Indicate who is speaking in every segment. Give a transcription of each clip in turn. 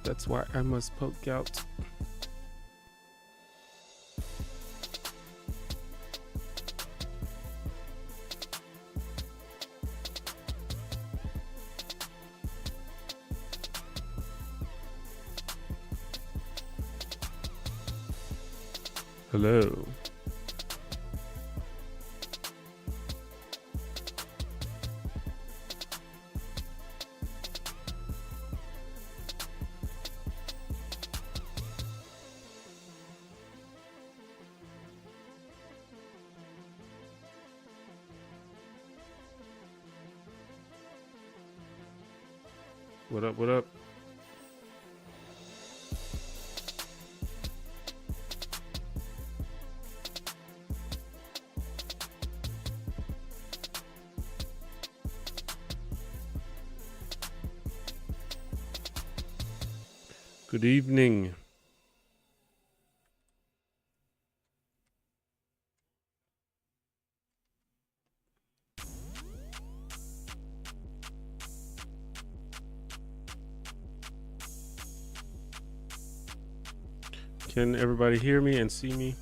Speaker 1: That's why I must poke out. Hello. What up, what up? Good evening. Can everybody hear me and see me?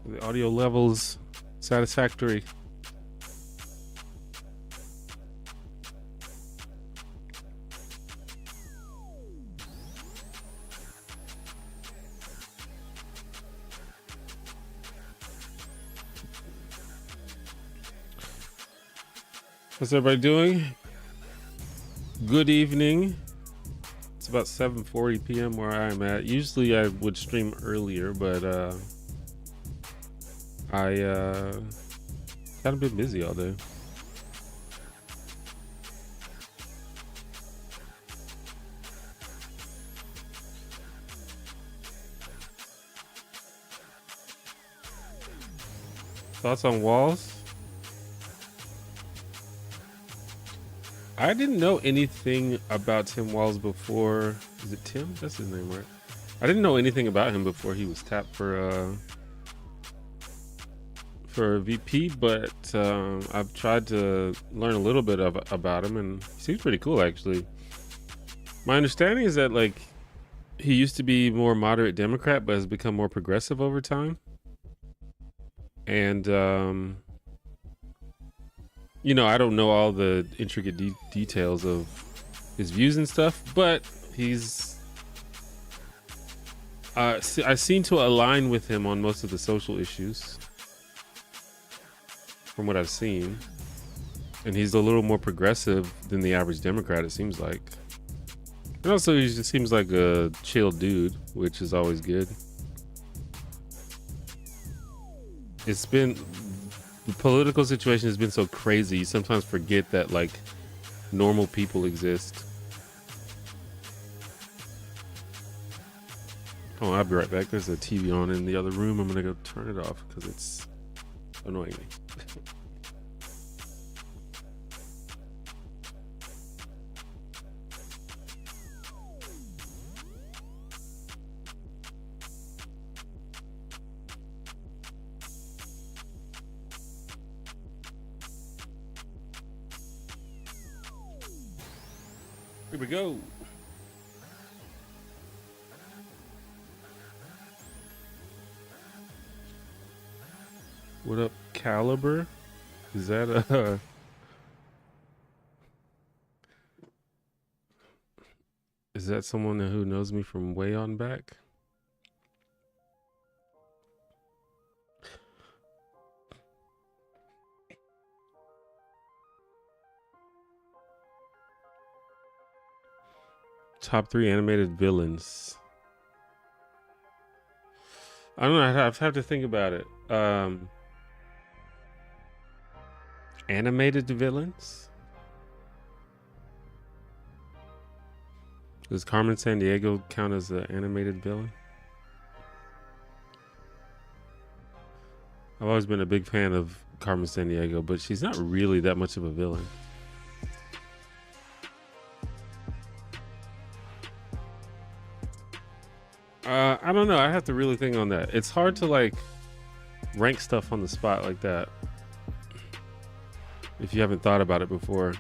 Speaker 1: The audio levels satisfactory. How's everybody doing? Good evening. It's about 7:40 p.m. where I'm at. Usually I would stream earlier, but I kind of been busy all day. Thoughts on Walls? I didn't know anything about Tim Walls before. Is it Tim? That's his name, right? I didn't know anything about him before he was tapped for a VP, but I've tried to learn a little bit about him, and he seems pretty cool, actually. My understanding is that, like, he used to be more moderate Democrat, but has become more progressive over time. And you know, I don't know all the intricate details of his views and stuff, but he's I seem to align with him on most of the social issues from what I've seen, and he's a little more progressive than the average Democrat, it seems like. And also he just seems like a chill dude, which is always good. It's been, the political situation has been so crazy, you sometimes forget that, like, normal people exist. Oh, I'll be right back. There's a TV on in the other room. I'm gonna go turn it off because it's annoying me. Here we go. What up, Caliber? Is that a... Is that someone who knows me from way on back? Top 3 animated villains. I don't know. I have to think about it. Animated villains? Does Carmen Sandiego count as an animated villain? I've always been a big fan of Carmen Sandiego, but she's not really that much of a villain. I don't know. I have to really think on that. It's hard to, like, rank stuff on the spot like that if you haven't thought about it before.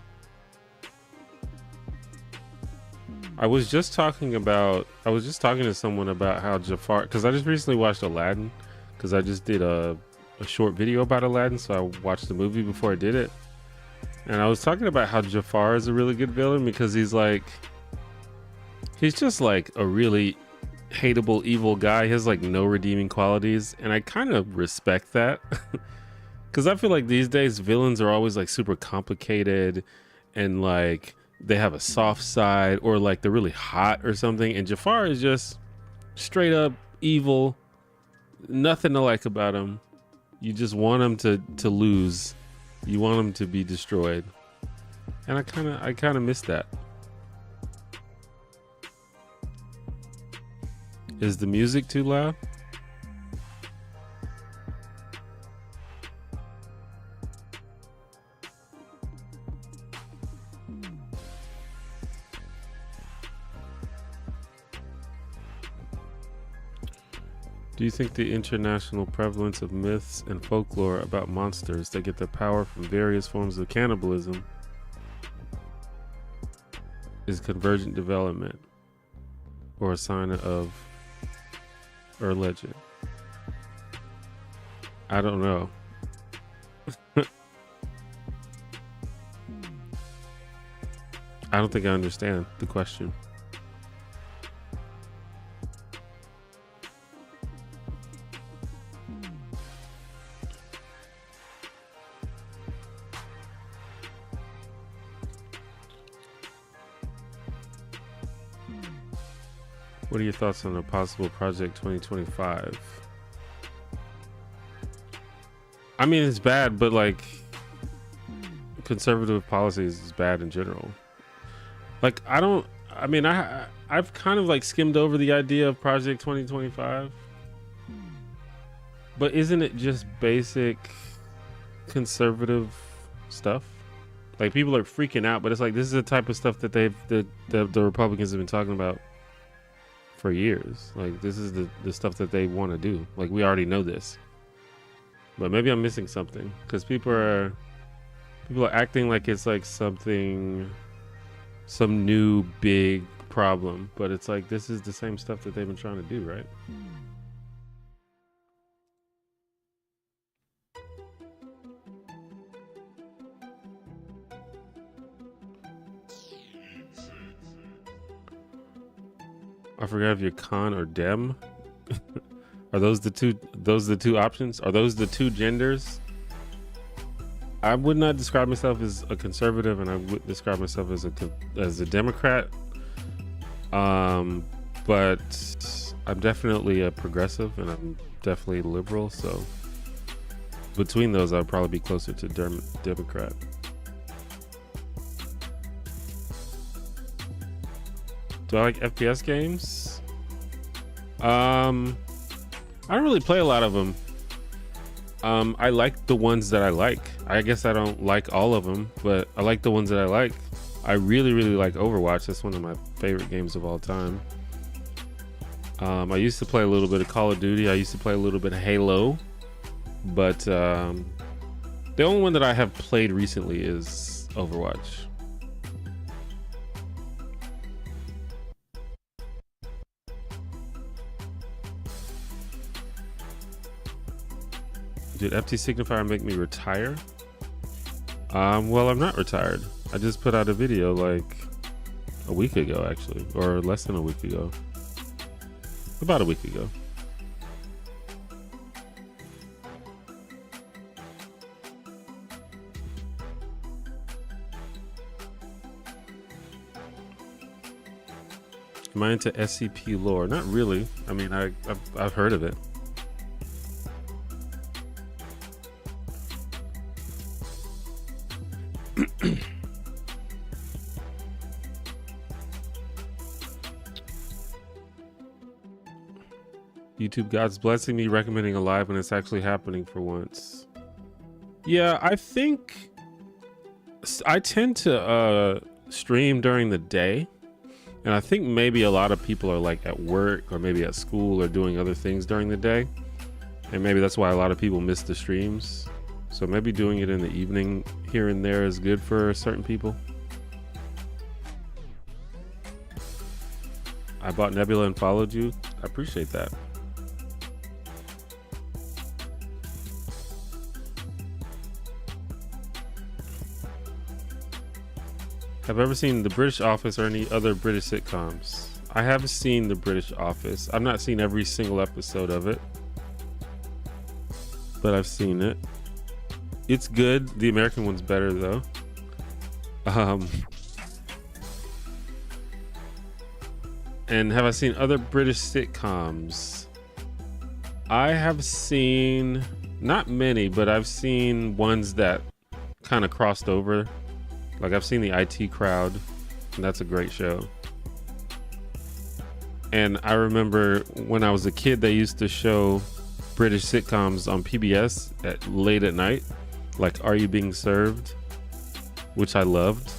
Speaker 1: I was just talking to someone about how Jafar, because I just recently watched Aladdin, because I just did a short video about Aladdin, so I watched the movie before I did it. And I was talking about how Jafar is a really good villain because he's just like a really hateable, evil guy. He has like no redeeming qualities, and I kind of respect that. Because I feel like these days villains are always like super complicated and like they have a soft side or like they're really hot or something. And Jafar is just straight up evil. Nothing to like about him. You just want him to lose. You want him to be destroyed. And I kind of miss that. Is the music too loud? Do you think the international prevalence of myths and folklore about monsters that get their power from various forms of cannibalism is convergent development or a sign of or legend? I don't know. I don't think I understand the question. What are your thoughts on a possible Project 2025? I mean, it's bad, but like conservative policies is bad in general. Like I've kind of like skimmed over the idea of Project 2025. But isn't it just basic conservative stuff? Like people are freaking out, but it's like this is the type of stuff that the Republicans have been talking about for years. Like this is the stuff that they want to do. Like we already know this, but maybe I'm missing something because people are acting like it's like some new big problem, but it's like this is the same stuff that they've been trying to do, right? I forgot if you're con or dem. Are those the two options? Are those the two genders? I would not describe myself as a conservative, and I would describe myself as a Democrat. But I'm definitely a progressive, and I'm definitely liberal. So between those, I'd probably be closer to Democrat. Do I like FPS games? I don't really play a lot of them. I like the ones that I like. I guess I don't like all of them, but I like the ones that I like. I really, really like Overwatch. That's one of my favorite games of all time. I used to play a little bit of Call of Duty. I used to play a little bit of Halo. But the only one that I have played recently is Overwatch. Did FT Signifier make me retire? Well, I'm not retired. I just put out a video like a week ago, actually, or less than a week ago. About a week ago. Am I into SCP lore? Not really. I mean, I've heard of it. YouTube God's blessing me recommending a live when it's actually happening for once. Yeah, I think I tend to stream during the day, and I think maybe a lot of people are like at work or maybe at school or doing other things during the day, and maybe that's why a lot of people miss the streams. So maybe doing it in the evening here and there is good for certain people. I bought Nebula and followed you. I appreciate that. Have I ever seen The British Office or any other British sitcoms? I have seen The British Office. I've not seen every single episode of it, but I've seen it. It's good. The American one's better though. And have I seen other British sitcoms? I have seen, not many, but I've seen ones that kind of crossed over. Like I've seen the IT Crowd, and that's a great show. And I remember when I was a kid, they used to show British sitcoms on PBS late at night, like Are You Being Served, which I loved.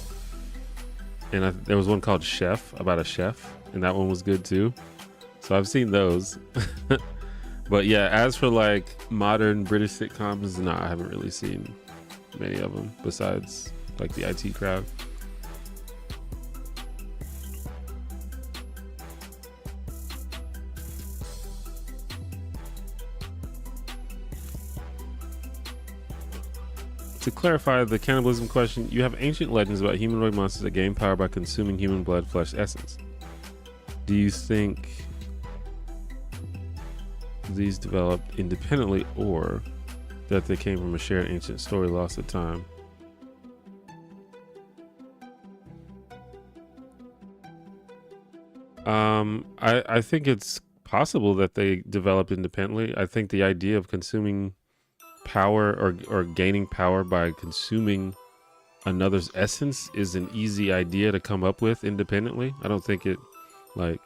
Speaker 1: And there was one called Chef, about a chef, and that one was good too. So I've seen those. But yeah, as for like modern British sitcoms, no, I haven't really seen many of them besides like the IT Crowd. To clarify the cannibalism question, you have ancient legends about humanoid monsters that gain power by consuming human blood, flesh, essence. Do you think these developed independently or that they came from a shared ancient story lost to time? I think it's possible that they developed independently. I think the idea of consuming power or gaining power by consuming another's essence is an easy idea to come up with independently. I don't think it, like,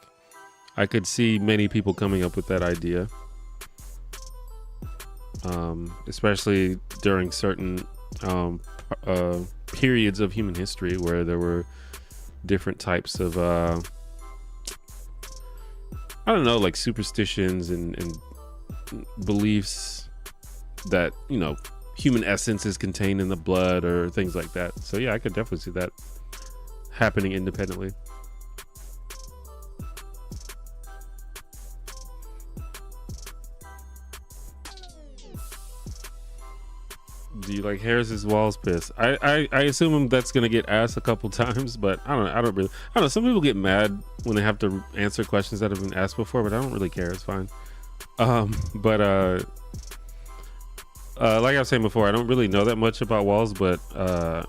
Speaker 1: I could see many people coming up with that idea, especially during certain periods of human history where there were different types of I don't know, like superstitions and beliefs that, you know, human essence is contained in the blood or things like that. So yeah, I could definitely see that happening independently. Do you like Harris's Walls piss? I assume that's gonna get asked a couple times, but I don't know. Some people get mad when they have to answer questions that have been asked before, but I don't really care. It's fine. Like I was saying before, I don't really know that much about Walls, but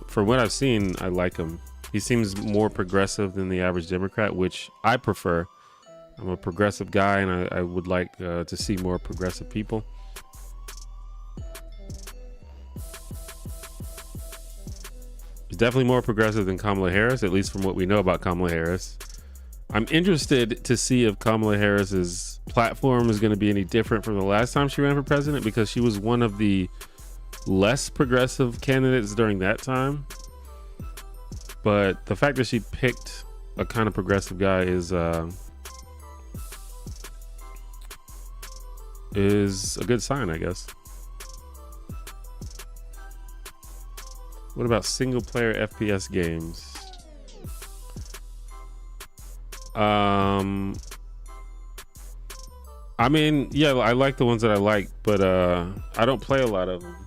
Speaker 1: for what I've seen, I like him. He seems more progressive than the average Democrat, which I prefer. I'm a progressive guy, and I would like to see more progressive people. He's definitely more progressive than Kamala Harris, at least from what we know about Kamala Harris. I'm interested to see if Kamala Harris's platform is going to be any different from the last time she ran for president, because she was one of the less progressive candidates during that time. But the fact that she picked a kind of progressive guy is a good sign, I guess. What about single player FPS games? I mean, yeah, I like the ones that I like, but I don't play a lot of them.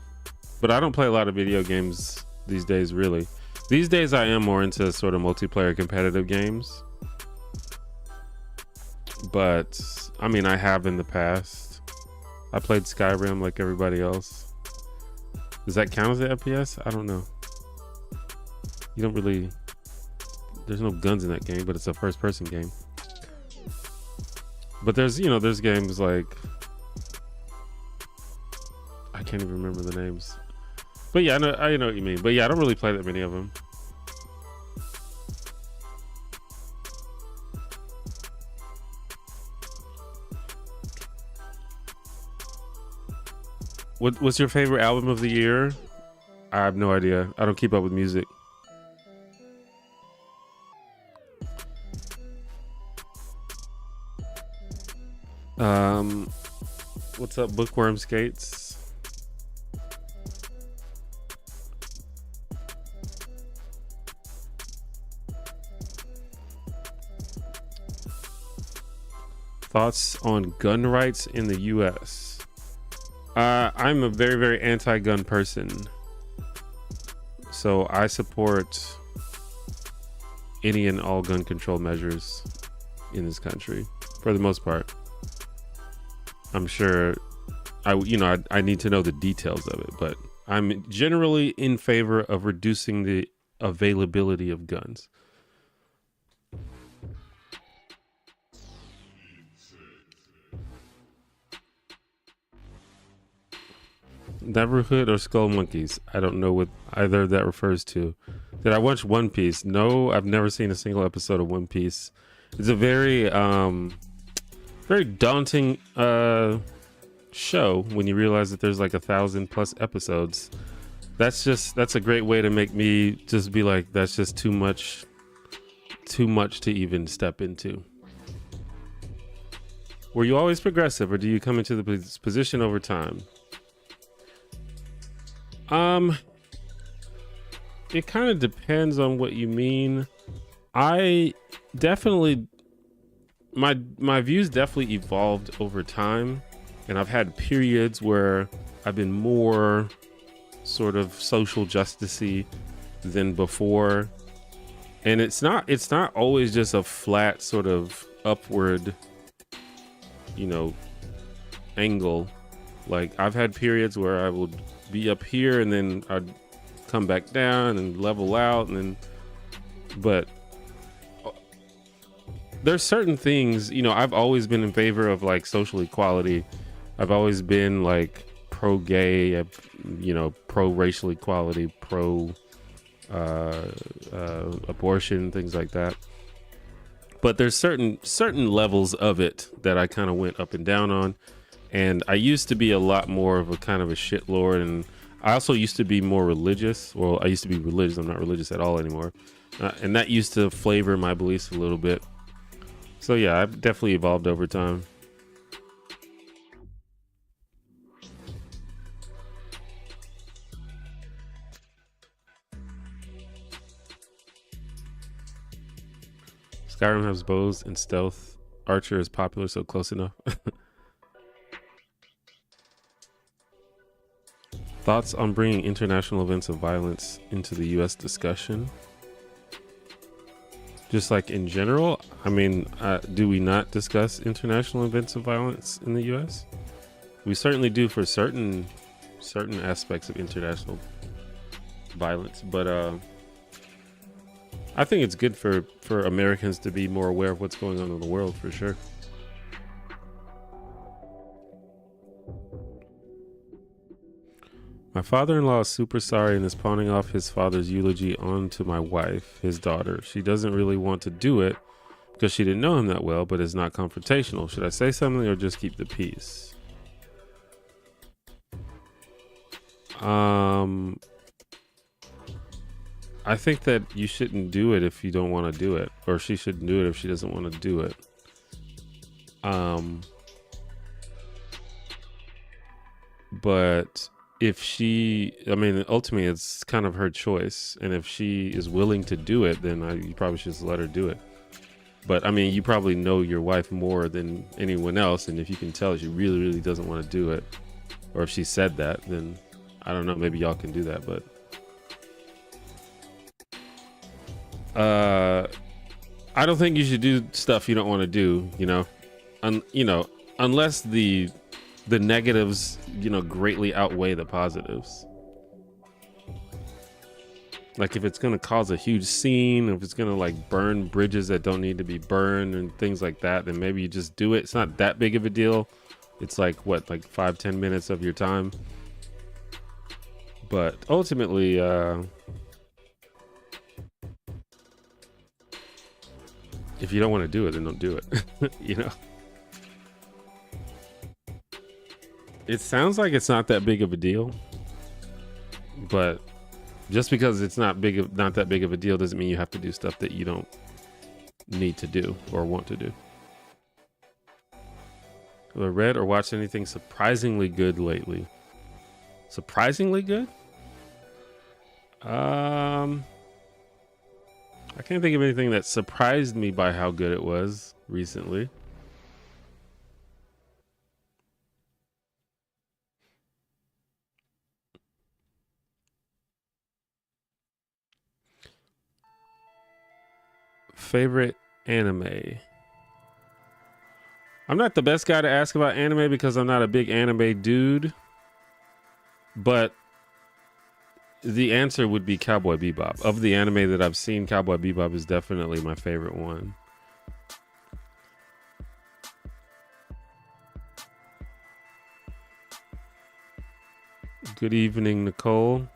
Speaker 1: But I don't play a lot of video games these days, really. These days I am more into sort of multiplayer competitive games. But I mean, I have in the past. I played Skyrim like everybody else. Does that count as an FPS? I don't know. You don't really, there's no guns in that game, but it's a first person game. But there's, you know, there's games like, I can't even remember the names. But yeah, I know what you mean. But yeah, I don't really play that many of them. What's your favorite album of the year? I have no idea. I don't keep up with music. What's up, Bookworm Skates? Thoughts on gun rights in the US? I'm a very, very anti-gun person. So I support any and all gun control measures in this country for the most part. I'm sure I need to know the details of it, but I'm generally in favor of reducing the availability of guns. Neverhood or Skull Monkeys? I don't know what either of that refers to. Did I watch One Piece? No, I've never seen a single episode of One Piece. It's a very very daunting show when you realize that there's like 1,000+ episodes. That's a great way to make me just be like, that's just too much to even step into. Were you always progressive, or do you come into the position over time? It kind of depends on what you mean. I definitely, my views definitely evolved over time, and I've had periods where I've been more sort of social justice-y than before, and it's not always just a flat sort of upward, angle. Like, I've had periods where I would be up here and then I'd come back down and level out, and then, but there's certain things, I've always been in favor of like social equality. I've always been like pro-gay, pro-racial equality, abortion, things like that. But there's certain levels of it that I kind of went up and down on. And I used to be a lot more of a kind of a shitlord, and I also used to be more religious. Well, I used to be religious. I'm not religious at all anymore. And that used to flavor my beliefs a little bit. So yeah, I've definitely evolved over time. Skyrim has bows and stealth. Archer is popular, so close enough. Thoughts on bringing international events of violence into the U.S. discussion? Just like in general, I mean, do we not discuss international events of violence in the U.S.? We certainly do for certain aspects of international violence, but I think it's good for Americans to be more aware of what's going on in the world, for sure. My father-in-law is super sorry and is pawning off his father's eulogy onto my wife, his daughter. She doesn't really want to do it because she didn't know him that well, but is not confrontational. Should I say something or just keep the peace? I think that you shouldn't do it if you don't want to do it, or she shouldn't do it if she doesn't want to do it. But if ultimately it's kind of her choice, and if she is willing to do it, then you probably should just let her do it. But I mean, you probably know your wife more than anyone else, and if you can tell she really, really doesn't want to do it, or if she said that, then I don't know, maybe y'all can do that. But I don't think you should do stuff you don't want to do, unless the negatives, greatly outweigh the positives. Like if it's going to cause a huge scene, if it's going to like burn bridges that don't need to be burned and things like that, then maybe you just do it. It's not that big of a deal. It's like 5-10 minutes of your time. But ultimately, if you don't want to do it, then don't do it. It sounds like it's not that big of a deal, but just because it's not that big of a deal doesn't mean you have to do stuff that you don't need to do or want to do. Have I read or watched anything surprisingly good lately? Surprisingly good? I can't think of anything that surprised me by how good it was recently. favorite anime. I'm not the best guy to ask about anime because I'm not a big anime dude, but the answer would be Cowboy Bebop. Of the anime that I've seen, Cowboy Bebop is definitely my favorite one. Good evening, Nicole.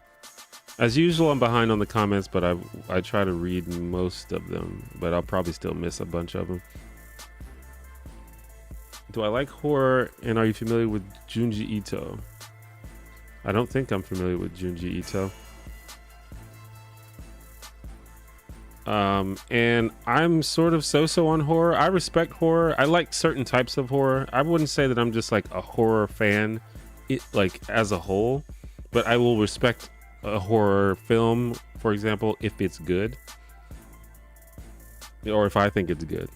Speaker 1: As usual, I'm behind on the comments, but I try to read most of them, but I'll probably still miss a bunch of them. Do I like horror, and are you familiar with Junji Ito? I don't think I'm familiar with Junji Ito. And I'm sort of so-so on horror. I respect horror. I like certain types of horror. I wouldn't say that I'm just like a horror fan, like as a whole, but I will respect a horror film, for example, if it's good, or if I think it's good.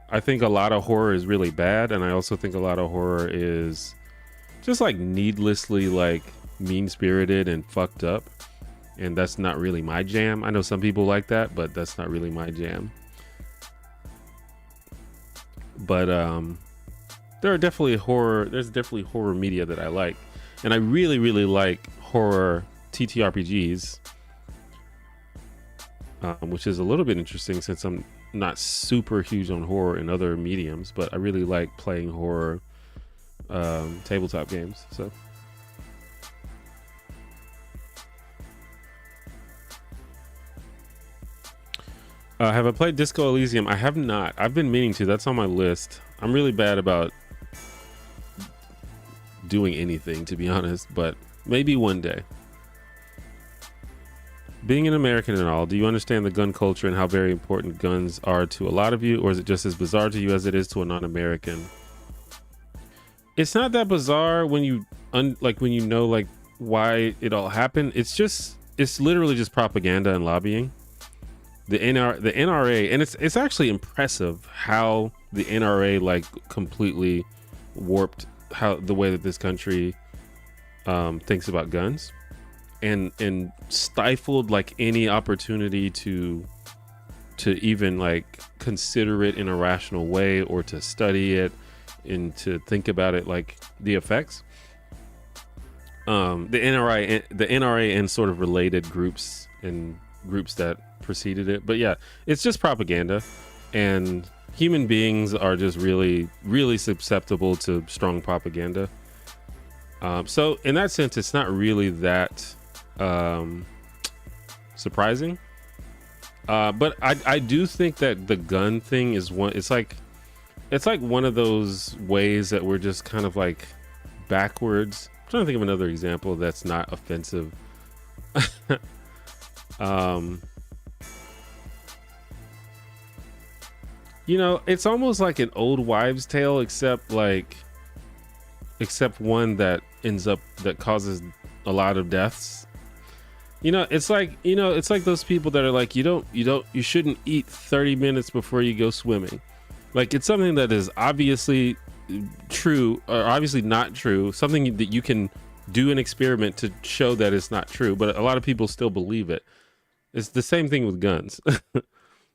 Speaker 1: I think a lot of horror is really bad, and I also think a lot of horror is just like needlessly like mean-spirited and fucked up, and that's not really my jam. I know some people like that, but that's not really my jam. But there's definitely horror media that I like, and I really like horror TTRPGs, which is a little bit interesting since I'm not super huge on horror in other mediums, but I really like playing horror tabletop games. So have I played Disco Elysium? I have not. I've been meaning to. That's on my list. I'm really bad about doing anything, to be honest, but maybe one day. Being an American and all, do you understand the gun culture and how very important guns are to a lot of you, or is it just as bizarre to you as it is to a non-American? It's not that bizarre when you when you know like why it all happened. It's literally just propaganda and lobbying. The NRA, and it's actually impressive how the NRA like completely warped the way that this country thinks about guns, and stifled like any opportunity to even like consider it in a rational way, or to study it and to think about it, like the effects. The NRA and sort of related groups and groups that preceded it. But yeah, it's just propaganda, and human beings are just really susceptible to strong propaganda. So in that sense, it's not really that surprising. But I do think that the gun thing is it's like one of those ways that we're just kind of like backwards. I'm trying to think of another example that's not offensive. You know, it's almost like an old wives' tale, except one that causes a lot of deaths. It's like those people that are like, you shouldn't eat 30 minutes before you go swimming. Like, it's something that is obviously true, or obviously not true, something that you can do an experiment to show that it's not true, but a lot of people still believe it. It's the same thing with guns.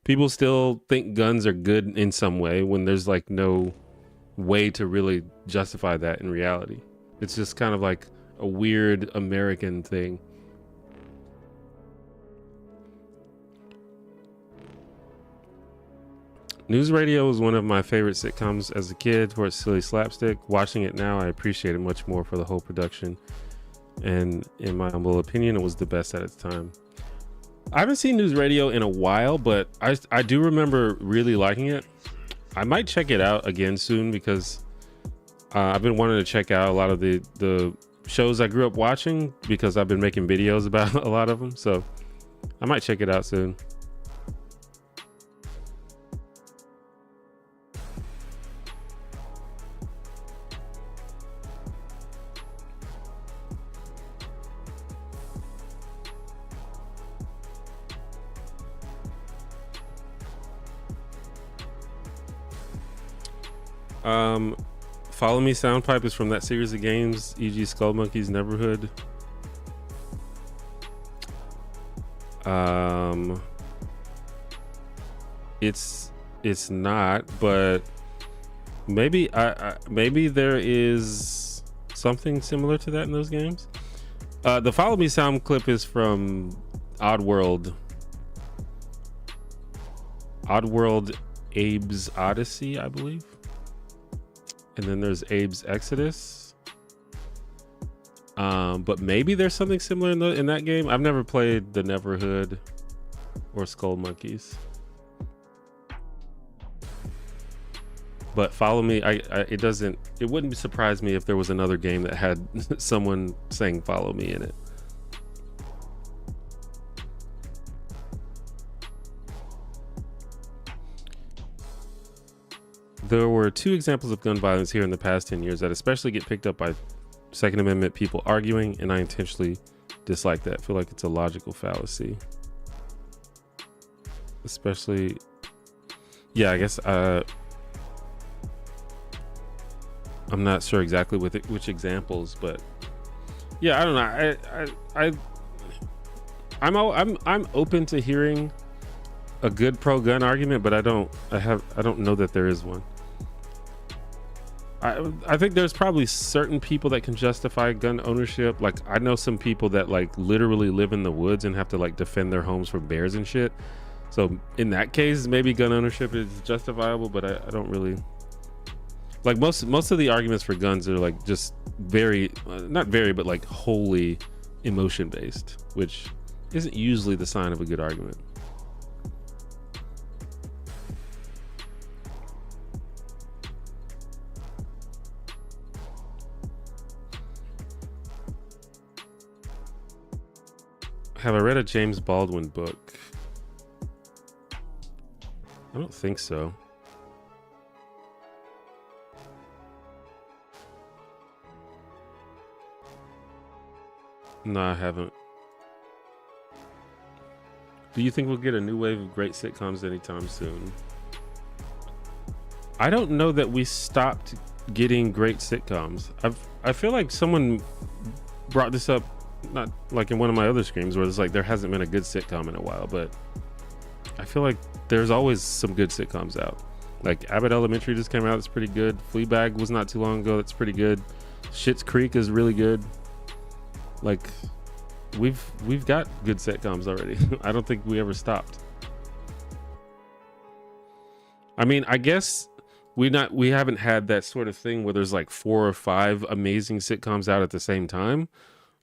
Speaker 1: People still think guns are good in some way when there's like no way to really justify that in reality. It's just kind of like a weird American thing. News Radio was one of my favorite sitcoms as a kid for its silly slapstick. Watching it now, I appreciate it much more for the whole production. And in my humble opinion, it was the best at its time. I haven't seen News Radio in a while, but I do remember really liking it. I might check it out again soon because I've been wanting to check out a lot of the shows I grew up watching because I've been making videos about a lot of them. So I might check it out soon. Follow Me Soundpipe is from that series of games, e.g. Skull Monkey's Neighborhood. It's not, but maybe maybe there is something similar to that in those games. The Follow Me sound clip is from Oddworld. Abe's Odyssey, I believe. And then there's Abe's Exodus. But maybe there's something similar in that game. I've never played the Neverhood or Skull Monkeys. But Follow Me, it wouldn't surprise me if there was another game that had someone saying Follow Me in it. There were 2 examples of gun violence here in the past 10 years that especially get picked up by Second Amendment people arguing, and I intentionally dislike that. I feel like it's a logical fallacy. Especially, yeah, I guess I'm not sure exactly which examples, but yeah, I don't know. I'm open to hearing a good pro-gun argument, but I don't know that there is one. I think there's probably certain people that can justify gun ownership. Like, I know some people that like literally live in the woods and have to like defend their homes from bears and shit. So in that case, maybe gun ownership is justifiable, but I don't really like most of the arguments for guns are like just not very, but like wholly emotion based, which isn't usually the sign of a good argument. Have I read a James Baldwin book? I don't think so. No, I haven't. Do you think we'll get a new wave of great sitcoms anytime soon? I don't know that we stopped getting great sitcoms. I feel like someone brought this up, not like in one of my other streams, where it's like there hasn't been a good sitcom in a while, but I feel like there's always some good sitcoms out. Like Abbott Elementary just came out, it's pretty good. Fleabag was not too long ago, that's pretty good. Schitt's Creek is really good. Like we've got good sitcoms already. I don't think we ever stopped. I mean, I guess we haven't had that sort of thing where there's like 4 or 5 amazing sitcoms out at the same time.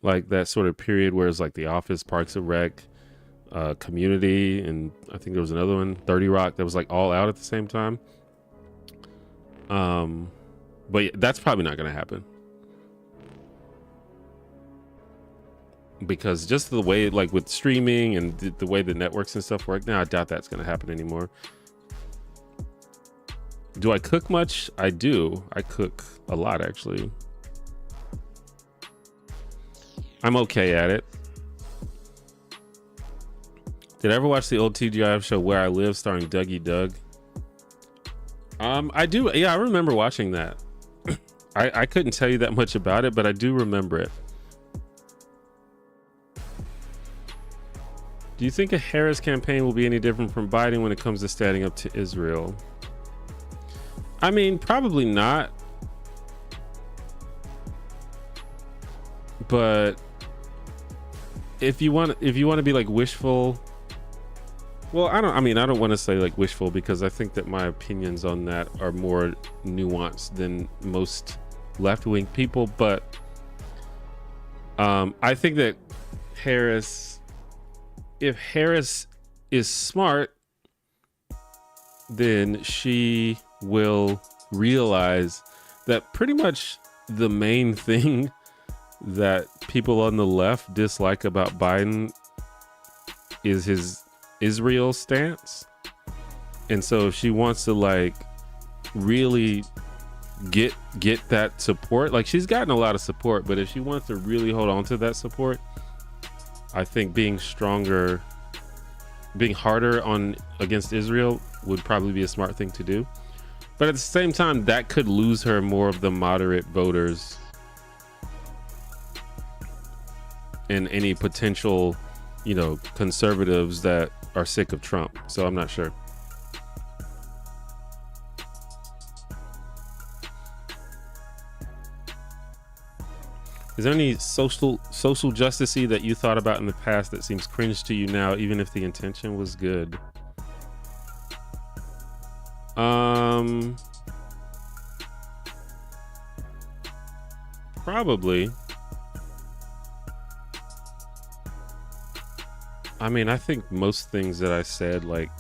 Speaker 1: Like that sort of period where it's like The Office, Parks and Rec, Community, and I think there was another one, 30 Rock, that was like all out at the same time. But yeah, that's probably not going to happen. Because just the way, like with streaming and the way the networks and stuff work now, I doubt that's going to happen anymore. Do I cook much? I do. I cook a lot, actually. I'm okay at it. Did I ever watch the old TGIF show Where I Live starring Dougie Doug? I do. Yeah, I remember watching that. I couldn't tell you that much about it, but I do remember it. Do you think a Harris campaign will be any different from Biden when it comes to standing up to Israel? I mean, probably not. But if you want to be like wishful, well, I don't want to say like wishful, because I think that my opinions on that are more nuanced than most left-wing people, but I think that if Harris is smart, then she will realize that pretty much the main thing that people on the left dislike about Biden is his Israel stance. And so if she wants to like really get that support, like she's gotten a lot of support, but if she wants to really hold on to that support, I think being stronger, being harder against Israel would probably be a smart thing to do. But at the same time, that could lose her more of the moderate voters and any potential, conservatives that are sick of Trump. So I'm not sure. Is there any social justice-y that you thought about in the past that seems cringe to you now, even if the intention was good? Probably. I mean, I think most things that I said like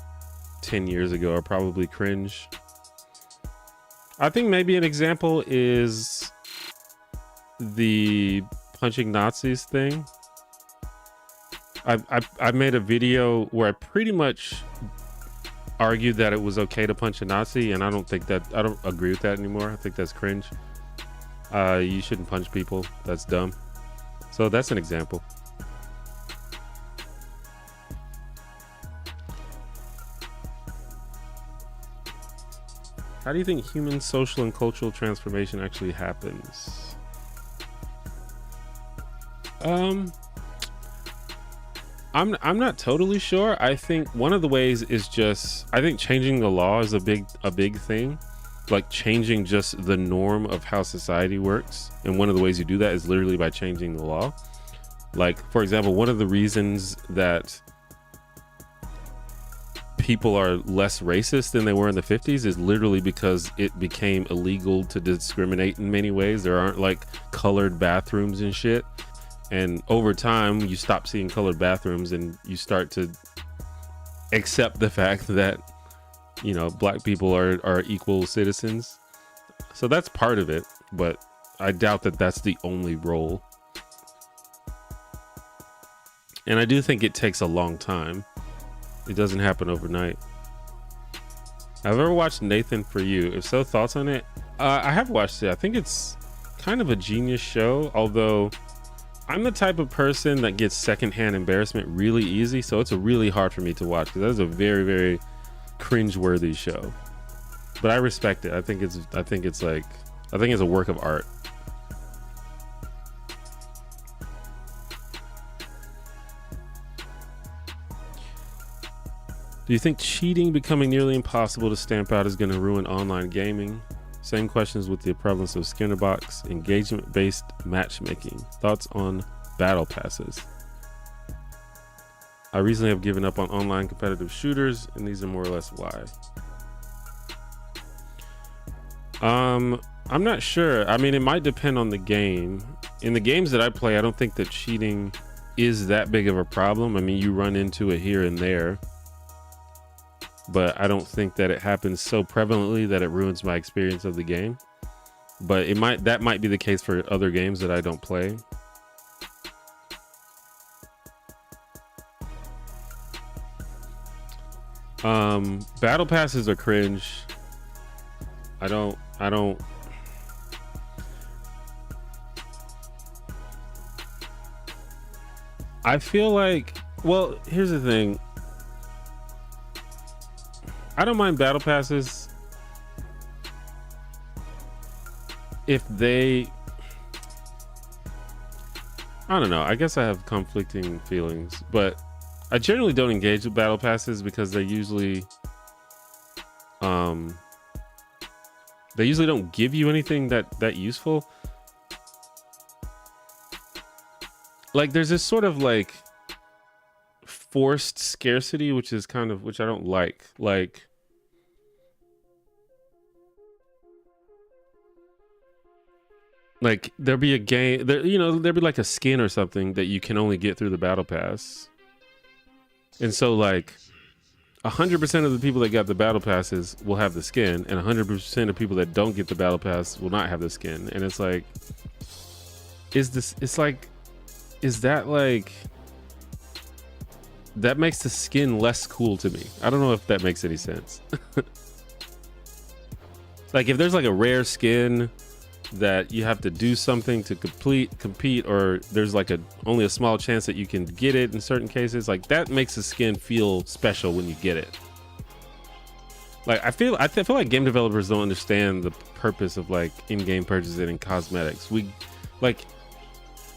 Speaker 1: 10 years ago are probably cringe. I think maybe an example is the punching Nazis thing. I made a video where I pretty much argued that it was okay to punch a Nazi, and I don't agree with that anymore. I think that's cringe. You shouldn't punch people. That's dumb. So that's an example. How do you think human social and cultural transformation actually happens? I'm not totally sure. I think one of the ways is just, I think changing the law is a big thing. Like changing just the norm of how society works. And one of the ways you do that is literally by changing the law. Like, for example, one of the reasons that people are less racist than they were in the 50s is literally because it became illegal to discriminate in many ways. There aren't like colored bathrooms and shit. And over time, you stop seeing colored bathrooms and you start to accept the fact that, you know, black people are equal citizens. So that's part of it, but I doubt that that's the only role. And I do think it takes a long time. It doesn't happen overnight. I've ever watched Nathan For You. If so, thoughts on it? I have watched it. I think it's kind of a genius show, although I'm the type of person that gets secondhand embarrassment really easy, so it's really hard for me to watch because that's a very, very cringe-worthy show. But I respect it. I think it's a work of art. Do you think cheating becoming nearly impossible to stamp out is going to ruin online gaming? Same questions with the prevalence of Skinnerbox, engagement-based matchmaking. Thoughts on battle passes? I recently have given up on online competitive shooters, and these are more or less why. I'm not sure. I mean, it might depend on the game. In the games that I play, I don't think that cheating is that big of a problem. I mean, you run into it here and there, but I don't think that it happens so prevalently that it ruins my experience of the game. But that might be the case for other games that I don't play. Battle passes are cringe. I don't I feel like, well, here's the thing. I don't mind battle passes if they, I don't know, I guess I have conflicting feelings, but I generally don't engage with battle passes because they usually don't give you anything that useful. Like there's this sort of like forced scarcity, which I don't like. Like there'll be a game there, you know, there'll be like a skin or something that you can only get through the battle pass. And so like 100% of the people that got the battle passes will have the skin, and 100% of people that don't get the battle pass will not have the skin. And it's like, that makes the skin less cool to me. I don't know if that makes any sense. Like if there's like a rare skin that you have to do something to compete, or there's like only a small chance that you can get it in certain cases, like that makes the skin feel special when you get it. Like I feel like game developers don't understand the purpose of like in-game purchasing and cosmetics. We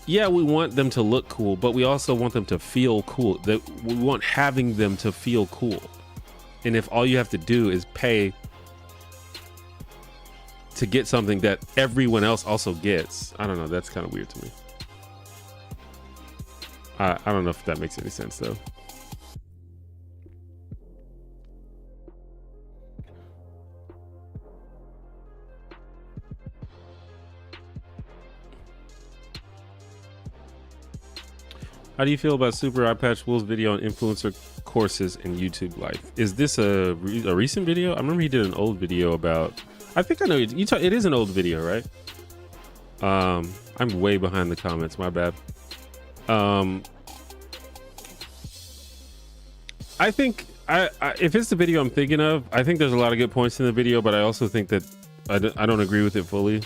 Speaker 1: want them to look cool, but we also want them to feel cool. We want having them to feel cool. And if all you have to do is pay to get something that everyone else also gets, I don't know, that's kind of weird to me. I don't know if that makes any sense though. How do you feel about Super Eye Patch Wolf's video on influencer courses and YouTube life? Is this a recent video? I remember he did an old video about, I think I know it is an old video, right? I'm way behind the comments, my bad. I think if it's the video I'm thinking of, I think there's a lot of good points in the video, but I also think that I don't agree with it fully.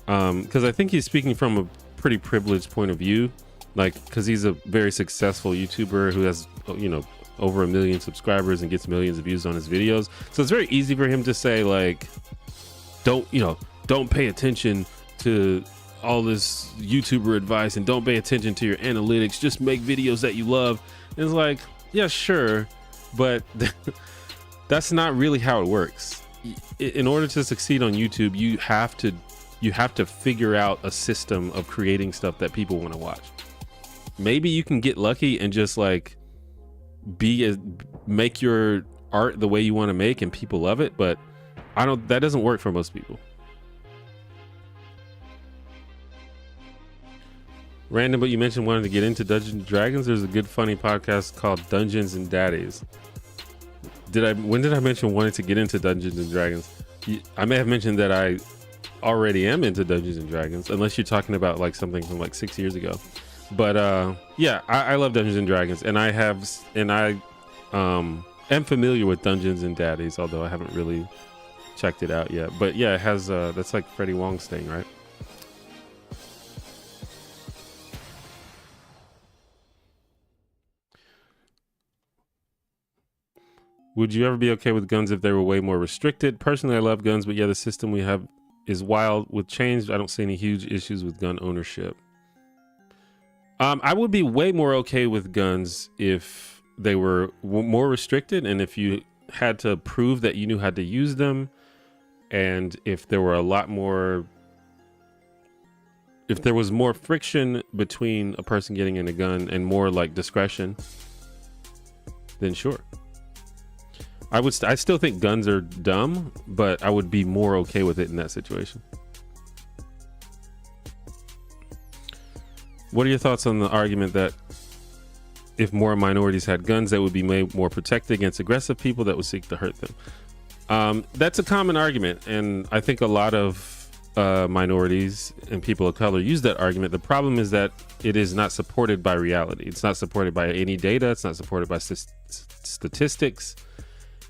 Speaker 1: Because I think he's speaking from a pretty privileged point of view. Like, because he's a very successful YouTuber who has, you know, over 1 million subscribers and gets millions of views on his videos. So it's very easy for him to say, like, don't pay attention to all this YouTuber advice and don't pay attention to your analytics. Just make videos that you love. And it's like, yeah, sure, but that's not really how it works. In order to succeed on YouTube, you have to figure out a system of creating stuff that people want to watch. Maybe you can get lucky and just like make your art the way you want to make and people love it, but that doesn't work for most people. Random, but you mentioned wanting to get into Dungeons and Dragons. There's a good funny podcast called Dungeons and Daddies. When did I mention wanting to get into Dungeons and Dragons? I may have mentioned that I already am into Dungeons and Dragons, unless you're talking about like something from like 6 years ago. But yeah, I love Dungeons and Dragons, and I am familiar with Dungeons and Daddies, although I haven't really checked it out yet. But yeah, it has that's like Freddie Wong's thing, right? Would you ever be okay with guns if they were way more restricted? Personally, I love guns, but yeah, the system we have is wild. With change, I don't see any huge issues with gun ownership. I would be way more okay with guns if they were more restricted, and if you had to prove that you knew how to use them, and if there were if there was more friction between a person getting in a gun and more like discretion, then sure. I still think guns are dumb, but I would be more okay with it in that situation. What are your thoughts on the argument that if more minorities had guns, they would be made more protected against aggressive people that would seek to hurt them? That's a common argument, and I think a lot of minorities and people of color use that argument. The problem is that it is not supported by reality. It's not supported by any data. It's not supported by statistics.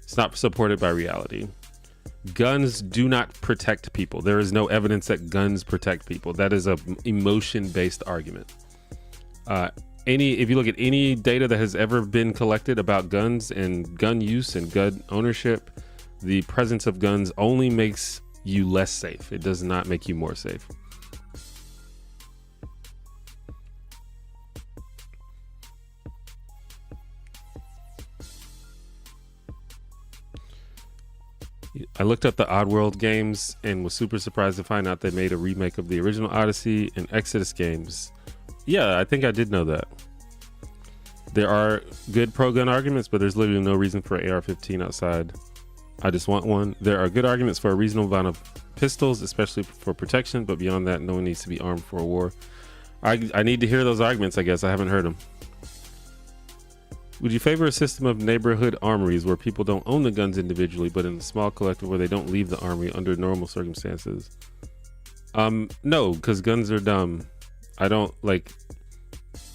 Speaker 1: It's not supported by reality. Guns do not protect people. There is no evidence that guns protect people. That is a emotion-based argument. If you look at any data that has ever been collected about guns and gun use and gun ownership, the presence of guns only makes you less safe. It does not make you more safe. I looked up the Oddworld games and was super surprised to find out they made a remake of the original Odyssey and Exodus games. Yeah, I think I did know that. There are good pro-gun arguments, but there's literally no reason for an AR-15 outside. I just want one. There are good arguments for a reasonable amount of pistols, especially for protection, but beyond that, no one needs to be armed for a war. I need to hear those arguments, I guess. I haven't heard them. Would you favor a system of neighborhood armories where people don't own the guns individually, but in a small collective where they don't leave the armory under normal circumstances? No, because guns are dumb. I don't like,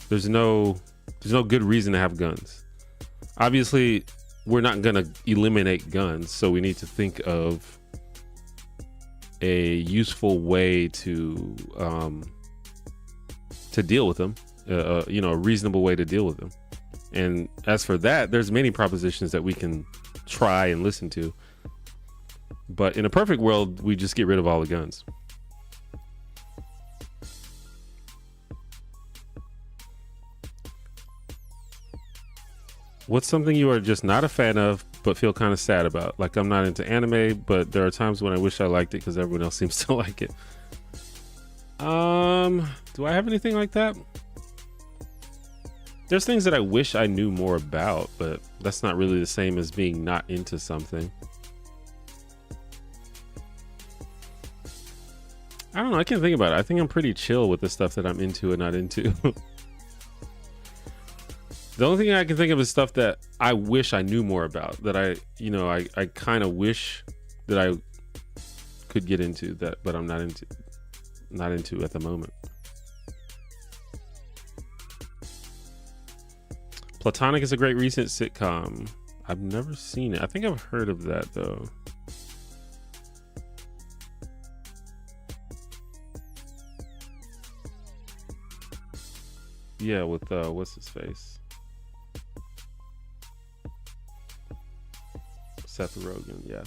Speaker 1: there's no good reason to have guns. Obviously, we're not gonna eliminate guns, so we need to think of a useful way to deal with them. You know, a reasonable way to deal with them. And as for that, there's many propositions that we can try and listen to. But in a perfect world, we just get rid of all the guns. What's something you are just not a fan of, but feel kind of sad about? Like, I'm not into anime, but there are times when I wish I liked it because everyone else seems to like it. Do I have anything like that? There's things that I wish I knew more about, but that's not really the same as being not into something. I don't know. I can't think about it. I think I'm pretty chill with the stuff that I'm into and not into. The only thing I can think of is stuff that I wish I knew more about, that I kind of wish that I could get into that, but I'm not into at the moment. Platonic is a great recent sitcom. I've never seen it. I think I've heard of that though. Yeah, with what's his face? Seth Rogen, yeah.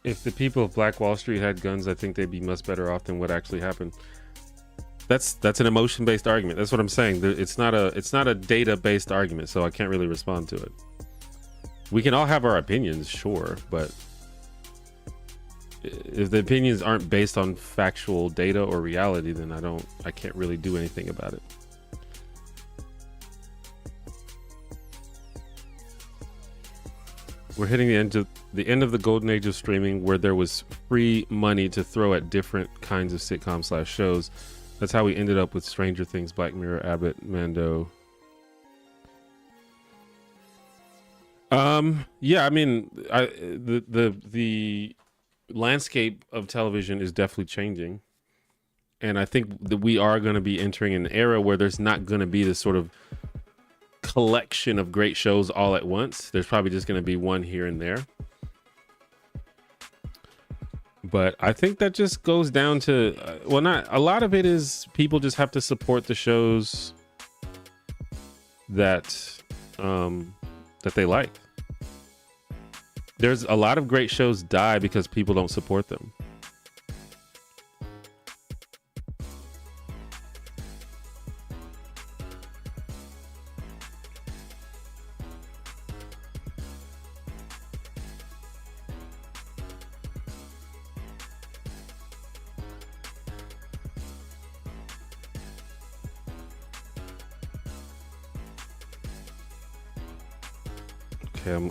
Speaker 1: If the people of Black Wall Street had guns, I think they'd be much better off than what actually happened. That's an emotion-based argument. That's what I'm saying. It's not a data-based argument, so I can't really respond to it. We can all have our opinions, sure, but if the opinions aren't based on factual data or reality, then I can't really do anything about it. We're hitting the end of the golden age of streaming, where there was free money to throw at different kinds of sitcom / shows. That's how we ended up with Stranger Things, Black Mirror, Abbott, Mando. Yeah, I mean, the landscape of television is definitely changing, and I think that we are going to be entering an era where there's not going to be this sort of collection of great shows all at once. There's probably just going to be one here and there. But I think that just goes down to, well, not a lot of it is people just have to support the shows that they like. There's a lot of great shows die because people don't support them.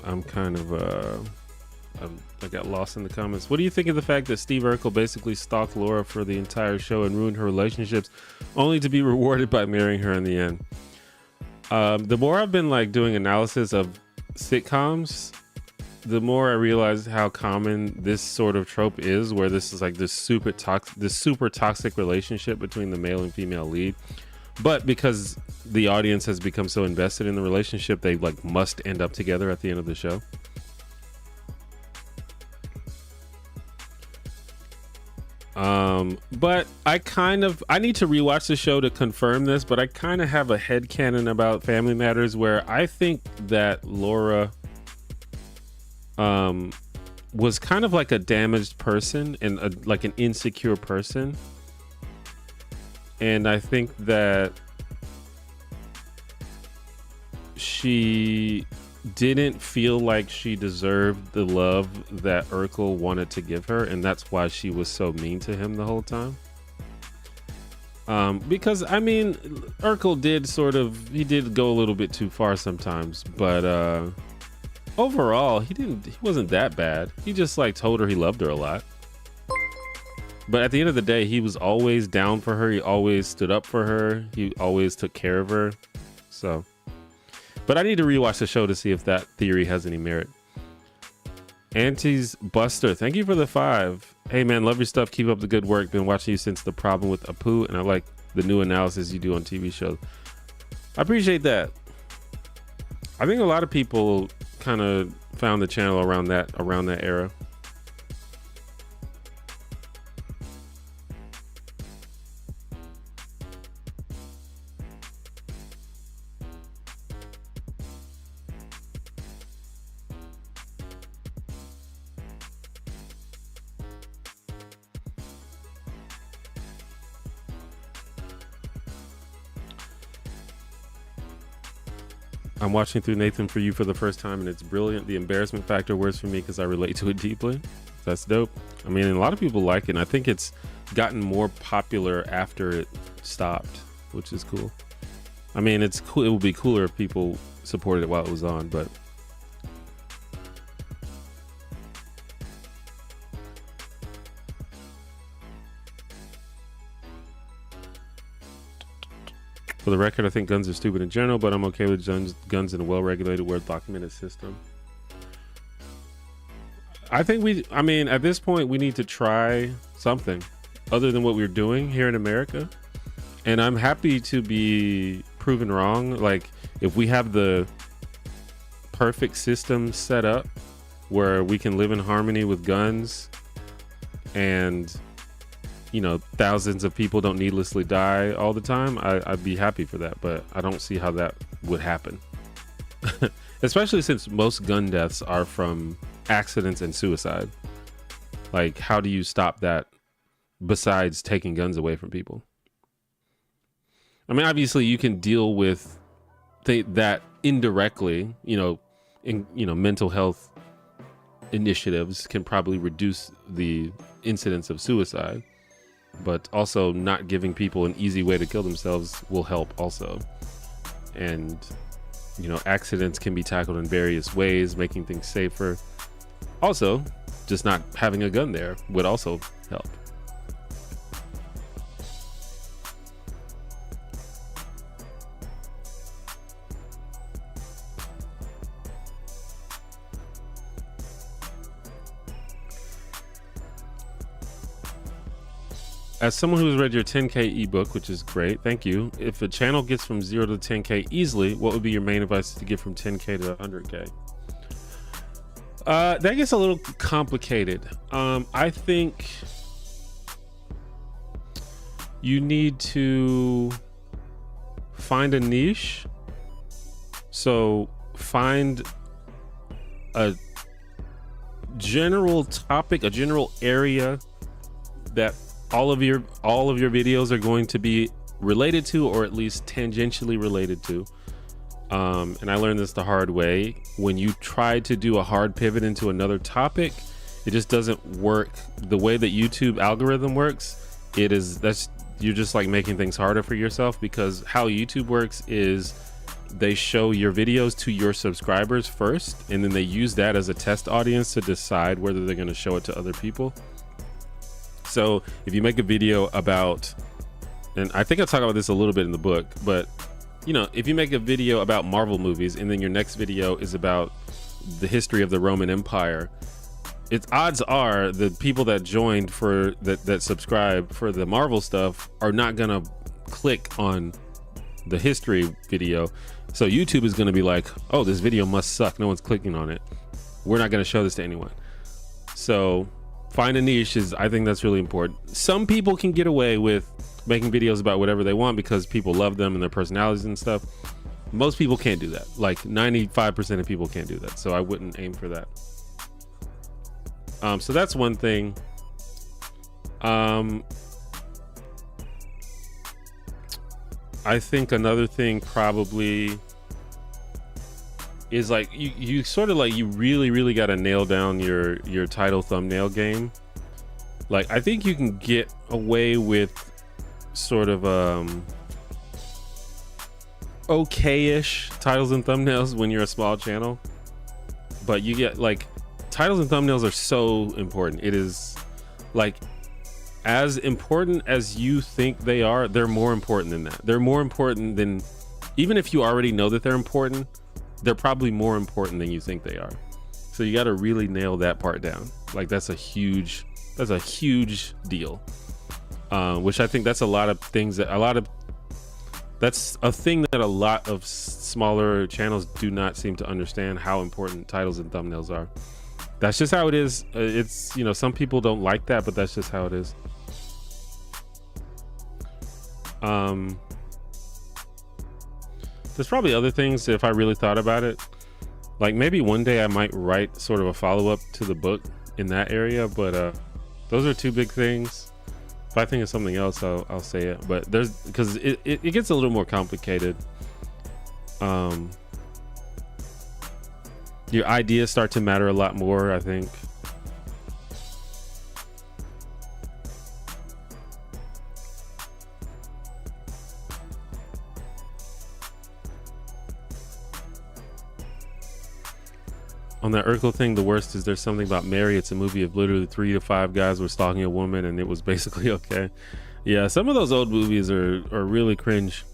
Speaker 1: I'm kind of I got lost in the comments. What do you think of the fact that Steve Urkel basically stalked Laura for the entire show and ruined her relationships, only to be rewarded by marrying her in the end? The more I've been like doing analysis of sitcoms, the more I realize how common this sort of trope is, where this is like this super toxic relationship between the male and female lead. But because the audience has become so invested in the relationship, they like must end up together at the end of the show. But I need to rewatch the show to confirm this, but I kind of have a headcanon about Family Matters where I think that Laura was kind of like a damaged person and like an insecure person. And I think that she didn't feel like she deserved the love that Urkel wanted to give her, and that's why she was so mean to him the whole time. Because I mean, Urkel did go a little bit too far sometimes, but overall he wasn't that bad. He just like told her he loved her a lot. But at the end of the day, he was always down for her. He always stood up for her. He always took care of her. So, but I need to rewatch the show to see if that theory has any merit. Auntie's Buster, thank you for the 5. Hey man, love your stuff. Keep up the good work. Been watching you since The Problem with Apu, and I like the new analysis you do on TV shows. I appreciate that. I think a lot of people kind of found the channel around that era. I'm watching through Nathan For You for the first time, and it's brilliant. The embarrassment factor works for me because I relate to it deeply. That's dope. I mean, a lot of people like it, and I think it's gotten more popular after it stopped, which is cool. I mean, it's cool. It would be cooler if people supported it while it was on, but for the record, I think guns are stupid in general, but I'm okay with guns in a well-regulated, well-documented system. I mean, at this point, we need to try something other than what we're doing here in America. And I'm happy to be proven wrong. Like, if we have the perfect system set up where we can live in harmony with guns and, you know, thousands of people don't needlessly die all the time, I'd be happy for that. But I don't see how that would happen. Especially since most gun deaths are from accidents and suicide. Like, how do you stop that besides taking guns away from people? I mean, obviously you can deal with that indirectly, mental health initiatives can probably reduce the incidence of suicide, but also not giving people an easy way to kill themselves will help also. And, accidents can be tackled in various ways, making things safer. Also, just not having a gun there would also help. As someone who's read your 10K ebook, which is great, thank you. If a channel gets from 0 to 10K easily, what would be your main advice to get from 10K to 100K? That gets a little complicated. I think you need to find a niche. So find a general topic, a general area that all of your videos are going to be related to, or at least tangentially related to. And I learned this the hard way. When you try to do a hard pivot into another topic, it just doesn't work. The way that YouTube algorithm works, you're just like making things harder for yourself, because how YouTube works is they show your videos to your subscribers first, and then they use that as a test audience to decide whether they're going to show it to other people. So if you make a video about, and I think I talk about this a little bit in the book, but if you make a video about Marvel movies and then your next video is about the history of the Roman Empire, odds are the people that joined for that subscribe for the Marvel stuff are not gonna click on the history video. So YouTube is gonna be like, oh, this video must suck, no one's clicking on it, we're not gonna show this to anyone. So find a niche I think that's really important. Some people can get away with making videos about whatever they want because people love them and their personalities and stuff. Most people can't do that. Like 95% of people can't do that. So I wouldn't aim for that. So that's one thing. I think another thing probably is like you sort of like you really got to nail down your title thumbnail game. Like, I think you can get away with sort of okay-ish titles and thumbnails when you're a small channel, but you get like titles and thumbnails are so important. It is like as important as you think they are. They're more important than that. They're more important than, even if you already know that they're important, they're probably more important than you think they are. So you got to really nail that part down. Like that's a huge deal. Which I think that's a lot of things that's a thing that a lot of smaller channels do not seem to understand, how important titles and thumbnails are. That's just how it is. It's, some people don't like that, but that's just how it is. There's probably other things if I really thought about it. Like maybe one day I might write sort of a follow-up to the book in that area, but those are two big things. If I think of something else, I'll say it. But because it gets a little more complicated. Your ideas start to matter a lot more, I think. On that Urkel thing, the worst is there's something about Mary. It's a movie of literally 3 to 5 guys were stalking a woman, and it was basically okay. Yeah, some of those old movies are really cringe.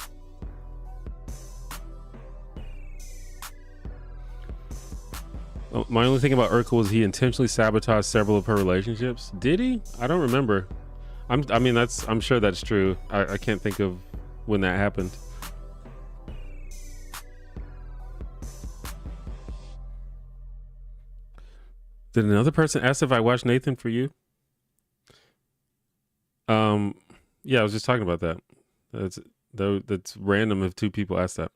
Speaker 1: My only thing about Urkel was he intentionally sabotaged several of her relationships. Did he? I don't remember. I'm sure that's true. I can't think of when that happened. Did another person ask if I watched Nathan For You? Yeah, I was just talking about that. That's random if 2 people ask that.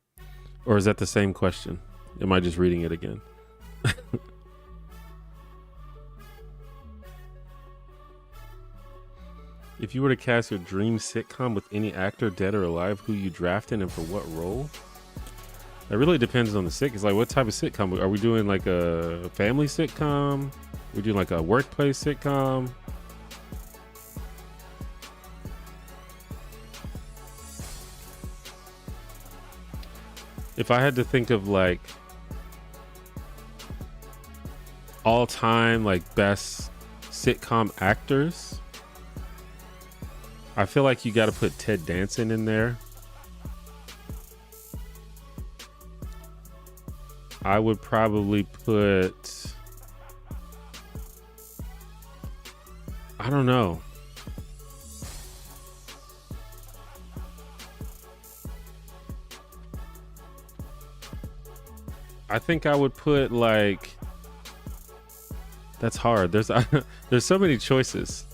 Speaker 1: Or is that the same question? Am I just reading it again? If you were to cast your dream sitcom with any actor, dead or alive, who you drafted and for what role? That really depends on the sitcom. It's like, what type of sitcom? Are we doing like a family sitcom? We doing like a workplace sitcom? If I had to think of like all time like best sitcom actors, I feel like you got to put Ted Danson in there. I would probably put, I don't know. I think I would put like, that's hard. There's so many choices.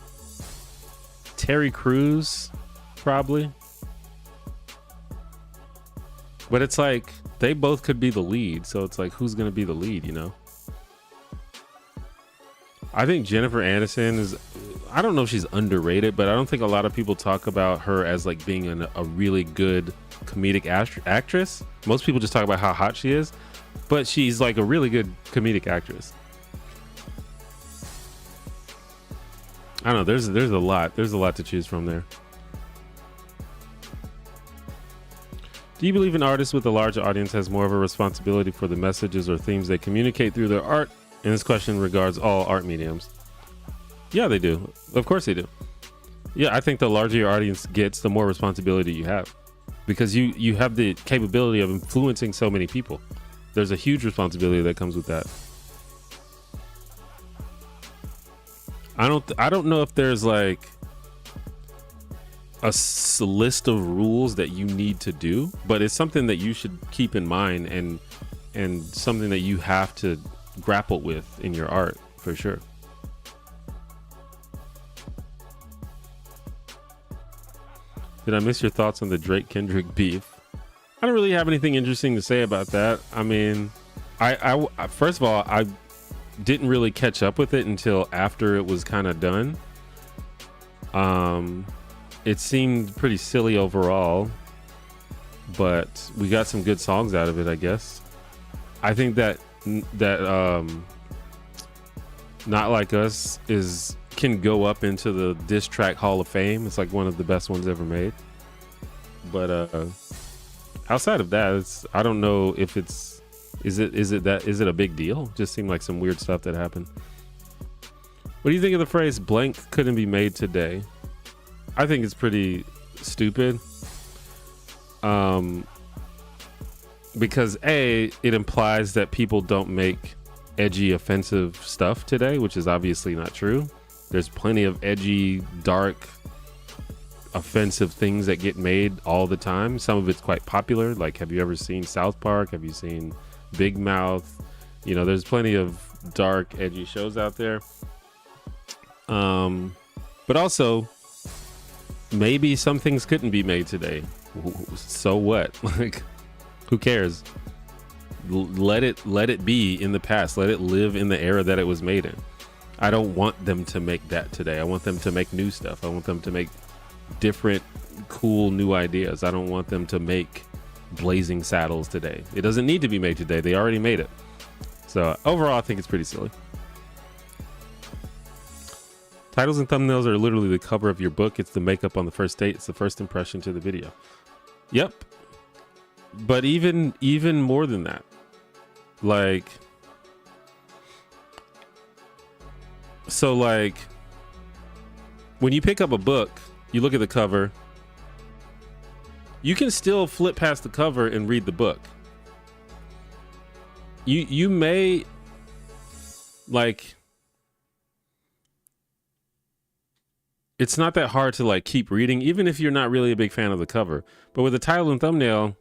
Speaker 1: Terry Crews, probably. But it's like they both could be the lead, so it's like, who's gonna be the lead, you know? I think Jennifer Aniston is, I don't know if she's underrated, but I don't think a lot of people talk about her as like being a really good comedic actress. Most people just talk about how hot she is, but she's like a really good comedic actress. I don't know. There's a lot to choose from there. Do you believe an artist with a larger audience has more of a responsibility for the messages or themes they communicate through their art? And this question regards all art mediums. Yeah, they do. Of course they do. Yeah, I think the larger your audience gets, the more responsibility you have, because you have the capability of influencing so many people. There's a huge responsibility that comes with that. I don't know if there's like a list of rules that you need to do, but it's something that you should keep in mind and something that you have to grapple with in your art for sure. Did I miss your thoughts on the Drake Kendrick beef? I don't really have anything interesting to say about that. I mean, I first of all, I didn't really catch up with it until after it was kind of done. It seemed pretty silly overall, but we got some good songs out of it, I guess. I think that Not Like Us can go up into the diss track Hall of Fame. It's like one of the best ones ever made. But outside of that, I don't know if is it a big deal? Just seemed like some weird stuff that happened. What do you think of the phrase blank couldn't be made today? I think it's pretty stupid. Because it implies that people don't make edgy, offensive stuff today, which is obviously not true. There's plenty of edgy, dark, offensive things that get made all the time. Some of it's quite popular. Like, have you ever seen South Park? Have you seen Big Mouth? You know, there's plenty of dark, edgy shows out there. But also, maybe some things couldn't be made today. So what? Like, who cares? Let it be in the past. Let it live in the era that it was made in. I don't want them to make that today. I want them to make new stuff. I want them to make different, cool, new ideas. I don't want them to make Blazing Saddles today. It doesn't need to be made today. They already made it. So overall, I think it's pretty silly. Titles and thumbnails are literally the cover of your book. It's the makeup on the first date. It's the first impression to the video. Yep. But even more than that, like, So like when you pick up a book, you look at the cover, you can still flip past the cover and read the book. You may like, it's not that hard to like keep reading, even if you're not really a big fan of the cover. But with the title and thumbnail,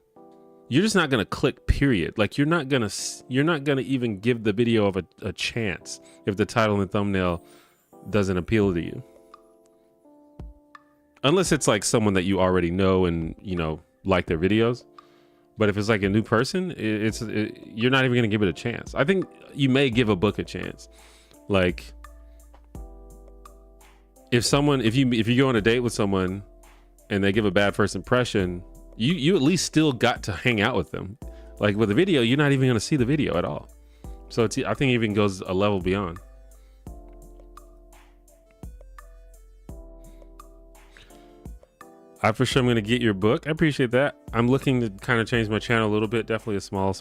Speaker 1: you're just not gonna click, period. Like you're not gonna even give the video of a chance if the title and thumbnail doesn't appeal to you. Unless it's like someone that you already know and, you know, like their videos. But if it's like a new person, you're not even gonna give it a chance. I think you may give a book a chance. Like if you go on a date with someone and they give a bad first impression, you at least still got to hang out with them. Like with a video, you're not even gonna see the video at all. So I think it even goes a level beyond. I for sure am going to get your book. I appreciate that. I'm looking to kind of change my channel a little bit. Definitely a small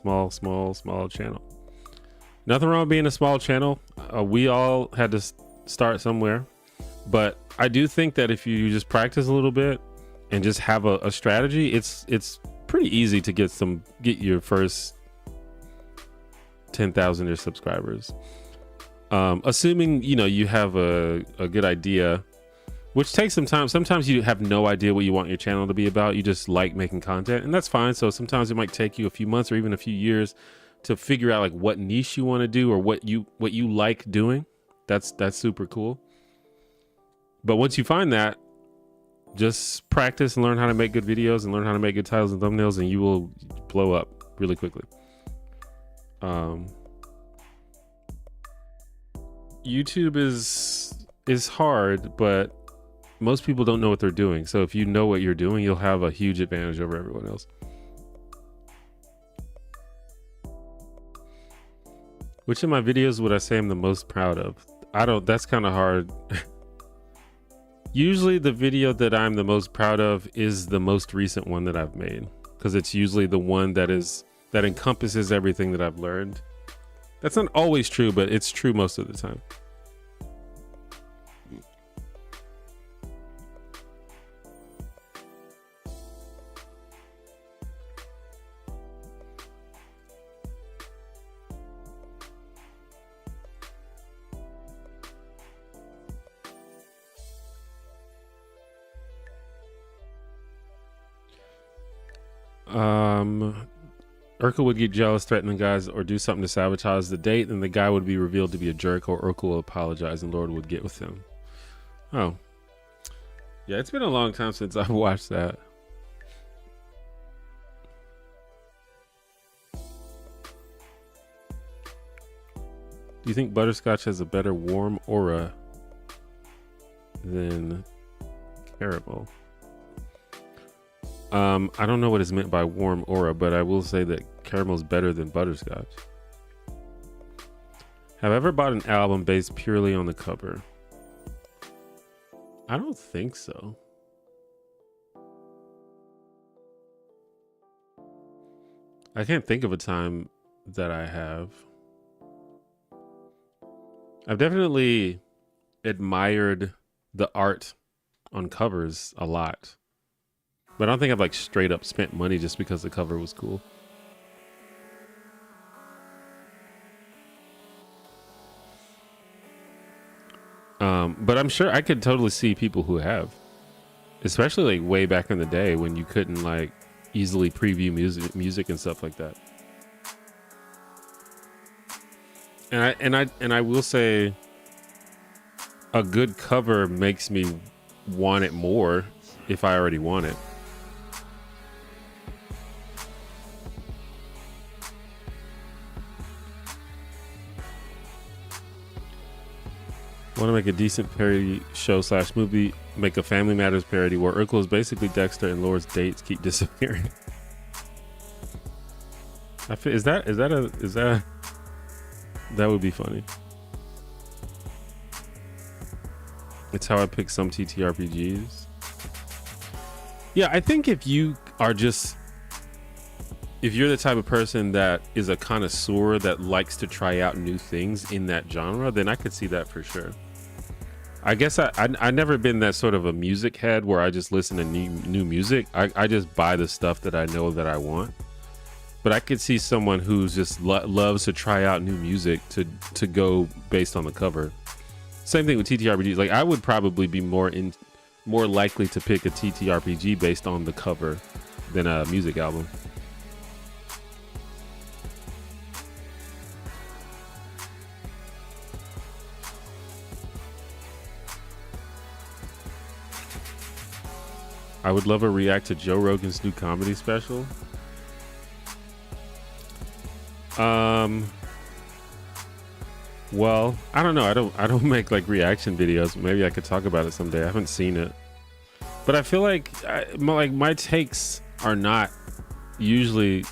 Speaker 1: channel. Nothing wrong with being a small channel. We all had to start somewhere. But I do think that if you just practice a little bit and just have a strategy, it's pretty easy to get your first 10,000 subscribers. Assuming, you know, you have a good idea, which takes some time. Sometimes you have no idea what you want your channel to be about. You just like making content, and that's fine. So sometimes it might take you a few months or even a few years to figure out like what niche you want to do or what you like doing. That's super cool. But once you find that, just practice and learn how to make good videos and learn how to make good titles and thumbnails, and you will blow up really quickly. YouTube is hard, but most people don't know what they're doing. So if you know what you're doing, you'll have a huge advantage over everyone else. Which of my videos would I say I'm the most proud of? That's kind of hard. Usually the video that I'm the most proud of is the most recent one that I've made, because it's usually the one that encompasses everything that I've learned. That's not always true, but it's true most of the time. Urkel would get jealous, threatening guys, or do something to sabotage the date, and the guy would be revealed to be a jerk, or Urkel will apologize and Lord would get with him. Oh. Yeah, it's been a long time since I've watched that. Do you think butterscotch has a better warm aura than caramel? I don't know what is meant by warm aura, but I will say that caramel is better than butterscotch. Have I ever bought an album based purely on the cover? I don't think so. I can't think of a time that I have. I've definitely admired the art on covers a lot. But I don't think I've like straight up spent money just because the cover was cool. But I'm sure I could totally see people who have, especially like way back in the day when you couldn't like easily preview music and stuff like that. And I will say a good cover makes me want it more if I already want it. Want to make a decent parody show / movie, make a Family Matters parody where Urkel is basically Dexter and Laura's dates keep disappearing. That would be funny. It's how I pick some TTRPGs. Yeah, I think if you're the type of person that is a connoisseur that likes to try out new things in that genre, then I could see that for sure. I guess I never been that sort of a music head where I just listen to new music. I just buy the stuff that I know that I want. But I could see someone who's just loves to try out new music to go based on the cover. Same thing with TTRPGs. Like I would probably be more likely to pick a TTRPG based on the cover than a music album. I would love a react to Joe Rogan's new comedy special. Well, I don't know. I don't make like reaction videos. Maybe I could talk about it someday. I haven't seen it, but I feel like my takes are not usually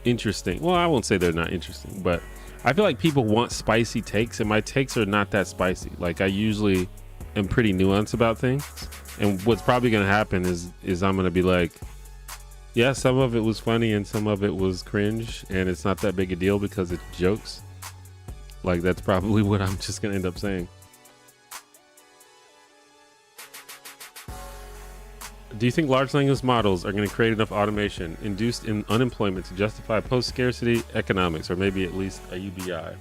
Speaker 1: interesting. Well, I won't say they're not interesting, but I feel like people want spicy takes, and my takes are not that spicy. Like I usually am pretty nuanced about things, and what's probably going to happen is I'm going to be like, yeah, some of it was funny and some of it was cringe, and it's not that big a deal because it's jokes. Like that's probably what I'm just going to end up saying. Do you think large language models are going to create enough automation induced in unemployment to justify post-scarcity economics, or maybe at least a UBI?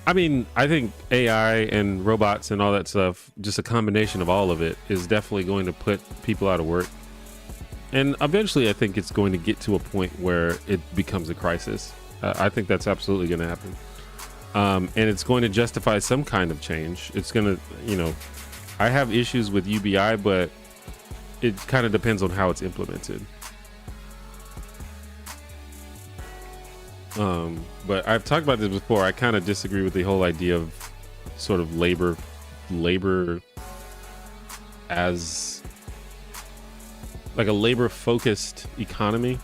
Speaker 1: I mean, I think AI and robots and all that stuff, just a combination of all of it, is definitely going to put people out of work. And eventually, I think it's going to get to a point where it becomes a crisis. I think that's absolutely going to happen. And it's going to justify some kind of change. It's going to, I have issues with UBI, but it kind of depends on how it's implemented. But I've talked about this before. I kind of disagree with the whole idea of sort of labor as like a labor focused economy.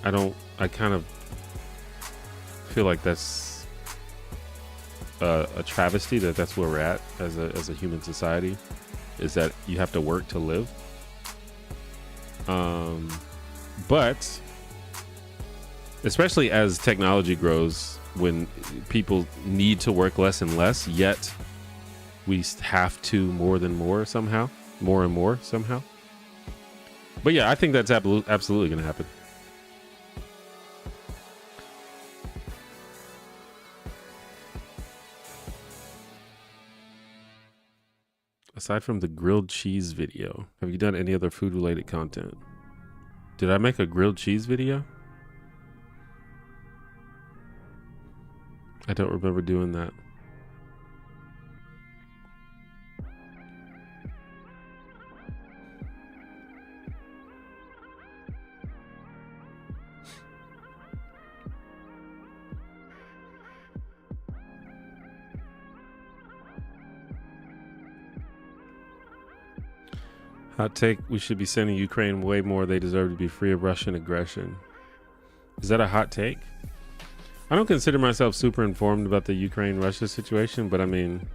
Speaker 1: I kind of feel like that's a travesty that's where we're at as a human society, is that you have to work to live. But especially as technology grows, when people need to work less and less, yet we have to more and more somehow. But yeah, I think that's absolutely going to happen. Aside from the grilled cheese video, have you done any other food related content? Did I make a grilled cheese video? I don't remember doing that. Hot take, we should be sending Ukraine way more. They deserve to be free of Russian aggression. Is that a hot take? I don't consider myself super informed about the Ukraine-Russia situation, but I mean,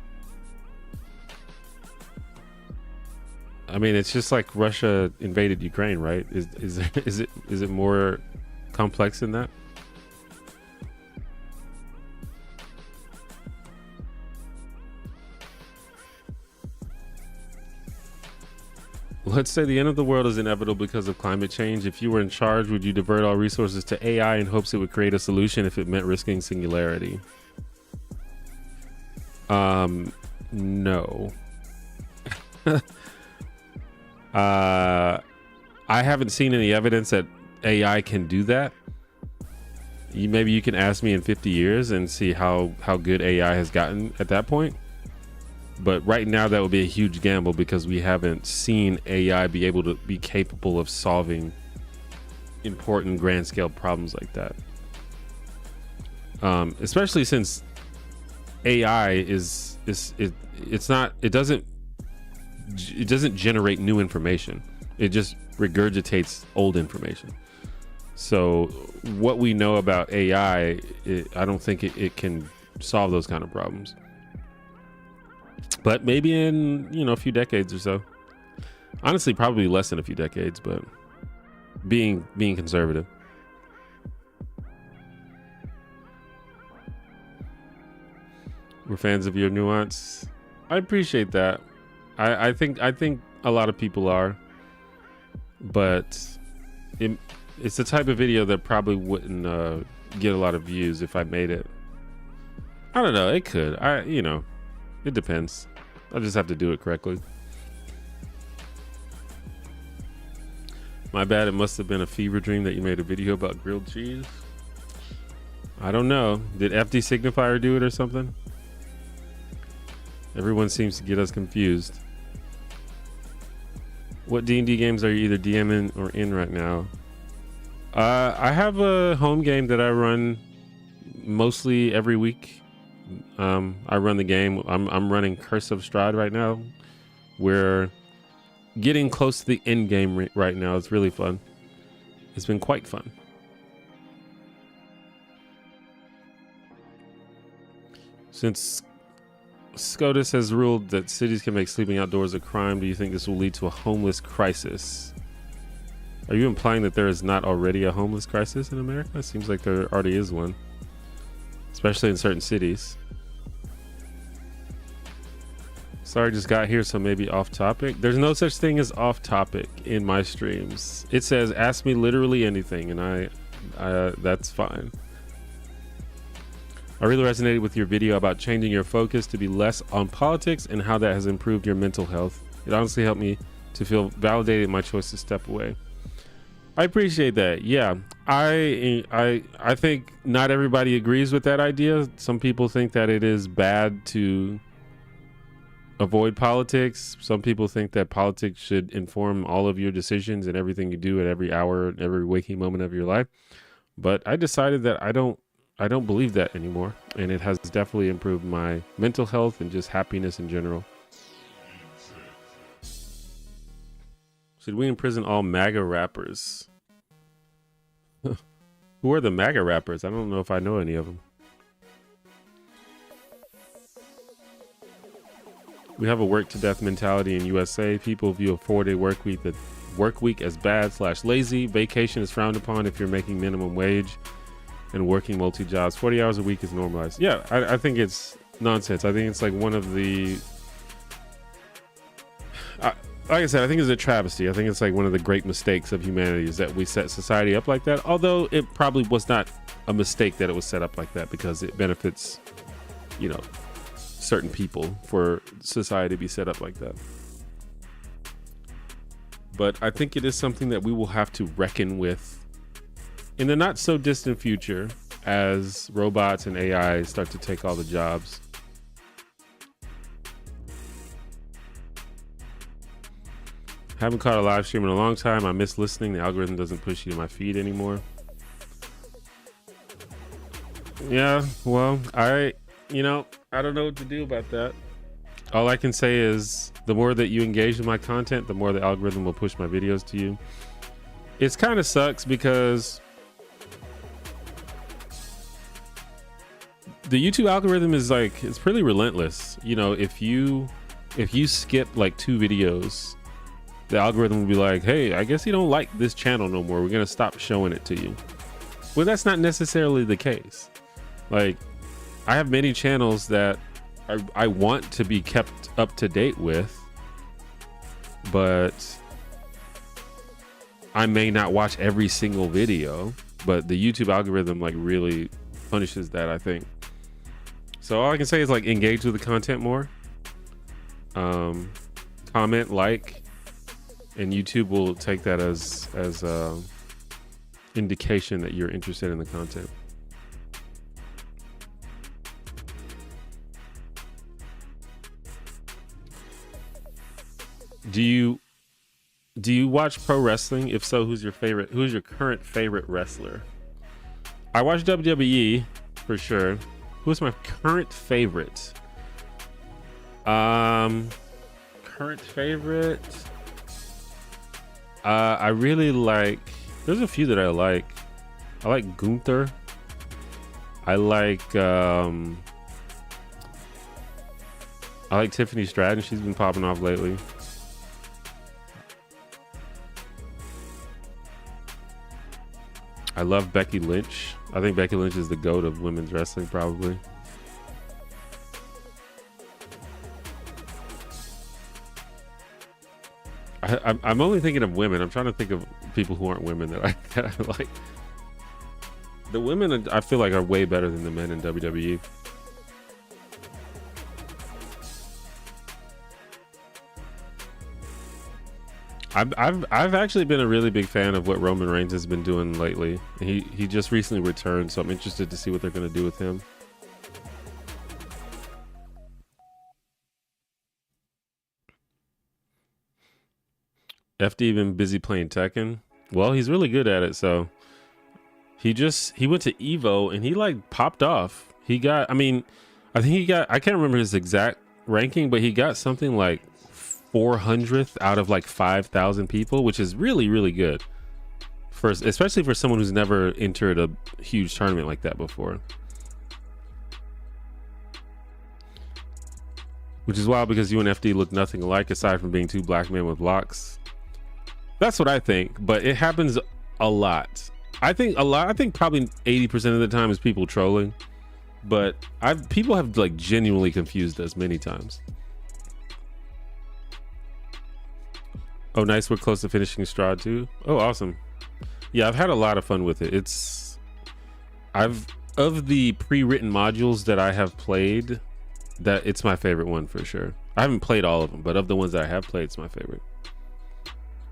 Speaker 1: it's just like Russia invaded Ukraine, right? Is it more complex than that? Let's say the end of the world is inevitable because of climate change. If you were in charge, would you divert all resources to AI in hopes it would create a solution if it meant risking singularity? No. I haven't seen any evidence that AI can do that. Maybe you can ask me in 50 years and see how good AI has gotten at that point. But right now, that would be a huge gamble because we haven't seen AI be able to be capable of solving important grand scale problems like that. Especially since AI it doesn't generate new information. It just regurgitates old information. So what we know about AI, I don't think it can solve those kind of problems. But maybe in, a few decades or so. Honestly, probably less than a few decades, but being conservative. We're fans of your nuance. I appreciate that. I think a lot of people are, but it's the type of video that probably wouldn't get a lot of views if I made it. I don't know. It could. It depends. I just have to do it correctly. My bad. It must have been a fever dream that you made a video about grilled cheese. I don't know. Did FD Signifier do it or something? Everyone seems to get us confused. What D&D games are you either DMing or in right now? I have a home game that I run mostly every week. I run the game. I'm running Curse of Strahd right now. We're getting close to the end game right now. It's really fun. It's been quite fun. Since SCOTUS has ruled that cities can make sleeping outdoors a crime, do you think this will lead to a homeless crisis? Are you implying that there is not already a homeless crisis in America? It seems like there already is one, especially in certain cities. Sorry, just got here, so maybe off topic. There's no such thing as off topic in my streams. It says ask me literally anything, and I that's fine. I really resonated with your video about changing your focus to be less on politics and how that has improved your mental health. It honestly helped me to feel validated in my choice to step away. I appreciate that. Yeah, I think not everybody agrees with that idea. Some people think that it is bad to avoid politics. Some people think that politics should inform all of your decisions and everything you do at every hour, every waking moment of your life. But I decided that I don't believe that anymore, and it has definitely improved my mental health and just happiness in general. Should we imprison all MAGA rappers? Who are the MAGA rappers? I don't know if I know any of them. We have a work to death mentality in USA. People view a 4-day work week as bad/lazy. Vacation is frowned upon if you're making minimum wage and working multi-jobs. 40 hours a week is normalized. Yeah, I think it's nonsense. I think it's like one of the... like I said, I think it's a travesty. I think it's like one of the great mistakes of humanity is that we set society up like that. Although it probably was not a mistake that it was set up like that, because it benefits, you know, certain people for society to be set up like that. But I think it is something that we will have to reckon with in the not so distant future as robots and AI start to take all the jobs. Haven't caught a live stream in a long time. I miss listening. The algorithm doesn't push you to my feed anymore. Yeah, well, I don't know what to do about that. All I can say is the more that you engage with my content, the more the algorithm will push my videos to you. It's kind of sucks because the YouTube algorithm is like, it's pretty relentless. You know, if you skip like 2 videos, the algorithm will be like, hey, I guess you don't like this channel no more. We're going to stop showing it to you. Well, that's not necessarily the case. Like, I have many channels that I want to be kept up to date with, but I may not watch every single video, but the YouTube algorithm like really punishes that, I think. So all I can say is like engage with the content more, comment, like, and YouTube will take that as indication that you're interested in the content. Do you watch pro wrestling? If so, who's your current favorite wrestler? I watch WWE for sure. Who's my current favorite? Current favorite? I really like, there's a few that I like. I like Gunther. I like Tiffany Stratton. She's been popping off lately. I love Becky Lynch. I think Becky Lynch is the GOAT of women's wrestling, probably. I'm only thinking of women. I'm trying to think of people who aren't women that I like. The women I feel like are way better than the men in WWE. I've actually been a really big fan of what Roman Reigns has been doing lately. He just recently returned, so I'm interested to see what they're going to do with him. FD been busy playing Tekken. Well, he's really good at it, so he went to Evo and he like popped off. He got, I mean, I think he got, I can't remember his exact ranking, but he got something like 400th out of like 5,000 people, which is really, really good. Especially for someone who's never entered a huge tournament like that before. Which is wild because you and FD look nothing alike aside from being two black men with locks. That's what I think, but it happens a lot. I think probably 80% of the time is people trolling, but people have like genuinely confused us many times. Oh, nice. We're close to finishing Strahd too. Oh, awesome. Yeah, I've had a lot of fun with it. Of the pre-written modules that I have played, that it's my favorite one for sure. I haven't played all of them, but of the ones that I have played, it's my favorite.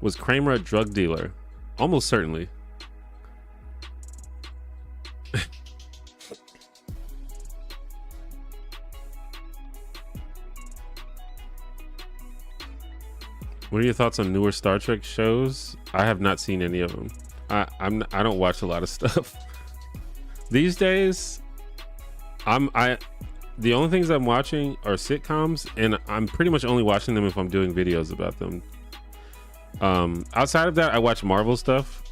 Speaker 1: Was Kramer a drug dealer? Almost certainly. What are your thoughts on newer Star Trek shows? I have not seen any of them. I don't watch a lot of stuff these days. The only things I'm watching are sitcoms, and I'm pretty much only watching them if I'm doing videos about them. Outside of that, I watch Marvel stuff,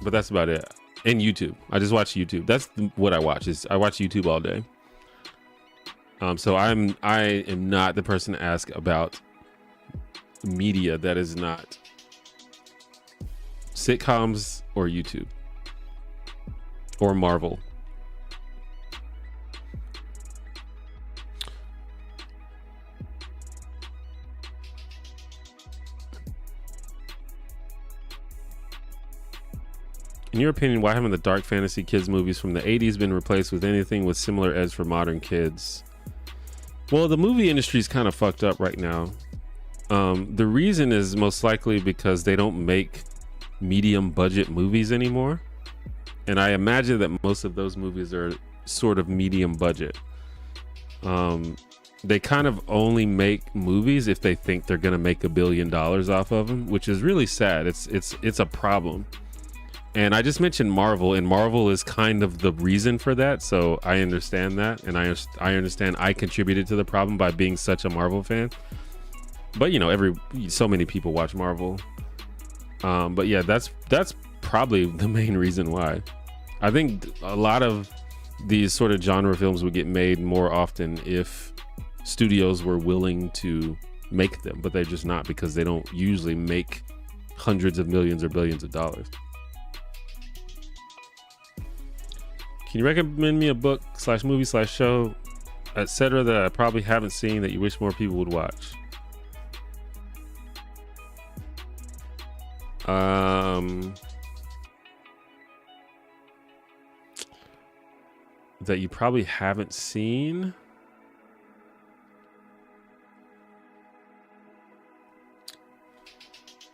Speaker 1: but that's about it. And YouTube. I just watch YouTube. That's what I watch. I watch YouTube all day. So I am not the person to ask about media that is not sitcoms or YouTube or Marvel. In your opinion, why haven't the dark fantasy kids movies from the 80s been replaced with anything with similar edge for modern kids? Well, the movie industry is kind of fucked up right now. The reason is most likely because they don't make medium budget movies anymore. And I imagine that most of those movies are sort of medium budget. They kind of only make movies if they think they're going to make $1 billion off of them, which is really sad. It's a problem. And I just mentioned Marvel, and Marvel is kind of the reason for that. So I understand that. And I understand I contributed to the problem by being such a Marvel fan. But you know, so many people watch Marvel. But yeah, that's probably the main reason why. I think a lot of these sort of genre films would get made more often if studios were willing to make them, but they're just not, because they don't usually make hundreds of millions or billions of dollars. Can you recommend me a book / movie / show, etc. that I probably haven't seen that you wish more people would watch? That you probably haven't seen?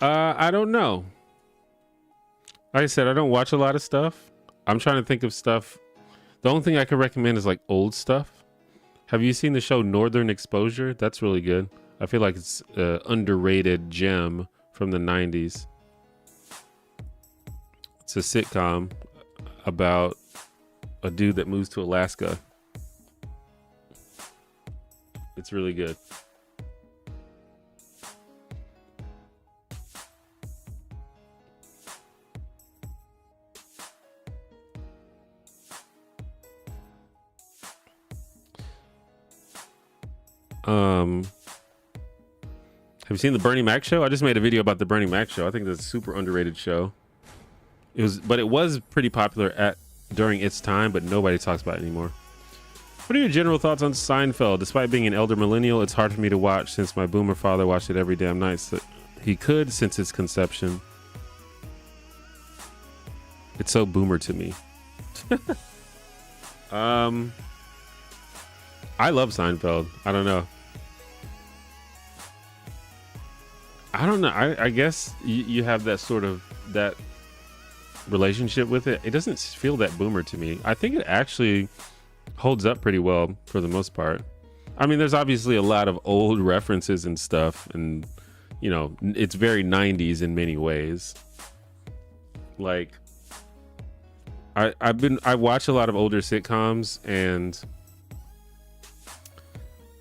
Speaker 1: I don't know. Like I said, I don't watch a lot of stuff. I'm trying to think of stuff. The only thing I could recommend is like old stuff. Have you seen the show Northern Exposure? That's really good. I feel like it's an underrated gem from the 90s. It's a sitcom about a dude that moves to Alaska. It's really good. Have you seen the Bernie Mac show? I just made a video about the Bernie Mac show. I think that's a super underrated show. It was pretty popular during its time, but nobody talks about it anymore. What are your general thoughts on Seinfeld? Despite being an elder millennial, it's hard for me to watch since my boomer father watched it every damn night. So he could since its conception. It's so boomer to me. I love Seinfeld. I don't know. I guess you have that sort of that relationship with it. It doesn't feel that boomer to me. I think it actually holds up pretty well for the most part. I mean, there's obviously a lot of old references and stuff, and you know, it's very 90s in many ways. Like I watch a lot of older sitcoms, and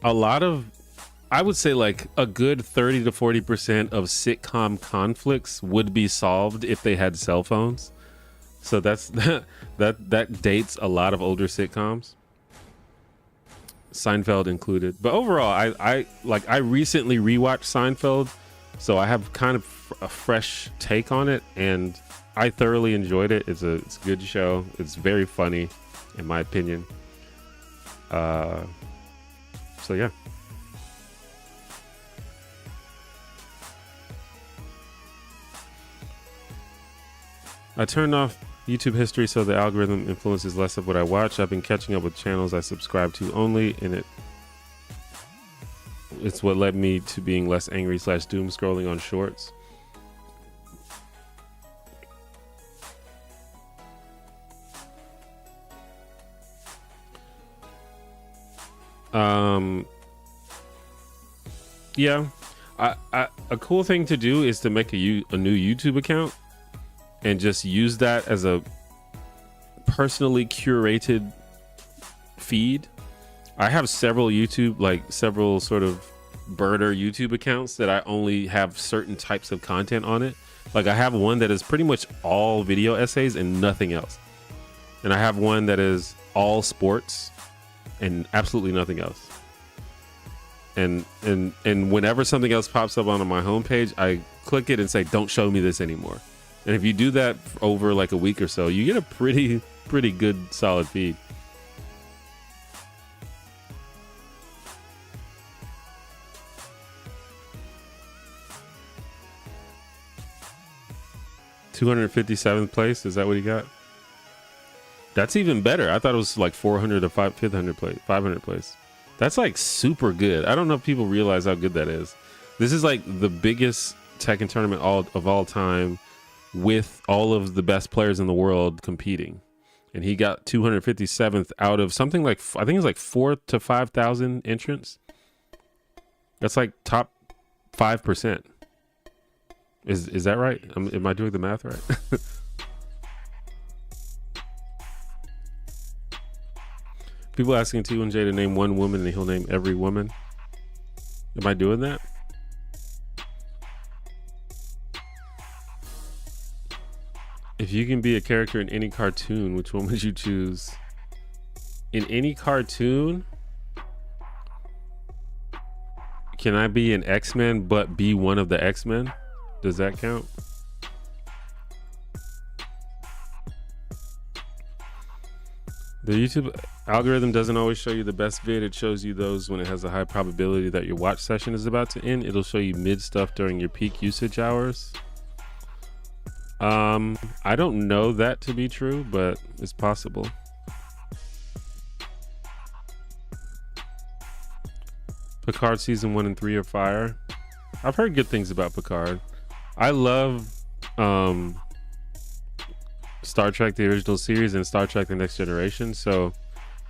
Speaker 1: a lot of, I would say like a good 30 to 40% of sitcom conflicts would be solved if they had cell phones. So that's that dates a lot of older sitcoms, Seinfeld included. But overall, I recently rewatched Seinfeld, so I have kind of a fresh take on it, and I thoroughly enjoyed it. It's a good show. It's very funny, in my opinion. So yeah. I turned off YouTube history so the algorithm influences less of what I watch. I've been catching up with channels I subscribe to only, and it's what led me to being less angry / doom scrolling on shorts. Yeah, a cool thing to do is to make a new YouTube account and just use that as a personally curated feed. I have several sort of burner YouTube accounts that I only have certain types of content on it. Like I have one that is pretty much all video essays and nothing else. And I have one that is all sports and absolutely nothing else. And whenever something else pops up on my homepage, I click it and say, don't show me this anymore. And if you do that over like a week or so, you get a pretty good solid feed. $257th place, is that what he got? That's even better. I thought it was like 400 to 500 place, 500 place. That's like super good. I don't know if people realize how good that is. This is like the biggest Tekken tournament of all time, with all of the best players in the world competing, and he got 257th out of something like, I think it's like 4,000 to 5,000 entrants. That's like top 5%. Is that right? Am I doing the math right? People asking T1J to name one woman and he'll name every woman. Am I doing that? If you can be a character in any cartoon, which one would you choose? In any cartoon? Can I be an X-Men but be one of the X-Men? Does that count? The YouTube algorithm doesn't always show you the best vid. It shows you those when it has a high probability that your watch session is about to end. It'll show you mid stuff during your peak usage hours. I don't know that to be true, but it's possible. Picard season 1 and 3 are fire. I've heard good things about Picard. I love Star Trek the original series and Star Trek the Next Generation, so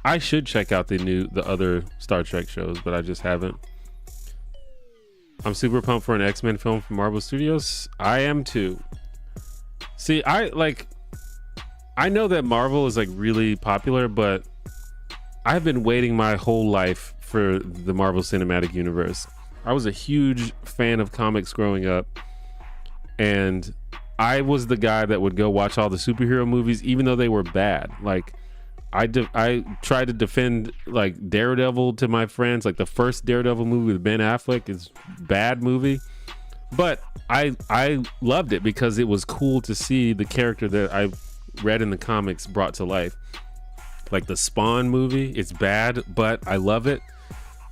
Speaker 1: I should check out the other Star Trek shows, but I just haven't. I'm super pumped for an X-Men film from Marvel Studios. I am too. See, I know that Marvel is like really popular, but I've been waiting my whole life for the Marvel Cinematic Universe. I was a huge fan of comics growing up, and I was the guy that would go watch all the superhero movies, even though they were bad. Like, I tried to defend like Daredevil to my friends. Like the first Daredevil movie with Ben Affleck is a bad movie, but I loved it because it was cool to see the character that I read in the comics brought to life. Like the Spawn movie, it's bad, but I love it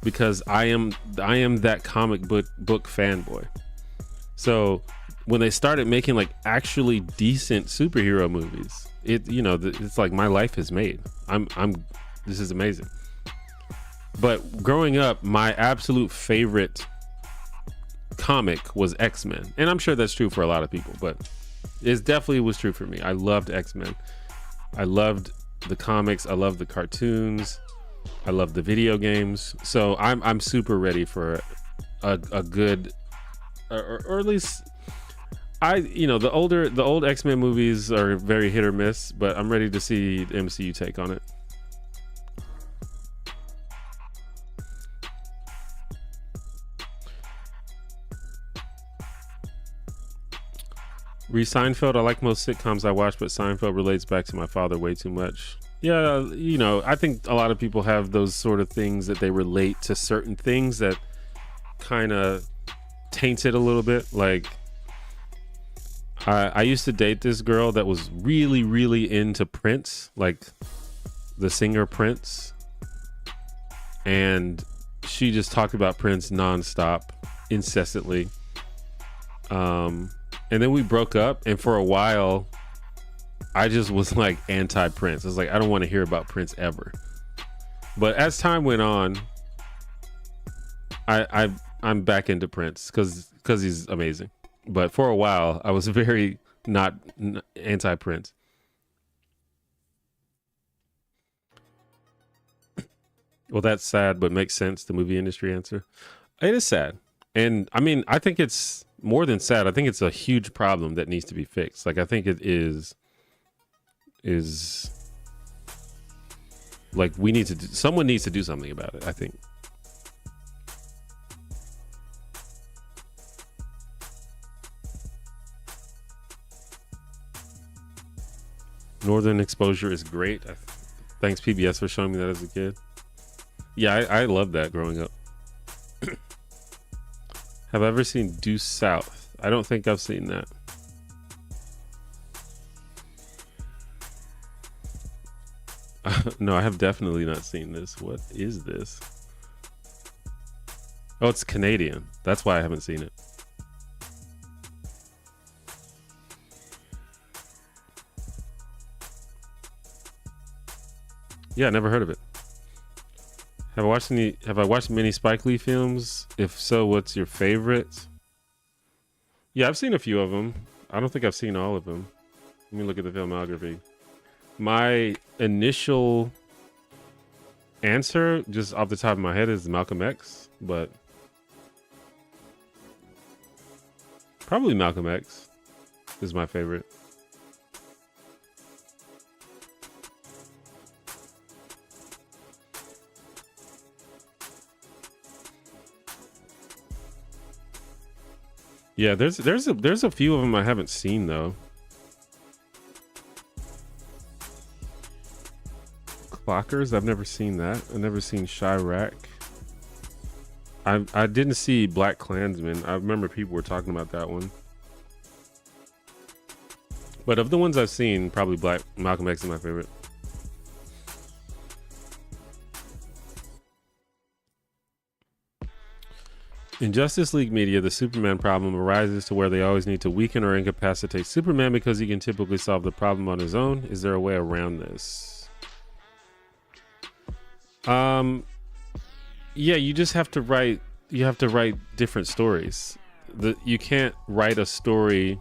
Speaker 1: because I am that comic book fanboy. So when they started making like actually decent superhero movies, it's like my life is made. This is amazing. But growing up, my absolute favorite comic was X-Men, and I'm sure that's true for a lot of people, but it definitely was true for me. I loved X-Men. I loved the comics. I loved the cartoons. I loved the video games. So I'm super ready for a good, or at least the old X-Men movies are very hit or miss, but I'm ready to see the MCU take on it. Seinfeld, I like most sitcoms I watch, but Seinfeld relates back to my father way too much. Yeah, I think a lot of people have those sort of things that they relate to certain things that kind of taint it a little bit. Like, I used to date this girl that was really, really into Prince, like the singer Prince. And she just talked about Prince nonstop, incessantly. And then we broke up, and for a while, I just was like anti-Prince. I was like, I don't want to hear about Prince ever. But as time went on, I'm back into Prince because he's amazing. But for a while, I was very not anti-Prince. Well, that's sad, but makes sense. The movie industry answer. It is sad, and I mean, I think it's more than sad. I think it's a huge problem that needs to be fixed. Like, I think it is like someone needs to do something about it, I think. Northern Exposure is great. Thanks PBS for showing me that as a kid. Yeah, I loved that growing up. Have I ever seen Due South? I don't think I've seen that. No, I have definitely not seen this. What is this? Oh, it's Canadian. That's why I haven't seen it. Yeah, I never heard of it. Have I watched many Spike Lee films? If so, what's your favorite? Yeah, I've seen a few of them. I don't think I've seen all of them. Let me look at the filmography. My initial answer, just off the top of my head, is Malcolm X, but probably Malcolm X is my favorite. Yeah, there's a few of them I haven't seen though. Clockers, I've never seen that. I've never seen Chirac. I didn't see Black Klansman. I remember people were talking about that one. But of the ones I've seen, probably Malcolm X is my favorite. In Justice League media, the Superman problem arises to where they always need to weaken or incapacitate Superman because he can typically solve the problem on his own. Is there a way around this? Yeah, you just have to write. You have to write different stories. You can't write a story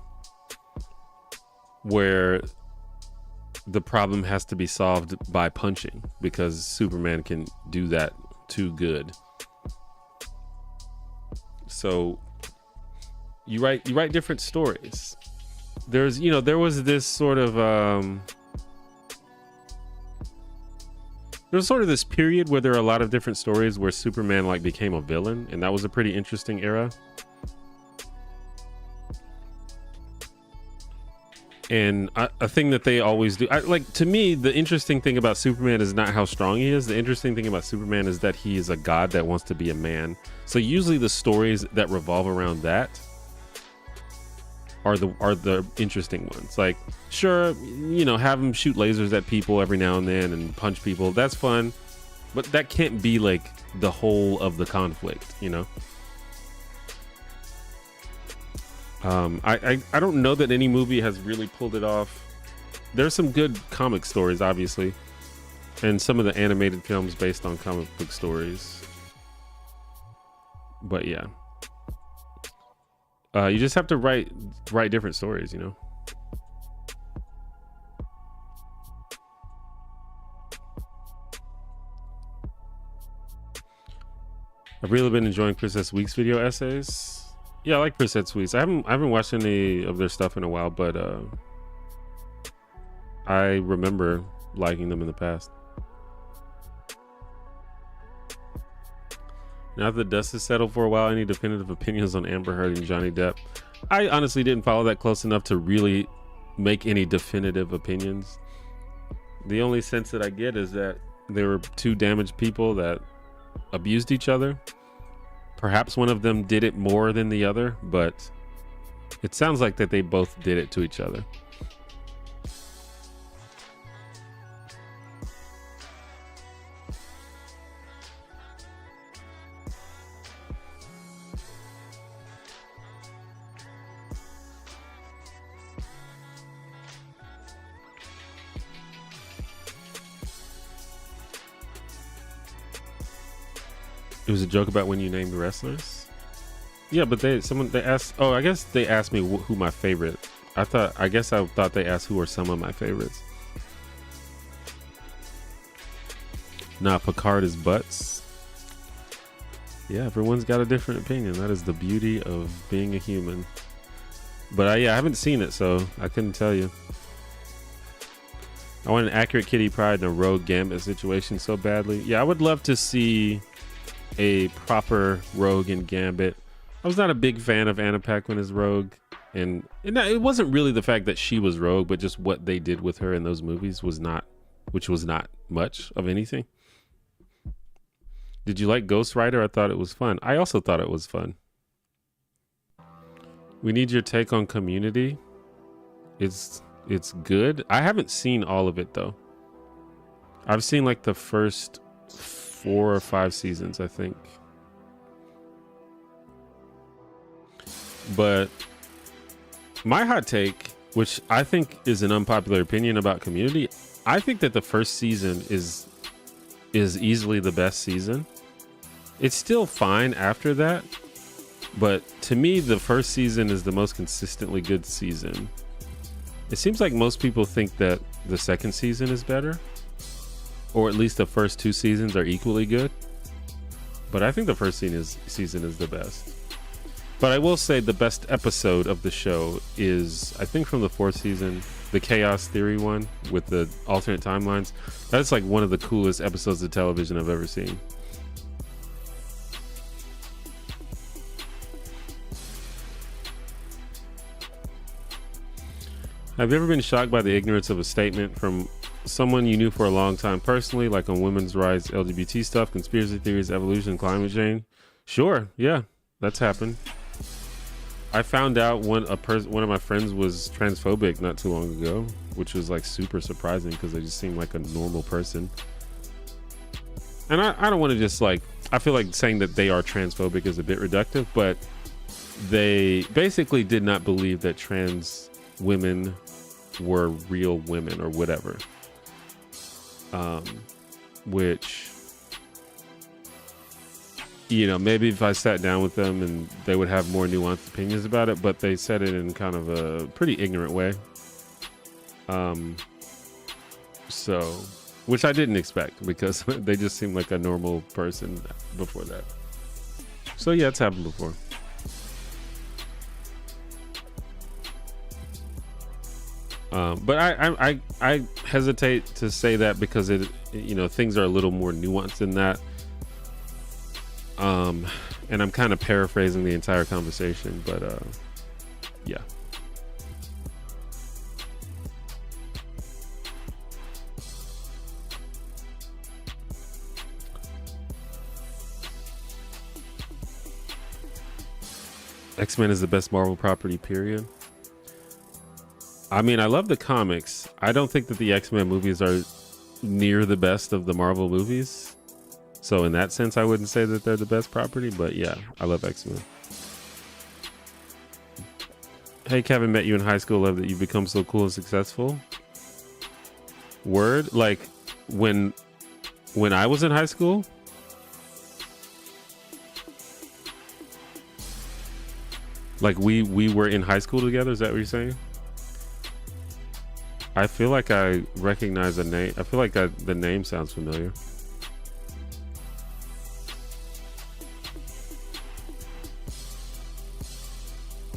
Speaker 1: where the problem has to be solved by punching, because Superman can do that too good. So you write different stories. There was this sort of there was sort of this period where there are a lot of different stories where Superman like became a villain, and that was a pretty interesting era. And a thing that they always do, to me, the interesting thing about Superman is not how strong he is. The interesting thing about Superman is that he is a god that wants to be a man. So usually the stories that revolve around that are the interesting ones. Like, sure, have him shoot lasers at people every now and then and punch people. That's fun, but that can't be like the whole of the conflict, I don't know that any movie has really pulled it off. There's some good comic stories, obviously, and some of the animated films based on comic book stories. But yeah, you just have to write different stories, you know. I've really been enjoying Princess Week's video essays. Yeah, I like Princess Week's. I haven't watched any of their stuff in a while, but I remember liking them in the past. Now that the dust has settled for a while, any definitive opinions on Amber Heard and Johnny Depp? I honestly didn't follow that close enough to really make any definitive opinions. The only sense that I get is that there were two damaged people that abused each other. Perhaps one of them did it more than the other, but it sounds like that they both did it to each other. It was a joke about when you named the wrestlers. Yeah, but they asked. Oh, I guess they asked me who my favorite. I guess I thought they asked who are some of my favorites. Nah, Picard is butts. Yeah, everyone's got a different opinion. That is the beauty of being a human. But yeah, I haven't seen it, so I couldn't tell you. I want an accurate Kitty Pryde and a Rogue Gambit situation so badly. Yeah, I would love to see a proper Rogue and Gambit. I was not a big fan of Anna Paquin as Rogue, and it wasn't really the fact that she was Rogue, but just what they did with her in those movies was not much of anything. Did you like Ghost Rider? I thought it was fun. I also thought it was fun. We need your take on Community. It's good. I haven't seen all of it though. I've seen like the first 4 or 5 seasons, I think. But my hot take, which I think is an unpopular opinion about Community, I think that the first season is easily the best season. It's still fine after that, but to me, the first season is the most consistently good season. It seems like most people think that the second season is better, or at least the first 2 seasons are equally good. But I think the first season is the best. But I will say the best episode of the show is, I think, from the 4th season, the Chaos Theory one with the alternate timelines. That's like one of the coolest episodes of television I've ever seen. Have you ever been shocked by the ignorance of a statement from someone you knew for a long time personally, like on women's rights, LGBT stuff, conspiracy theories, evolution, climate change? Sure, yeah, that's happened. I found out one of my friends was transphobic not too long ago, which was like super surprising because they just seemed like a normal person. And I don't want to just like, I feel like saying that they are transphobic is a bit reductive, but they basically did not believe that trans women were real women or whatever. Which, you know, maybe if I sat down with them and they would have more nuanced opinions about it, but they said it in kind of a pretty ignorant way. So, which I didn't expect because they just seemed like a normal person before that. So yeah, it's happened before. But I hesitate to say that because it, you know, things are a little more nuanced than that. And I'm kind of paraphrasing the entire conversation, but yeah. X-Men is the best Marvel property, period. I mean, I love the comics. I don't think that the X-Men movies are near the best of the Marvel movies. So in that sense, I wouldn't say that they're the best property, but yeah, I love X-Men. Hey, Kevin, met you in high school. Love that you've become so cool and successful. Word, like when I was in high school. Like we were in high school together. Is that what you're saying? I feel like I recognize the name. I feel like the name sounds familiar.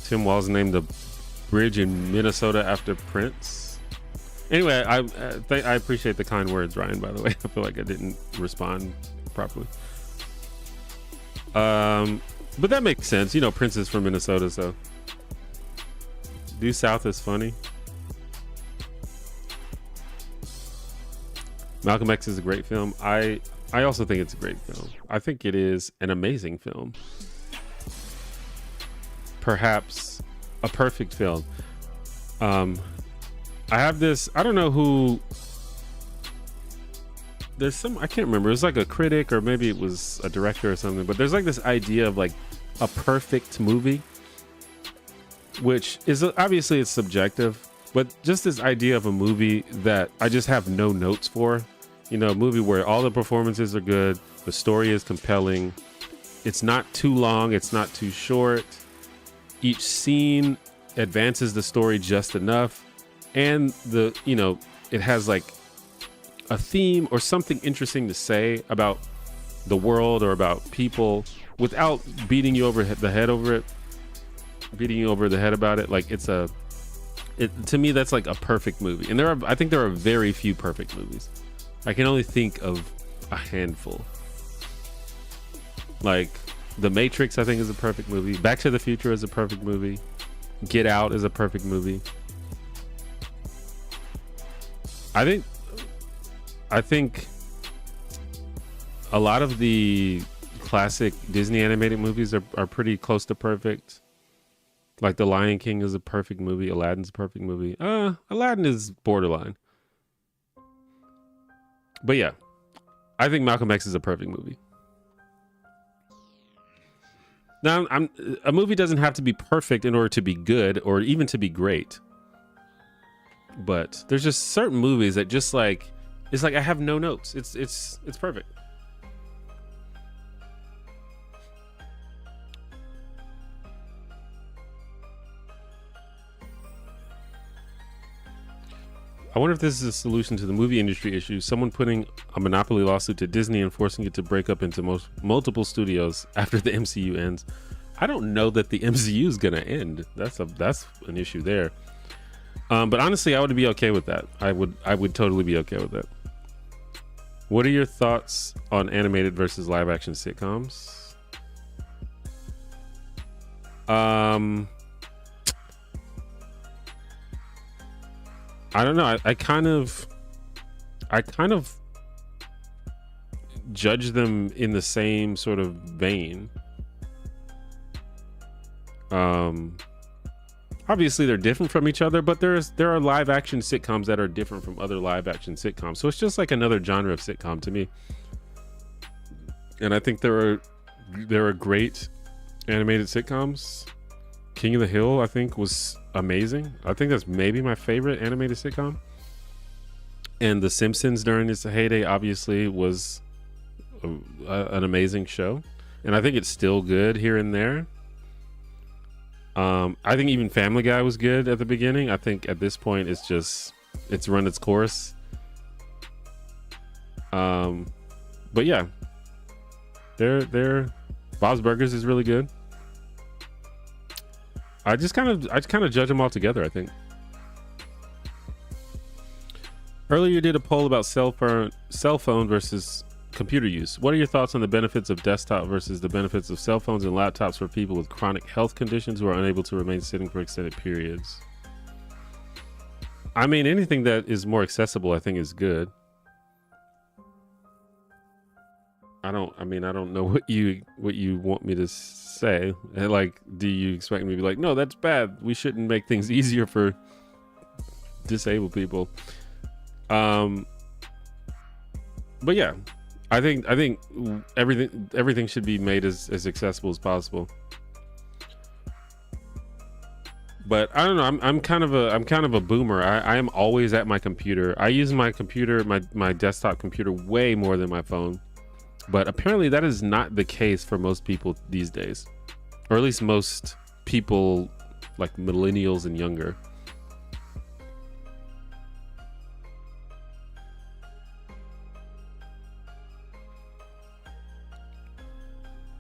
Speaker 1: Tim Walz named the bridge in Minnesota after Prince. Anyway, I appreciate the kind words, Ryan, by the way. I feel like I didn't respond properly. But that makes sense. You know, Prince is from Minnesota, so. Due South is funny. Malcolm X is a great film. I also think it's a great film. I think it is an amazing film. Perhaps a perfect film. I have this, I don't know who, there's some, I can't remember, it was like a critic or maybe it was a director or something, but there's like this idea of like a perfect movie, which is obviously it's subjective, but just this idea of a movie that I just have no notes for, you know, a movie where all the performances are good, the story is compelling, it's not too long, it's not too short, each scene advances the story just enough, and the, you know, it has like a theme or something interesting to say about the world or about people without beating you over the head over it, beating you over the head about it. Like to me, that's like a perfect movie. And I think there are very few perfect movies. I can only think of a handful. Like The Matrix, I think, is a perfect movie. Back to the Future is a perfect movie. Get Out is a perfect movie. I think a lot of the classic Disney animated movies are pretty close to perfect. Like The Lion King is a perfect movie. Aladdin's a perfect movie. Aladdin is borderline. But yeah, I think Malcolm X is a perfect movie. Now, a movie doesn't have to be perfect in order to be good or even to be great. But there's just certain movies that just like, it's like I have no notes. It's perfect. I wonder if this is a solution to the movie industry issue. Someone putting a monopoly lawsuit to Disney and forcing it to break up into multiple studios after the MCU ends. I don't know that the MCU is gonna end. That's an issue there. But honestly, I would be okay with that. I would totally be okay with that. What are your thoughts on animated versus live action sitcoms? I don't know. I kind of judge them in the same sort of vein. Obviously they're different from each other, but there are live action sitcoms that are different from other live action sitcoms. So it's just like another genre of sitcom to me. And I think there are great animated sitcoms. King of the Hill, I think, was amazing. I think that's maybe my favorite animated sitcom. And The Simpsons during its heyday obviously was an amazing show. And I think it's still good here and there. I think even Family Guy was good at the beginning. I think at this point it's run its course. But yeah, Bob's Burgers is really good. I just kind of judge them all together, I think. Earlier you did a poll about cell phone versus computer use. What are your thoughts on the benefits of desktop versus the benefits of cell phones and laptops for people with chronic health conditions who are unable to remain sitting for extended periods? I mean, anything that is more accessible, I think, is good. I don't know what you want me to say. Like, do you expect me to be like, no, that's bad, we shouldn't make things easier for disabled people? But yeah, I think everything should be made as accessible as possible. But I don't know. I'm kind of a boomer. I am always at my computer. I use my computer, my desktop computer, way more than my phone. But apparently that is not the case for most people these days, or at least most people like millennials and younger.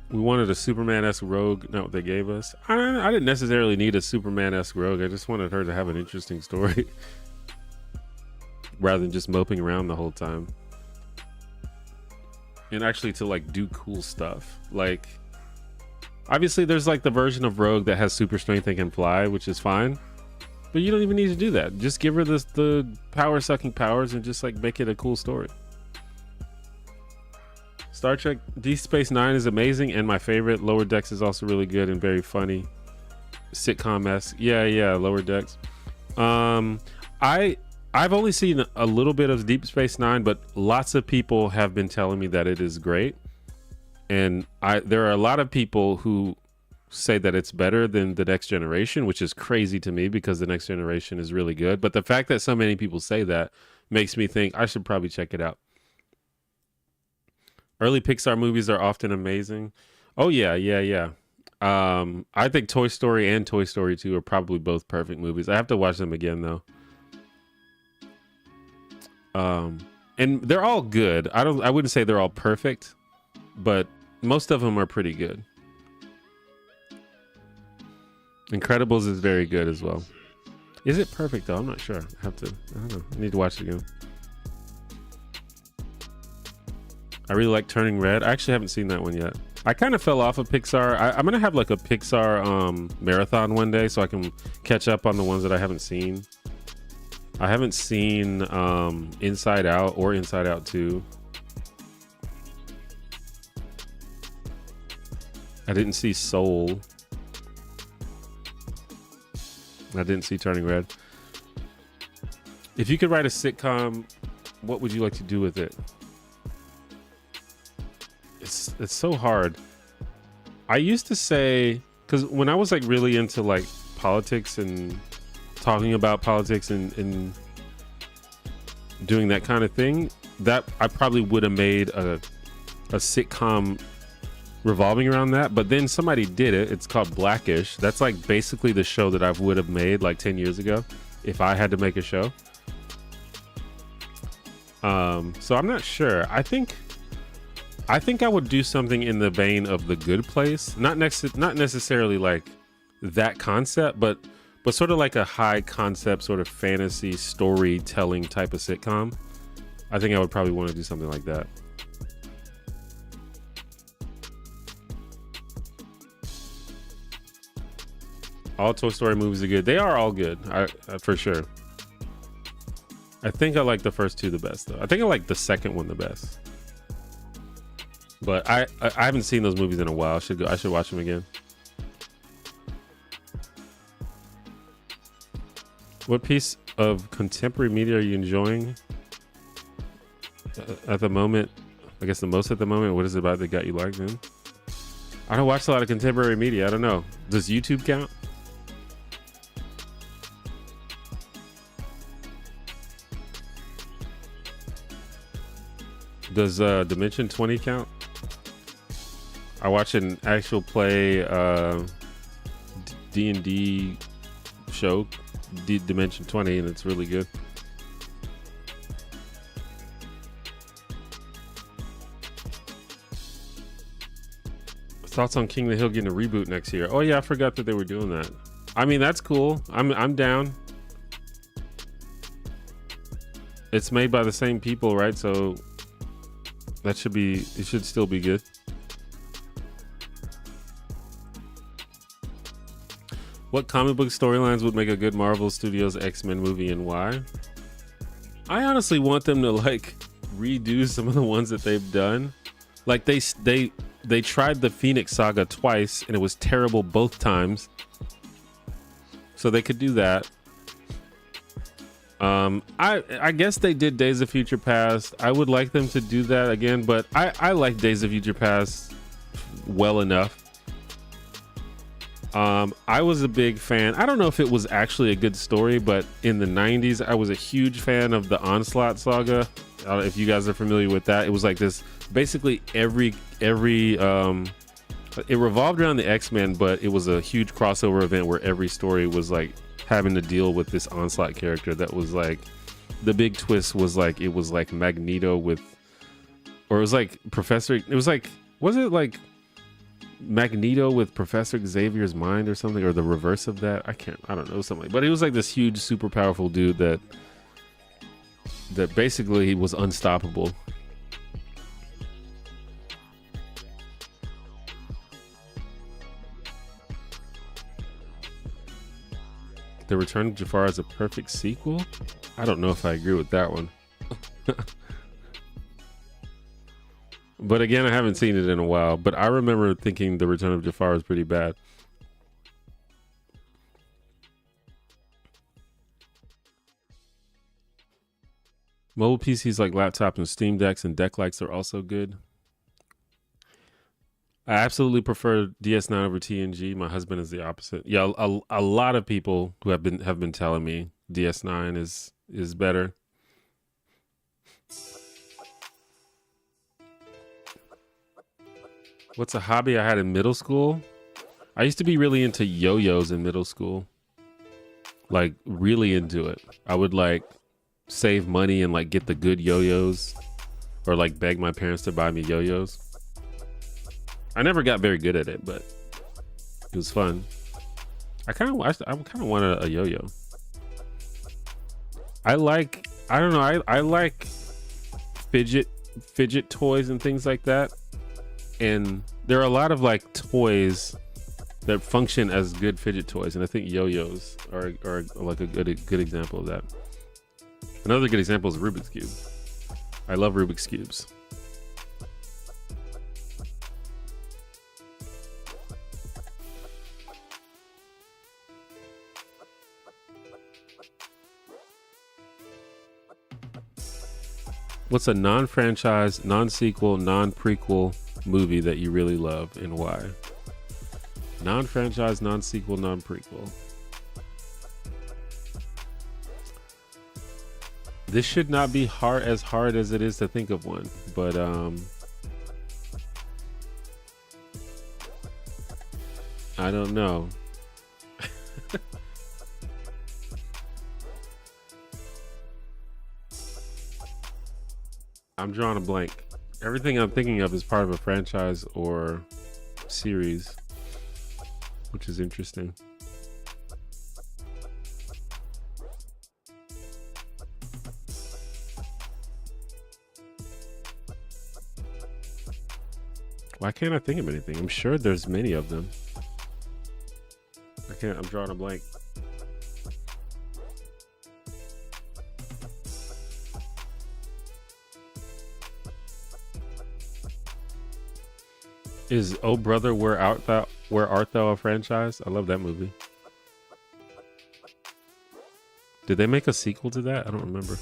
Speaker 1: We wanted a Superman-esque rogue, not what they gave us. I didn't necessarily need a Superman-esque rogue. I just wanted her to have an interesting story rather than just moping around the whole time. And actually to like do cool stuff. Like, obviously there's like the version of rogue that has super strength and can fly, which is fine. But you don't even need to do that. Just give her the power-sucking powers and just like make it a cool story. Star Trek Deep Space Nine is amazing and my favorite. Lower Decks is also really good and very funny. Sitcom-esque. Yeah, Lower Decks. I've only seen a little bit of Deep Space Nine, but lots of people have been telling me that it is great. And there are a lot of people who say that it's better than The Next Generation, which is crazy to me because The Next Generation is really good. But the fact that so many people say that makes me think I should probably check it out. Early Pixar movies are often amazing. Oh, yeah. I think Toy Story and Toy Story 2 are probably both perfect movies. I have to watch them again, though. And they're all good. I wouldn't say they're all perfect, but most of them are pretty good. Incredibles is very good as well. Is it perfect, though? I'm not sure. I don't know. I need to watch it again. I really like Turning Red. I actually haven't seen that one yet. I kind of fell off of Pixar. I'm gonna have like a Pixar marathon one day so I can catch up on the ones that I haven't seen. I haven't seen Inside Out or Inside Out 2. I didn't see Soul. I didn't see Turning Red. If you could write a sitcom, what would you like to do with it? It's so hard. I used to say, because when I was like really into like politics and talking about politics and doing that kind of thing, that I probably would have made a sitcom revolving around that. But then somebody did it. It's called Blackish. That's like basically the show that I would have made like 10 years ago if I had to make a show. So I'm not sure. I think I would do something in the vein of The Good Place. Not necessarily like that concept, but sort of like a high concept sort of fantasy storytelling type of sitcom. I think I would probably want to do something like that. All Toy Story movies are good. They are all good, for sure. I think I like the first two the best, though. I think I like the second one the best. But I haven't seen those movies in a while. I should watch them again. What piece of contemporary media are you enjoying at the moment? I guess the most at the moment. What is it about that got you like them? I don't watch a lot of contemporary media. I don't know. Does YouTube count? Does Dimension 20 count? I watch an actual play D&D show, Dimension 20, and it's really good. Thoughts on King of the Hill getting a reboot next year? Oh yeah, I forgot that they were doing that. I mean, that's cool. I'm down. It's made by the same people, right? So it should still be good. What comic book storylines would make a good Marvel Studios X-Men movie and why? I honestly want them to like redo some of the ones that they've done. Like they tried the Phoenix Saga twice and it was terrible both times. So they could do that. I guess they did Days of Future Past. I would like them to do that again, but I like Days of Future Past well enough. I was a big fan. I don't know if it was actually a good story, but in the 90s, I was a huge fan of the Onslaught saga. If you guys are familiar with that, it was like this, basically every it revolved around the X-Men, but it was a huge crossover event where every story was like having to deal with this Onslaught character that was like, the big twist was like, it was like Magneto with, or it was like was it like Magneto with Professor Xavier's mind or something, or the reverse of that? I don't know, something. But he was like this huge, super powerful dude that basically he was unstoppable. The Return of Jafar is a perfect sequel? I don't know if I agree with that one. But again, I haven't seen it in a while. But I remember thinking The Return of Jafar was pretty bad. Mobile PCs like laptop and Steam Decks and deck likes are also good. I absolutely prefer DS9 over TNG. My husband is the opposite. Yeah, a lot of people who have been telling me DS9 is better. What's a hobby I had in middle school? I used to be really into yo-yos in middle school. Like really into it. I would like save money and like get the good yo-yos, or like beg my parents to buy me yo-yos. I never got very good at it, but it was fun. I kind of wanted a yo-yo. I like fidget toys and things like that. And there are a lot of like toys that function as good fidget toys, and I think yo-yos are like a good example of that. Another good example is Rubik's Cube. I love Rubik's Cubes. What's a non-franchise, non-sequel, non-prequel movie that you really love and why? Non-franchise, non-sequel, non-prequel. This should not be as hard as it is to think of one, but I don't know. I'm drawing a blank. Everything I'm thinking of is part of a franchise or series, which is interesting. Why can't I think of anything? I'm sure there's many of them. I'm drawing a blank. Is Oh Brother, Where Art Thou a franchise? I love that movie. Did they make a sequel to that? I don't remember.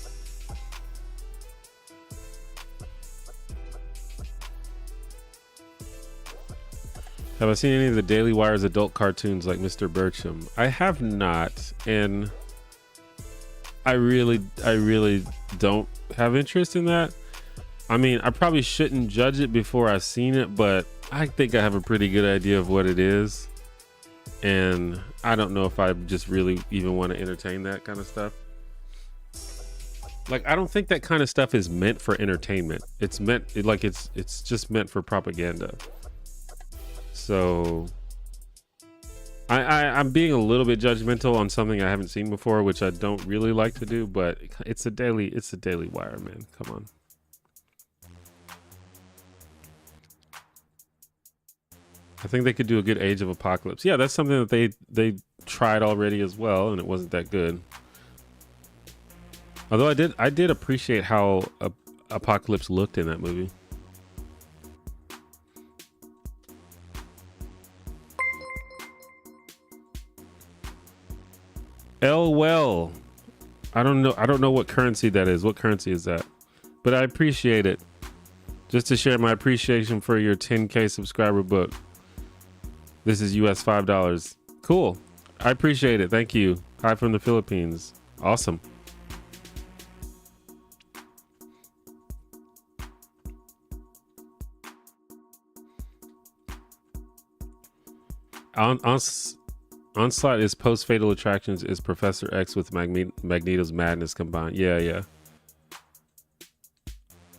Speaker 1: Have I seen any of the Daily Wire's adult cartoons like Mr. Burcham? I have not, and I really don't have interest in that. I mean, I probably shouldn't judge it before I've seen it, but I think I have a pretty good idea of what it is. And I don't know if I just really even want to entertain that kind of stuff. Like, I don't think that kind of stuff is meant for entertainment. It's just meant for propaganda. So I'm being a little bit judgmental on something I haven't seen before, which I don't really like to do, but it's a Daily Wire, man. Come on. I think they could do a good Age of Apocalypse. Yeah, that's something that they tried already as well, and it wasn't that good. Although I did appreciate how Apocalypse looked in that movie. Well, I don't know what currency that is. What currency is that? But I appreciate it. Just to share my appreciation for your 10K subscriber book. This is US $5. Cool. I appreciate it. Thank you. Hi from the Philippines. Awesome. Onslaught is post Fatal Attractions is Professor X with Magneto's madness combined. Yeah.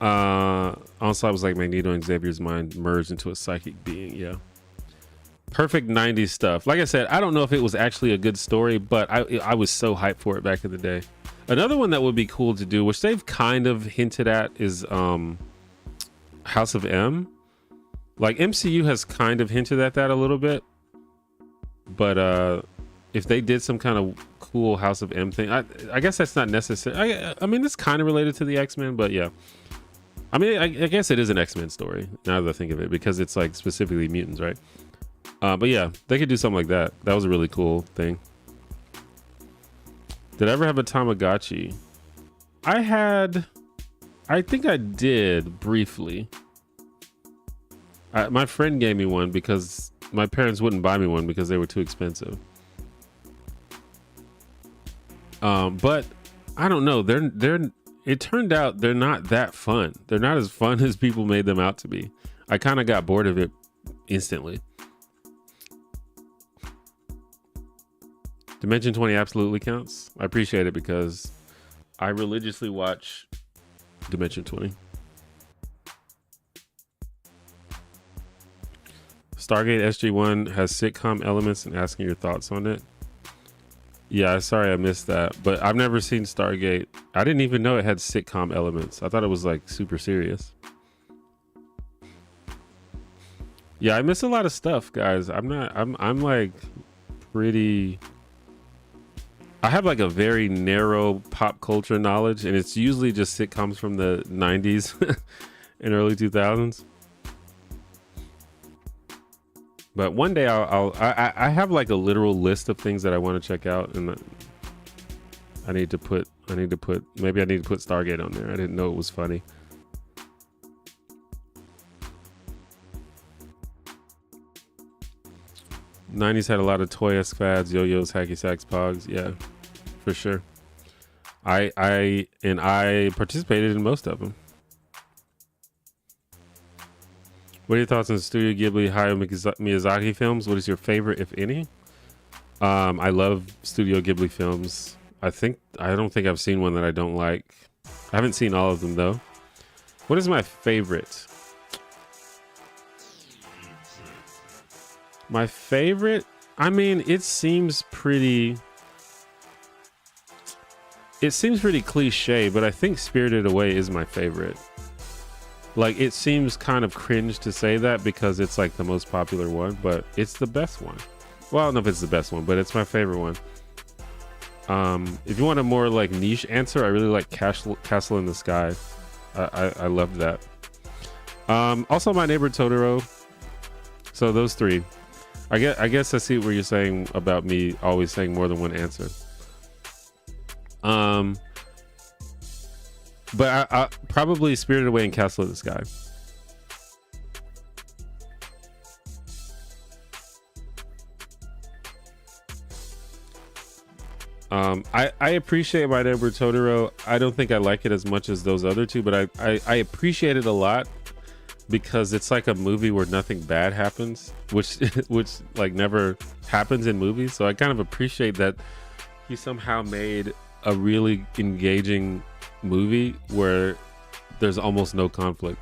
Speaker 1: Onslaught was like Magneto and Xavier's mind merged into a psychic being. Yeah. Perfect 90s stuff. Like I said, I don't know if it was actually a good story, but I was so hyped for it back in the day. Another one that would be cool to do, which they've kind of hinted at, is House of M. Like MCU has kind of hinted at that a little bit. But if they did some kind of cool House of M thing, I guess that's not necessary. I mean, it's kind of related to the X-Men, but yeah. I mean, I guess it is an X-Men story now that I think of it, because it's like specifically mutants, right? But yeah, they could do something like that. That was a really cool thing. Did I ever have a Tamagotchi? I think I did briefly. My friend gave me one because my parents wouldn't buy me one because they were too expensive. But I don't know. It turned out they're not that fun. They're not as fun as people made them out to be. I kind of got bored of it instantly. Dimension 20 absolutely counts. I appreciate it because I religiously watch Dimension 20. Stargate SG-1 has sitcom elements, and asking your thoughts on it. Yeah, sorry I missed that, but I've never seen Stargate. I didn't even know it had sitcom elements. I thought it was like super serious. Yeah, I miss a lot of stuff, guys. I'm like pretty... I have like a very narrow pop culture knowledge, and it's usually just sitcoms from the 90s and early 2000s. But one day I have like a literal list of things that I want to check out, and I need to put maybe I need to put Stargate on there. I didn't know it was funny. '90s had a lot of toy-esque fads, yo-yos, hacky sacks, pogs. Yeah, for sure. I participated in most of them. What are your thoughts on Studio Ghibli Hayao Miyazaki films? What is your favorite, if any? I love Studio Ghibli films. I don't think I've seen one that I don't like. I haven't seen all of them though. What is my favorite? My favorite? I mean, it seems pretty cliche, but I think Spirited Away is my favorite. Like, it seems kind of cringe to say that because it's like the most popular one, but it's the best one. Well, I don't know if it's the best one, but it's my favorite one. If you want a more like niche answer, I really like Castle in the Sky. I loved that. Also My Neighbor Totoro. So those three. I guess I see what you're saying about me always saying more than one answer. But I probably Spirited Away and Castle in the Sky. I appreciate My Neighbor Totoro. I don't think I like it as much as those other two, but I appreciate it a lot because it's like a movie where nothing bad happens, which like never happens in movies. So I kind of appreciate that he somehow made a really engaging movie where there's almost no conflict.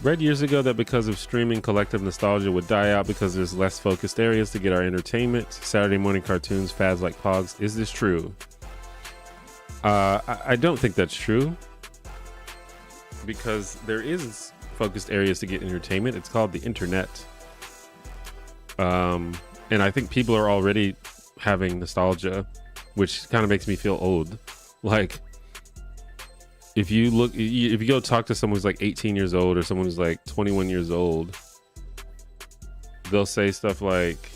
Speaker 1: Read years ago that because of streaming, collective nostalgia would die out because there's less focused areas to get our entertainment. Saturday morning cartoons, fads like Pogs. Is this true? I don't think that's true because there is focused areas to get entertainment. It's called the internet. And I think people are already having nostalgia, which kind of makes me feel old. Like, if you go talk to someone who's like 18 years old or someone who's like 21 years old, they'll say stuff like,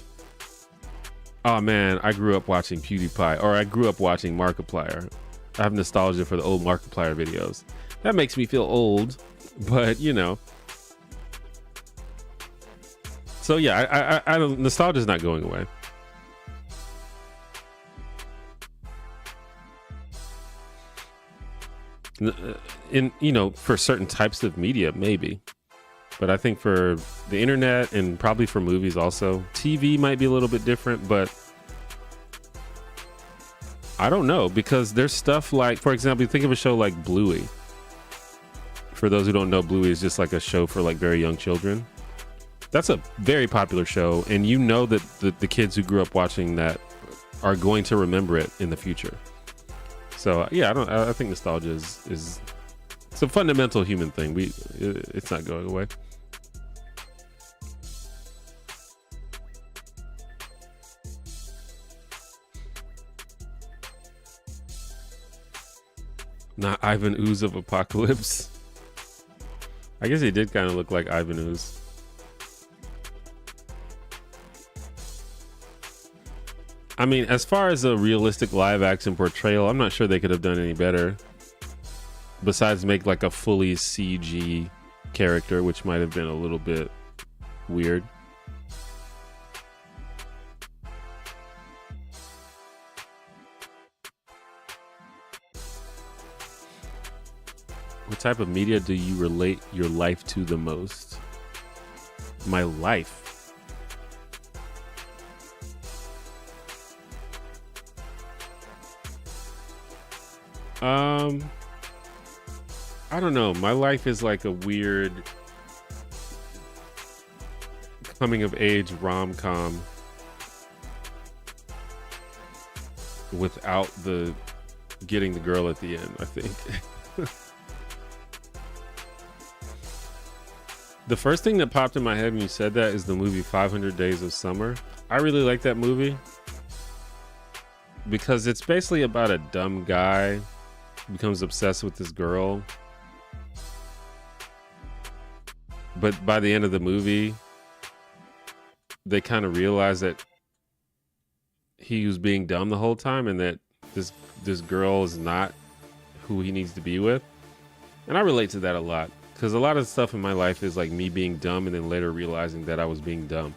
Speaker 1: oh man, I grew up watching PewDiePie, or I grew up watching Markiplier. I have nostalgia for the old Markiplier videos. That makes me feel old, but you know. So yeah, I don't. Nostalgia is not going away. In, you know, for certain types of media, maybe. But I think for the internet and probably for movies also, TV might be a little bit different, but I don't know, because there's stuff like, for example, think of a show like Bluey. For those who don't know, Bluey is just like a show for like very young children. That's a very popular show, and you know that the kids who grew up watching that are going to remember it in the future. So yeah, I think nostalgia is it's a fundamental human thing. It's not going away. Not Ivan Ooze of Apocalypse. I guess he did kind of look like Ivan Ooze. I mean, as far as a realistic live action portrayal, I'm not sure they could have done any better. Besides make like a fully CG character, which might have been a little bit weird. What type of media do you relate your life to the most? My life. I don't know. My life is like a weird coming of age rom-com without the getting the girl at the end, I think. The first thing that popped in my head when you said that is the movie 500 Days of Summer. I really like that movie because it's basically about a dumb guy who becomes obsessed with this girl. But by the end of the movie, they kind of realize that he was being dumb the whole time and that this girl is not who he needs to be with. And I relate to that a lot. Because a lot of stuff in my life is like me being dumb and then later realizing that I was being dumb.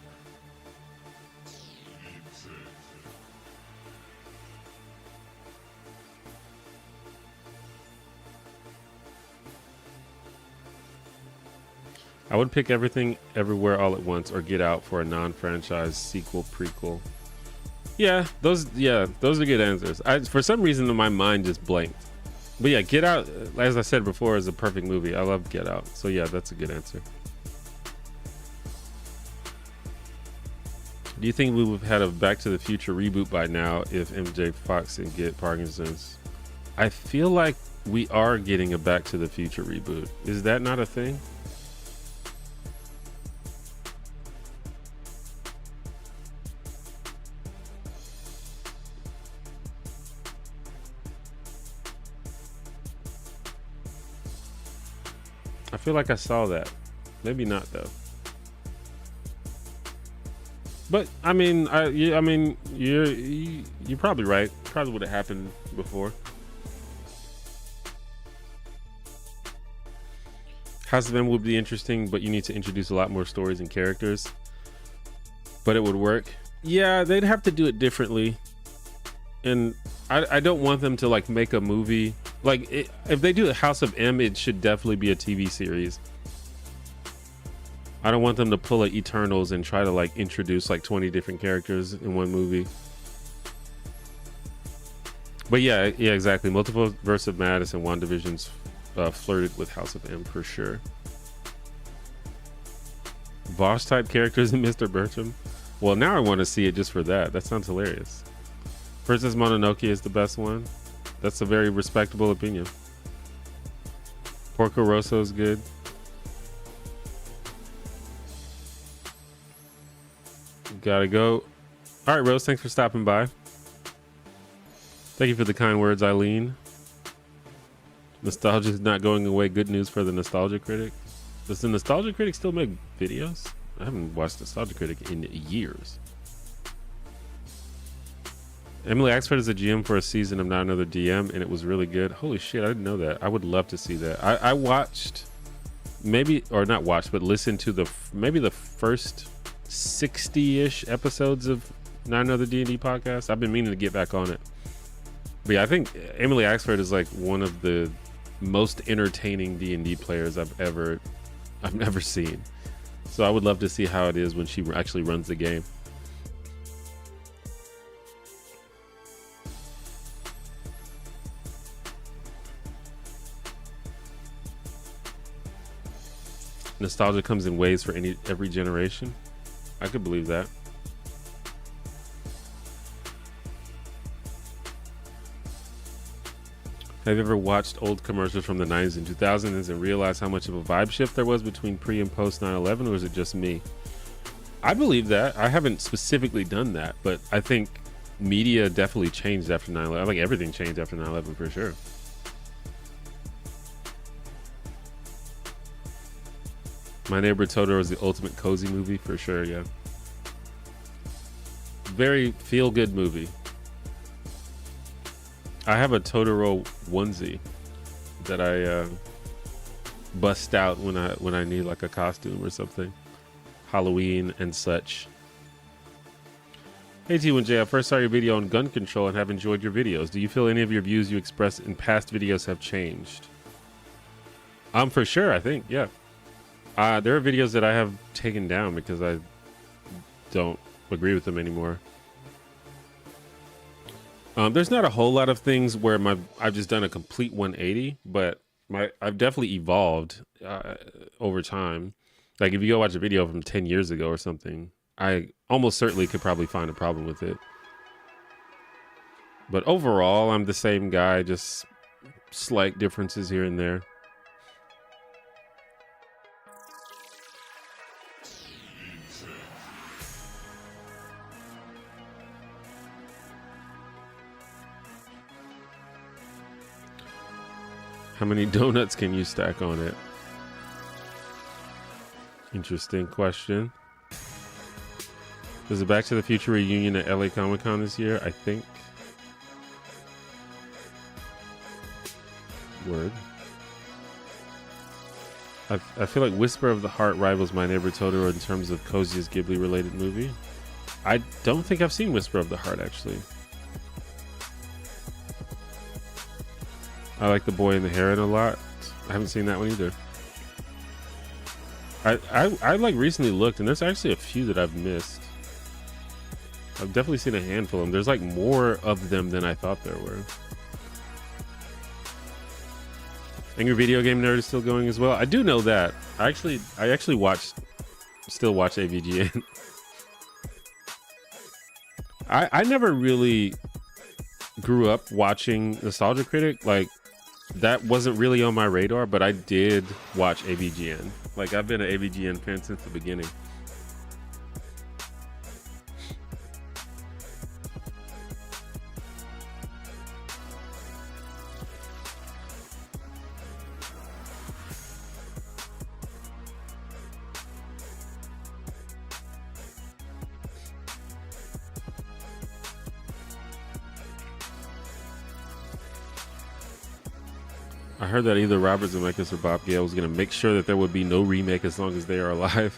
Speaker 1: I would pick Everything Everywhere All at Once or Get Out for a non-franchise sequel prequel. Yeah, those are good answers. For some reason my mind just blanked. But yeah, Get Out, as I said before, is a perfect movie. I love Get Out. So yeah, that's a good answer. Do you think we would have had a Back to the Future reboot by now if MJ Fox didn't get Parkinson's? I feel like we are getting a Back to the Future reboot. Is that not a thing? I feel like I saw that. Maybe not though. But I mean, you're probably right. Probably would have happened before. House of M would be interesting, but you need to introduce a lot more stories and characters. But it would work. Yeah, they'd have to do it differently. And I don't want them to like make a movie. Like if they do a House of M, it should definitely be a TV series. I don't want them to pull at Eternals and try to like introduce like 20 different characters in one movie. But yeah, exactly. Multiverse of Madness and WandaVision's flirted with House of M for sure. Vosh type characters in Mr. Bertram. Well, now I want to see it just for that. That sounds hilarious. Princess Mononoke is the best one. That's a very respectable opinion. Porco Rosso is good. Gotta go. All right, Rose, thanks for stopping by. Thank you for the kind words, Eileen. Nostalgia is not going away. Good news for the Nostalgia Critic. Does the Nostalgia Critic still make videos? I haven't watched Nostalgia Critic in years. Emily Axford is a GM for a season of Not Another DM, and it was really good. Holy shit, I didn't know that. I would love to see that. I watched, maybe, or not watched, but listened to maybe the first 60-ish episodes of Not Another D&D podcast. I've been meaning to get back on it. But yeah, I think Emily Axford is like one of the most entertaining D&D players I've never seen. So I would love to see how it is when she actually runs the game. Nostalgia comes in waves for every generation. I could believe that. Have you ever watched old commercials from the 90s and 2000s and realized how much of a vibe shift there was between pre and post 9/11, or is it just me? I believe that. I haven't specifically done that, but I think media definitely changed after 9/11. I think everything changed after 9/11 for sure. My Neighbor Totoro is the ultimate cozy movie for sure, yeah. Very feel-good movie. I have a Totoro onesie that I bust out when I need like a costume or something. Halloween and such. Hey T1J, I first saw your video on gun control and have enjoyed your videos. Do you feel any of your views you expressed in past videos have changed? For sure, I think, yeah. There are videos that I have taken down because I don't agree with them anymore. There's not a whole lot of things where I've just done a complete 180, but I've definitely evolved over time. Like if you go watch a video from 10 years ago or something, I almost certainly could probably find a problem with it. But overall, I'm the same guy, just slight differences here and there. How many donuts can you stack on it? Interesting question. There's a Back to the Future reunion at LA Comic Con this year, I think. Word. I feel like Whisper of the Heart rivals My Neighbor Totoro in terms of coziest Ghibli related movie. I don't think I've seen Whisper of the Heart actually. I like The Boy and the Heron a lot. I haven't seen that one either. I like recently looked and there's actually a few that I've missed. I've definitely seen a handful of them. There's like more of them than I thought there were. Angry Video Game Nerd is still going as well. I do know that. I actually still watch AVGN. I never really grew up watching Nostalgia Critic. Like that wasn't really on my radar, but I did watch AVGN. Like I've been an AVGN fan since the beginning. I heard that either Robert Zemeckis or Bob Gale was going to make sure that there would be no remake as long as they are alive.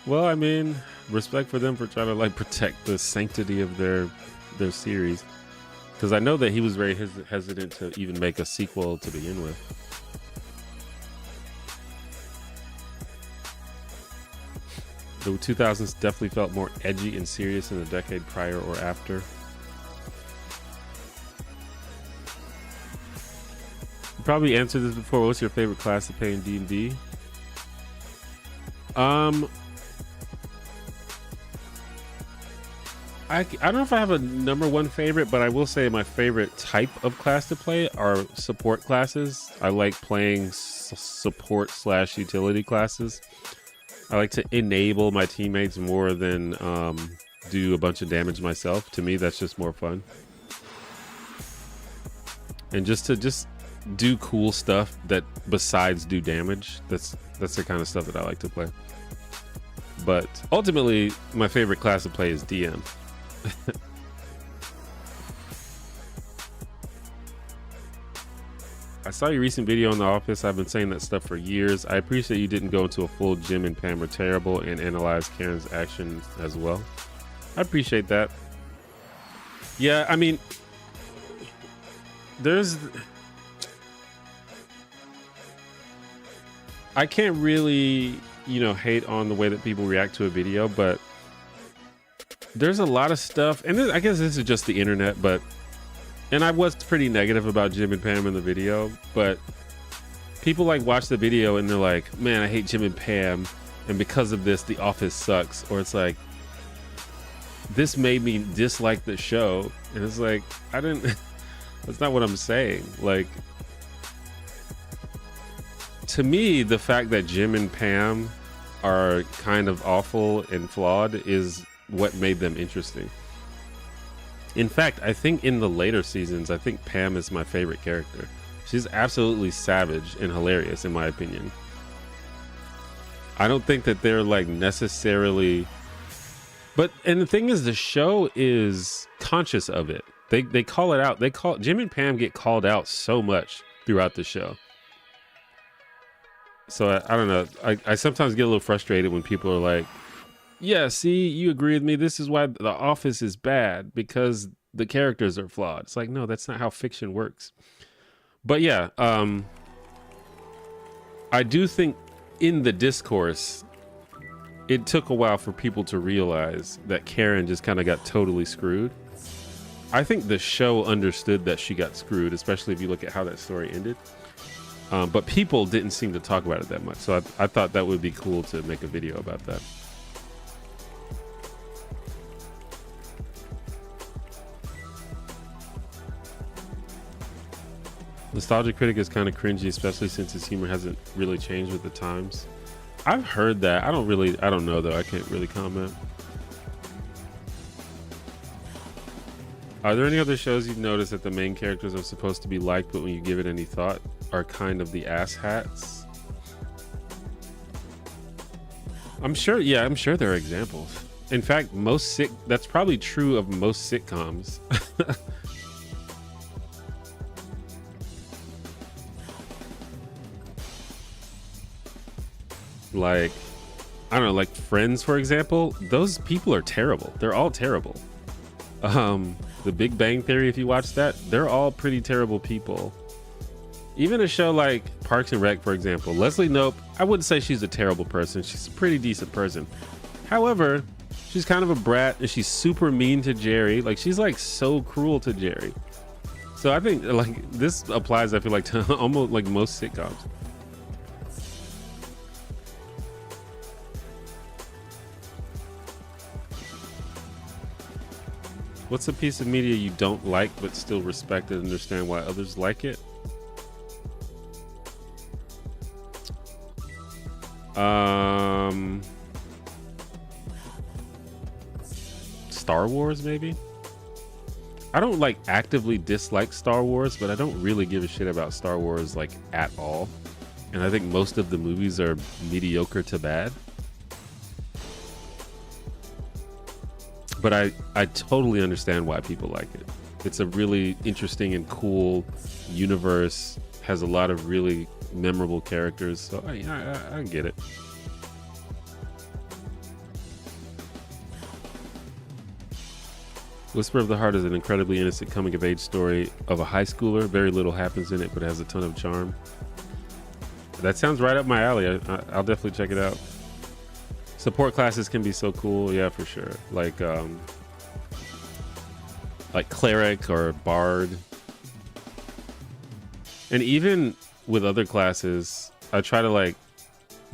Speaker 1: Well, I mean, respect for them for trying to like protect the sanctity of their series. Because I know that he was very hesitant to even make a sequel to begin with. The 2000s definitely felt more edgy and serious than the decade prior or after. Probably answered this before. What's your favorite class to play in D&D? I don't know if I have a number one favorite, but I will say my favorite type of class to play are support classes. I like playing support / utility classes. I like to enable my teammates more than do a bunch of damage myself. To me, that's just more fun. And just do cool stuff that besides do damage. That's the kind of stuff that I like to play. But ultimately, my favorite class to play is DM. I saw your recent video on The Office. I've been saying that stuff for years. I appreciate you didn't go into a full Jim and Pam are terrible and analyze Karen's actions as well. I appreciate that. Yeah, I mean, I can't really, hate on the way that people react to a video, but there's a lot of stuff, and I guess this is just the internet, and I was pretty negative about Jim and Pam in the video, but people like watch the video and they're like, man, I hate Jim and Pam, and because of this, The Office sucks. Or it's like, this made me dislike the show. And it's like, that's not what I'm saying. Like, to me, the fact that Jim and Pam are kind of awful and flawed is what made them interesting. In fact, I think in the later seasons, I think Pam is my favorite character. She's absolutely savage and hilarious, in my opinion. I don't think that they're like necessarily, and the thing is, the show is conscious of it. They call it out. Jim and Pam get called out so much throughout the show. So I don't know. I sometimes get a little frustrated when people are like, yeah, see, you agree with me. This is why The Office is bad, because the characters are flawed. It's like, no, that's not how fiction works. But yeah, I do think in the discourse, it took a while for people to realize that Karen just kind of got totally screwed. I think the show understood that she got screwed, especially if you look at how that story ended. But people didn't seem to talk about it that much. So I thought that would be cool to make a video about that. Nostalgia Critic is kind of cringy, especially since his humor hasn't really changed with the times. I've heard that. I don't know though. I can't really comment. Are there any other shows you've noticed that the main characters are supposed to be liked, but when you give it any thought, are kind of the asshats? I'm sure there are examples. In fact, that's probably true of most sitcoms. Like, I don't know, like Friends, for example, those people are terrible. They're all terrible. The Big Bang Theory, if you watch that, they're all pretty terrible people. Even a show like Parks and Rec, for example, Leslie Knope, I wouldn't say she's a terrible person. She's a pretty decent person. However, she's kind of a brat and she's super mean to Jerry. Like, she's like so cruel to Jerry. So I think like this applies, I feel like, to almost like most sitcoms. What's a piece of media you don't like but still respect and understand why others like it? Star Wars, maybe? I don't like actively dislike Star Wars, but I don't really give a shit about Star Wars like at all. And I think most of the movies are mediocre to bad. But I totally understand why people like it. It's a really interesting and cool universe, has a lot of really memorable characters, so I get it. Whisper of the Heart is an incredibly innocent coming-of-age story of a high schooler. Very little happens in it, but it has a ton of charm. That sounds right up my alley. I'll definitely check it out. Support classes can be so cool, yeah, for sure. Like cleric or bard. And even with other classes, I try to like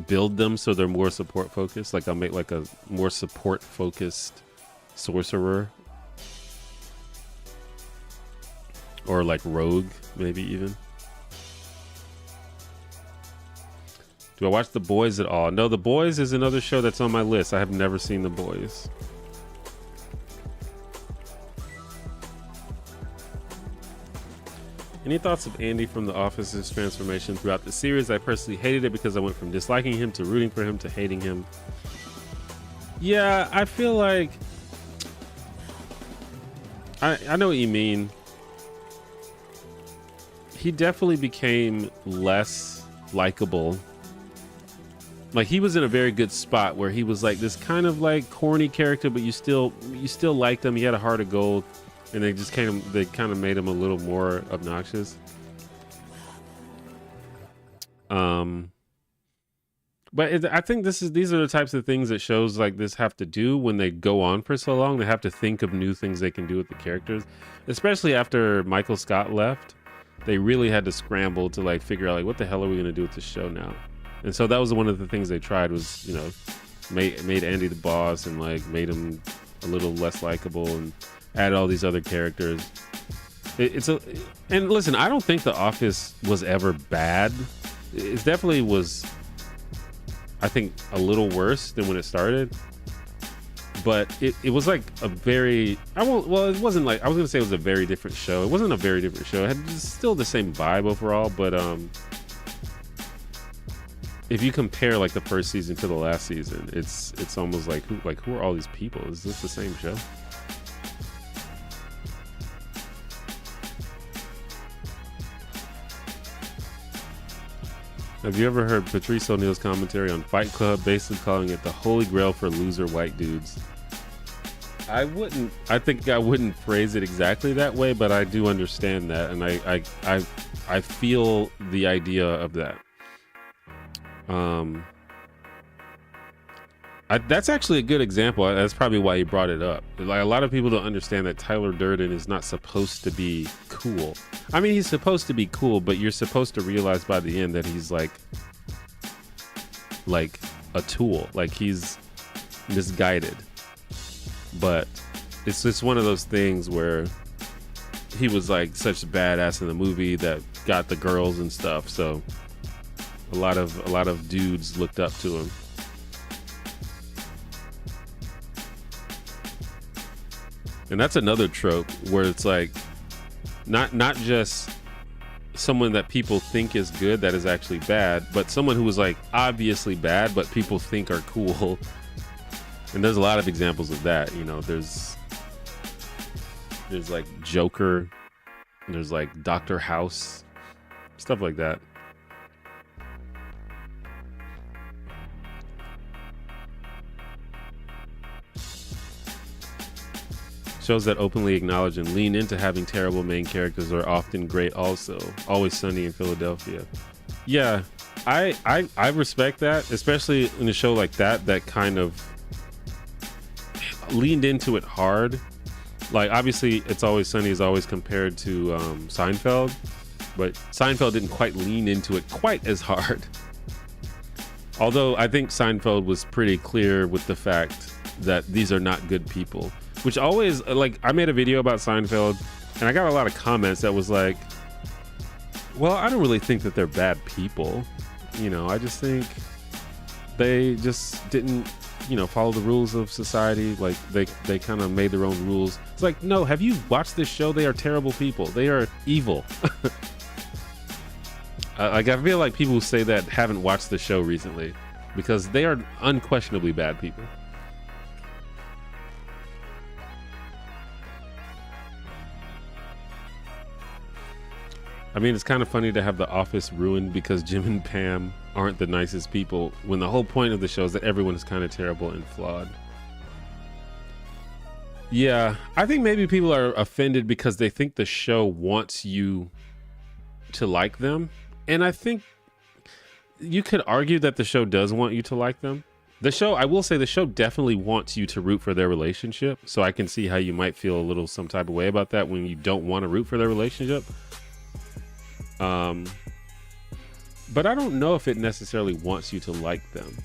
Speaker 1: build them so they're more support focused. Like I'll make like a more support focused sorcerer. Or like rogue, maybe even. Do I watch The Boys at all? No, The Boys is another show that's on my list. I have never seen The Boys. Any thoughts of Andy from The Office's transformation throughout the series? I personally hated it because I went from disliking him to rooting for him to hating him. Yeah, I feel like I know what you mean. he definitely became less likable. Like, he was in a very good spot where he was like this kind of like corny character, but you still liked him. He had a heart of gold, and they kind of made him a little more obnoxious. But I think these are the types of things that shows like this have to do when they go on for so long. They have to think of new things they can do with the characters, especially after Michael Scott left. They really had to scramble to like figure out like, what the hell are we going to do with this show now? And so that was one of the things they tried was, you know, made Andy the boss and like made him a little less likable and added all these other characters. And listen, I don't think The Office was ever bad. It definitely was, I think, a little worse than when it started. But it was like a very, it wasn't like, I was gonna say it was a very different show. It wasn't a very different show. It had still the same vibe overall, but if you compare like the first season to the last season, it's almost like who are all these people? Is this the same show? Have you ever heard Patrice O'Neal's commentary on Fight Club, basically calling it the holy grail for loser white dudes? I think I wouldn't phrase it exactly that way, but I do understand that, and I feel the idea of that. That's actually a good example. That's probably why he brought it up. Like, a lot of people don't understand that Tyler Durden is not supposed to be cool. I mean, he's supposed to be cool, but you're supposed to realize by the end that he's like a tool. Like, he's misguided. But it's just one of those things where he was like such a badass in the movie that got the girls and stuff. So a lot of dudes looked up to him. And that's another trope where it's like not just someone that people think is good that is actually bad, but someone who is like obviously bad but people think are cool. And there's a lot of examples of that. You know, there's like Joker, there's like Dr. House, stuff like that. Shows that openly acknowledge and lean into having terrible main characters are often great also. Always Sunny in Philadelphia. Yeah, I respect that, especially in a show like that kind of leaned into it hard. Like, obviously It's Always Sunny is always compared to Seinfeld, but Seinfeld didn't quite lean into it quite as hard. Although I think Seinfeld was pretty clear with the fact that these are not good people. Which always, like, I made a video about Seinfeld and I got a lot of comments that was like, well, I don't really think that they're bad people. You know, I just think they just didn't, you know, follow the rules of society. Like, they kind of made their own rules. It's like, no, have you watched this show? They are terrible people. They are evil. Like, I feel like people who say that haven't watched the show recently, because they are unquestionably bad people. I mean, it's kind of funny to have The Office ruined because Jim and Pam aren't the nicest people, when the whole point of the show is that everyone is kind of terrible and flawed. Yeah, I think maybe people are offended because they think the show wants you to like them. And I think you could argue that the show does want you to like them. I will say the show definitely wants you to root for their relationship. So I can see how you might feel a little some type of way about that when you don't want to root for their relationship. But I don't know if it necessarily wants you to like them,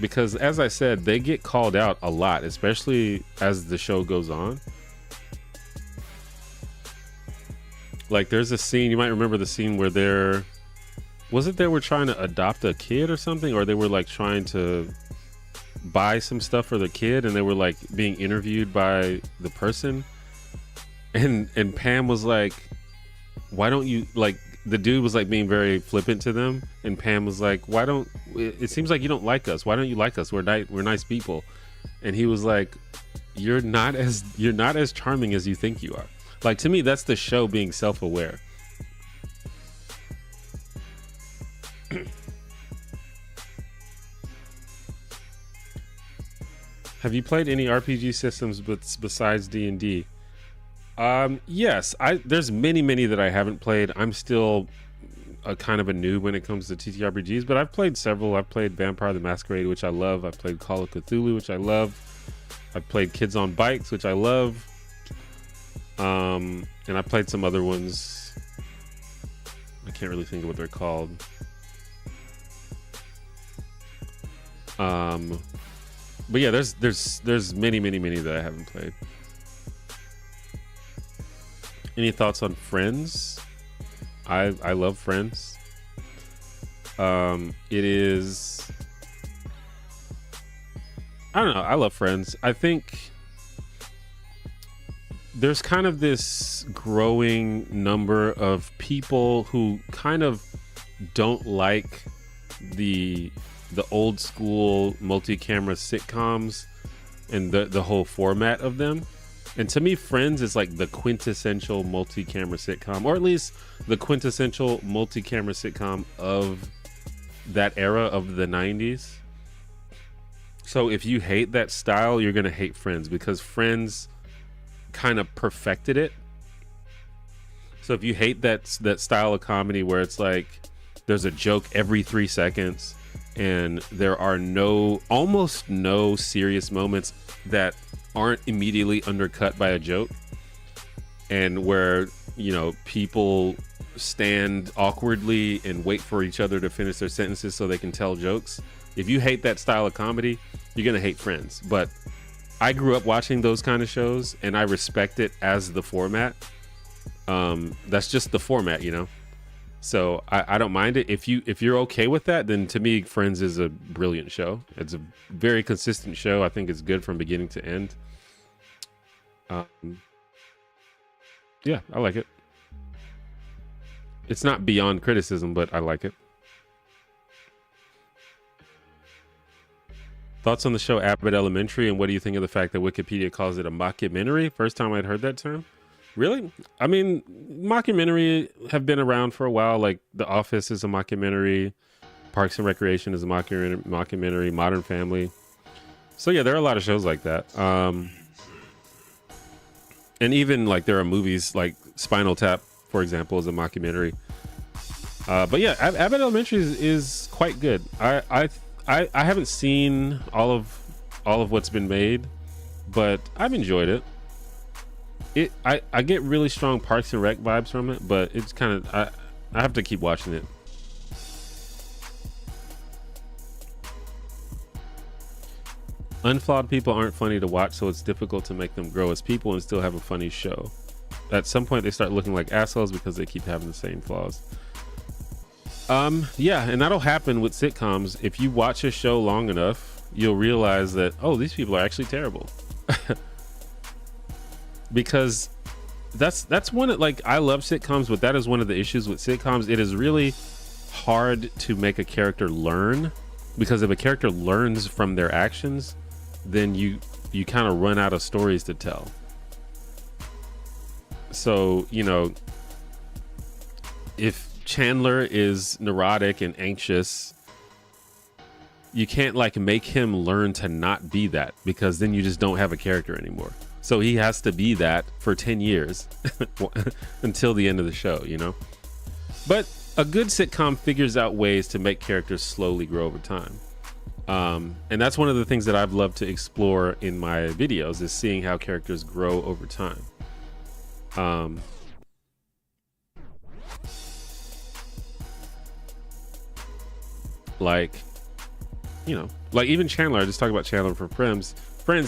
Speaker 1: because as I said, they get called out a lot, especially as the show goes on. Like, there's a scene, you might remember the scene where they were trying to adopt a kid or something, or they were like trying to buy some stuff for the kid, and they were like being interviewed by the person, and Pam was like, why don't you, like, the dude was like being very flippant to them, and Pam was like, it seems like you don't like us. Why don't you like us? We're nice people. And he was like, you're not as charming as you think you are. Like, to me, that's the show being self-aware. Have you played any RPG systems besides D&D? Yes, there's many that I haven't played. I'm still a kind of a noob when it comes to TTRPGs, but I've played several. I've played Vampire the Masquerade, which I love. I've played Call of Cthulhu, which I love. I've played Kids on Bikes, which I love. And I played some other ones. I can't really think of what they're called. But yeah, there's many that I haven't played. Any thoughts on Friends? I love Friends. It is, I don't know, I love Friends. I think there's kind of this growing number of people who kind of don't like the old school multi-camera sitcoms and the whole format of them. And to me, Friends is like the quintessential multi-camera sitcom, or at least the quintessential multi-camera sitcom of that era of the 90s. So if you hate that style, you're going to hate Friends, because Friends kind of perfected it. So if you hate that style of comedy where it's like there's a joke every 3 seconds and there are almost no serious moments that aren't immediately undercut by a joke, and where, you know, people stand awkwardly and wait for each other to finish their sentences so they can tell jokes. If you hate that style of comedy, you're gonna hate Friends. But I grew up watching those kind of shows and I respect it as the format. That's just the format, you know. So I don't mind it. If you're okay with that, then to me, Friends is a brilliant show. It's a very consistent show. I think it's good from beginning to end. Yeah, I like it. It's not beyond criticism, but I like it. Thoughts on the show Abbott Elementary, and what do you think of the fact that Wikipedia calls it a mockumentary? First time I'd heard that term. Really? I mean, mockumentary have been around for a while. Like The Office is a mockumentary, Parks and Recreation is a mockumentary, Modern Family. So yeah, there are a lot of shows like that. And even like there are movies like Spinal Tap, for example, is a mockumentary. But yeah, Abbott Elementary is quite good. I haven't seen all of what's been made, but I've enjoyed it. I get really strong Parks and Rec vibes from it, but it's kind of, I have to keep watching it. Unflawed people aren't funny to watch, so it's difficult to make them grow as people and still have a funny show. At some point they start looking like assholes because they keep having the same flaws. Yeah, and that'll happen with sitcoms. If you watch a show long enough, you'll realize that, oh, these people are actually terrible. Because that's one of, like, I love sitcoms, but that is one of the issues with sitcoms. It is really hard to make a character learn, because if a character learns from their actions, then you kind of run out of stories to tell. So, you know, if Chandler is neurotic and anxious, you can't like make him learn to not be that, because then you just don't have a character anymore. So he has to be that for 10 years until the end of the show, you know? But a good sitcom figures out ways to make characters slowly grow over time. And that's one of the things that I've loved to explore in my videos, is seeing how characters grow over time. Like, you know, like even Chandler, I just talked about Chandler for Friends,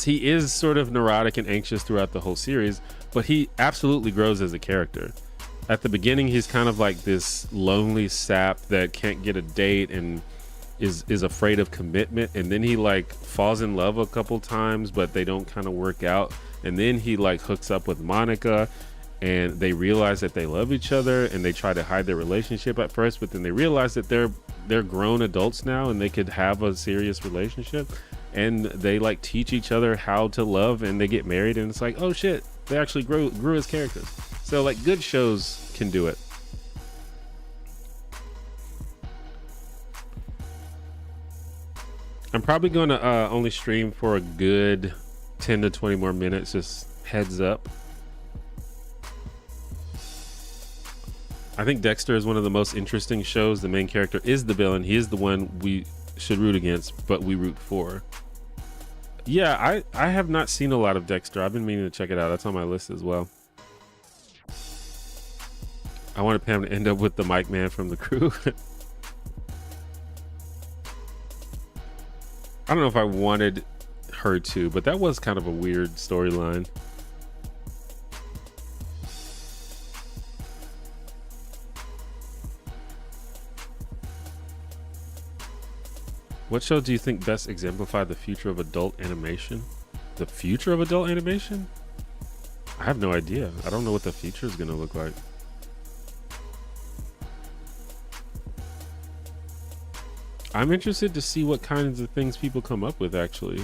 Speaker 1: he is sort of neurotic and anxious throughout the whole series, but he absolutely grows as a character. At the beginning, he's kind of like this lonely sap that can't get a date and is afraid of commitment, and then he like falls in love a couple times, but they don't kind of work out, and then he like hooks up with Monica, and they realize that they love each other, and they try to hide their relationship at first, but then they realize that they're grown adults now and they could have a serious relationship, and they like teach each other how to love, and they get married, and it's like, oh shit, they actually grew as characters. So like good shows can do it. I'm probably going to only stream for a good 10 to 20 more minutes. Just heads up. I think Dexter is one of the most interesting shows. The main character is the villain. He is the one we should root against, but we root for. Yeah, I have not seen a lot of Dexter. I've been meaning to check it out. That's on my list as well. I wanted Pam to end up with the mic man from The Crew. I don't know if I wanted her to, but that was kind of a weird storyline. What show do you think best exemplify the future of adult animation? The future of adult animation? I have no idea. I don't know what the future is going to look like. I'm interested to see what kinds of things people come up with, actually.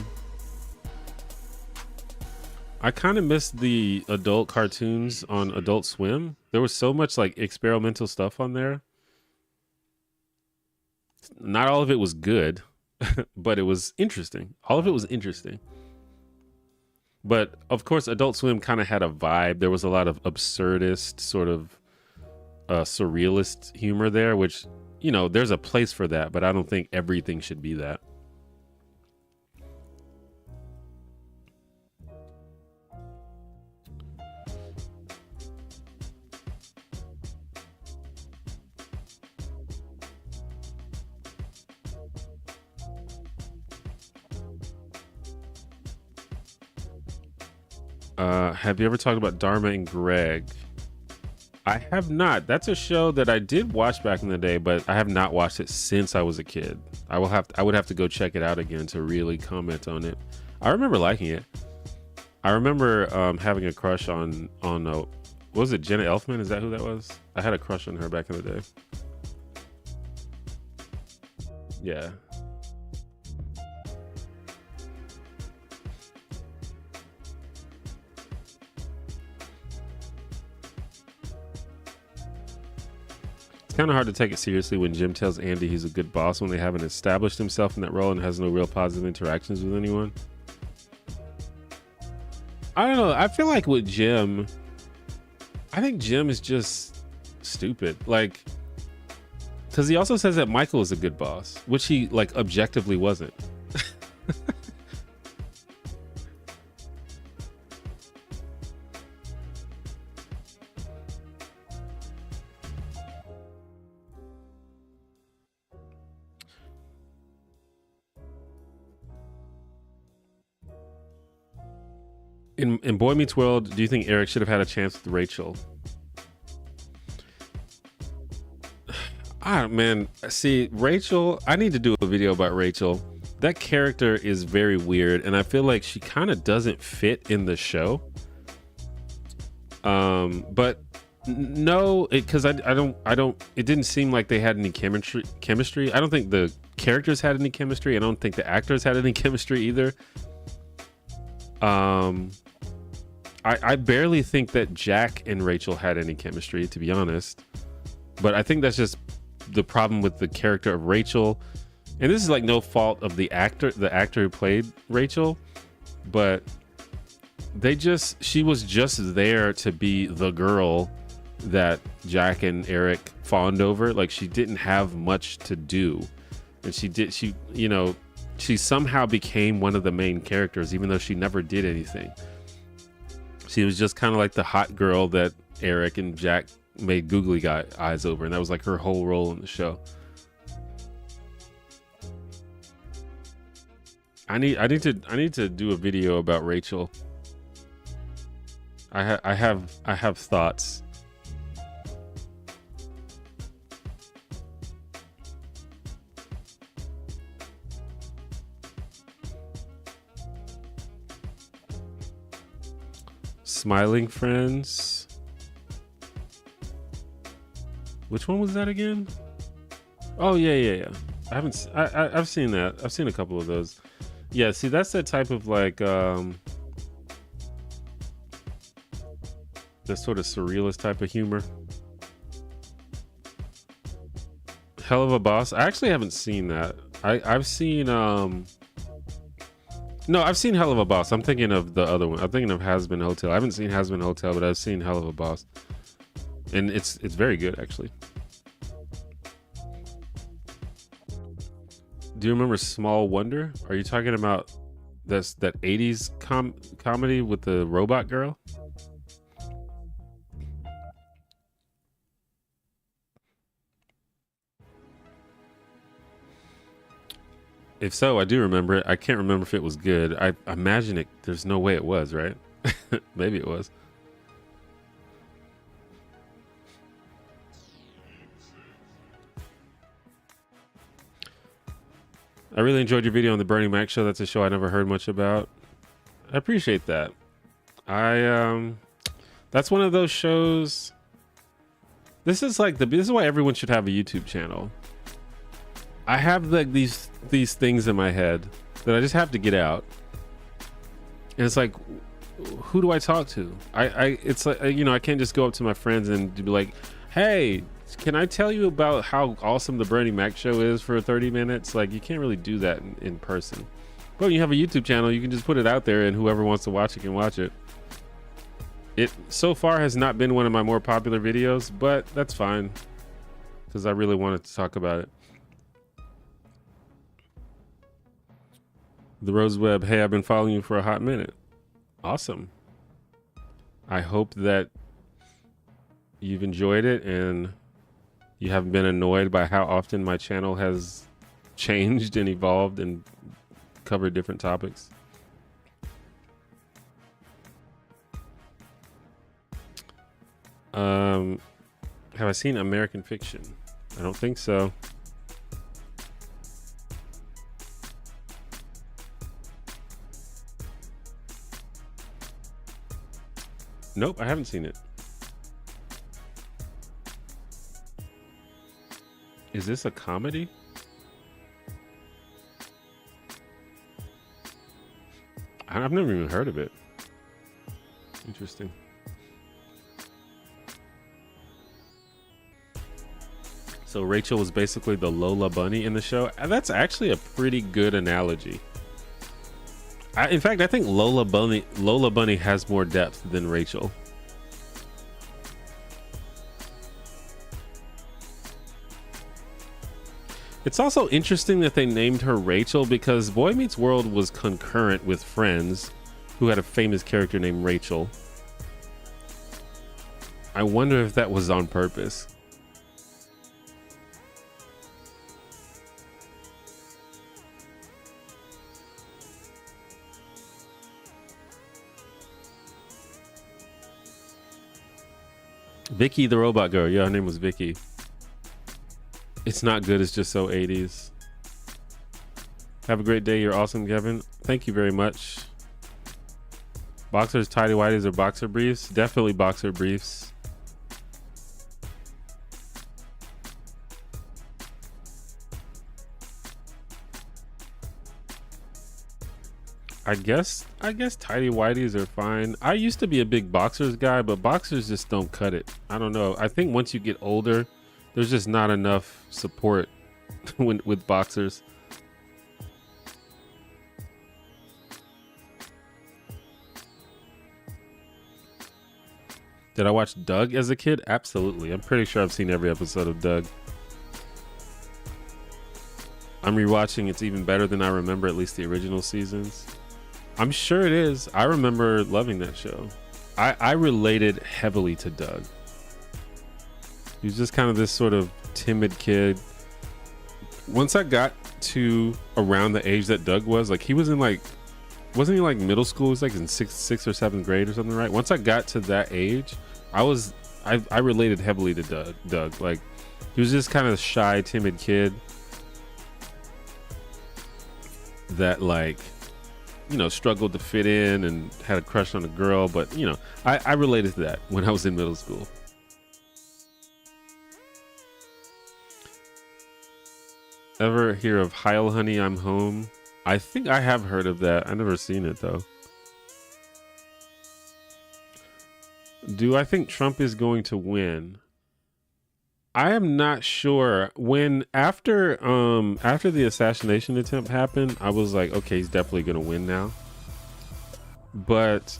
Speaker 1: I kind of missed the adult cartoons on Adult Swim. There was so much like experimental stuff on there. Not all of it was good, but it was interesting. All of it was interesting. But of course, Adult Swim kind of had a vibe. There was a lot of absurdist, sort of surrealist humor there, which, you know, there's a place for that, but I don't think everything should be that. Have you ever talked about Dharma and Greg? I have not. That's a show that I did watch back in the day, but I have not watched it since I was a kid. I would have to go check it out again to really comment on it. I remember liking it. I remember having a crush on what was it, Jenna Elfman? Is that who that was? I had a crush on her back in the day. Yeah. Kind of hard to take it seriously when Jim tells Andy he's a good boss when they haven't established himself in that role and has no real positive interactions with anyone. I don't know. I feel like with Jim, I think Jim is just stupid. Like, because he also says that Michael is a good boss, which he like objectively wasn't. In Boy Meets World, do you think Eric should have had a chance with Rachel? Man, see, Rachel, I need to do a video about Rachel. That character is very weird, and I feel like she kind of doesn't fit in the show. But no, because I don't. It didn't seem like they had any chemistry. I don't think the characters had any chemistry. I don't think the actors had any chemistry either. I barely think that Jack and Rachel had any chemistry, to be honest. But I think that's just the problem with the character of Rachel. And this is like no fault of the actor who played Rachel, but she was just there to be the girl that Jack and Eric fawned over. Like, she didn't have much to do. And she somehow became one of the main characters, even though she never did anything. She was just kind of like the hot girl that Eric and Jack made googly eyes over, and that was like her whole role in the show. I need to do a video about Rachel. I have thoughts. Smiling Friends. Which one was that again? Oh yeah. I've seen that. I've seen a couple of those. Yeah, see, that's that type of like the sort of surrealist type of humor. Hell of a Boss. I actually haven't seen that. I've seen No, I've seen Hell of a Boss. I'm thinking of the other one. I'm thinking of Has Been Hotel. I haven't seen Has Been Hotel, but I've seen Hell of a Boss, and it's very good actually. Do you remember Small Wonder? Are you talking about that 80s comedy with the robot girl? If so, I do remember it. I can't remember if it was good. I imagine it. There's no way it was, right? Maybe it was. I really enjoyed your video on the Bernie Mac show. That's a show I never heard much about. I appreciate that. That's one of those shows. This is why everyone should have a YouTube channel. I have these things in my head that I just have to get out, and it's like, who do I talk to? It's like, I can't just go up to my friends and be like, hey, can I tell you about how awesome the Bernie Mac show is for 30 minutes? Like, you can't really do that in person. But when you have a YouTube channel, you can just put it out there, and whoever wants to watch it can watch it. It so far has not been one of my more popular videos, but that's fine, because I really wanted to talk about it. The Roseweb, hey, I've been following you for a hot minute. Awesome. I hope that you've enjoyed it and you haven't been annoyed by how often my channel has changed and evolved and covered different topics. Have I seen American Fiction? I don't think so. Nope, I haven't seen it. Is this a comedy? I've never even heard of it. Interesting. So Rachel was basically the Lola Bunny in the show. That's actually a pretty good analogy. In fact, I think Lola Bunny has more depth than Rachel. It's also interesting that they named her Rachel because Boy Meets World was concurrent with Friends, who had a famous character named Rachel. I wonder if that was on purpose. Vicky the robot girl. Yeah, her name was Vicky. It's not good. It's just so 80s. Have a great day. You're awesome, Kevin. Thank you very much. Boxers, tidy whities, or boxer briefs? Definitely boxer briefs. I guess tidy whities are fine. I used to be a big boxers guy, but boxers just don't cut it. I don't know. I think once you get older, there's just not enough support with boxers. Did I watch Doug as a kid? Absolutely. I'm pretty sure I've seen every episode of Doug. I'm rewatching. It's even better than I remember, at least the original seasons. I'm sure it is. I remember loving that show. I related heavily to Doug. He was just kind of this sort of timid kid. Once I got to around the age that Doug was, like, he was in like, wasn't he like middle school? He was like in sixth or seventh grade or something, right? Once I got to that age, I related heavily to Doug. Like, he was just kind of a shy, timid kid that, like, you know, struggled to fit in and had a crush on a girl. But, you know, I related to that when I was in middle school. Ever hear of Heil Honey, I'm Home? I think I have heard of that. I've never seen it, though. Do I think Trump is going to win? I am not sure. When after the assassination attempt happened, I was like, okay, he's definitely gonna win now. But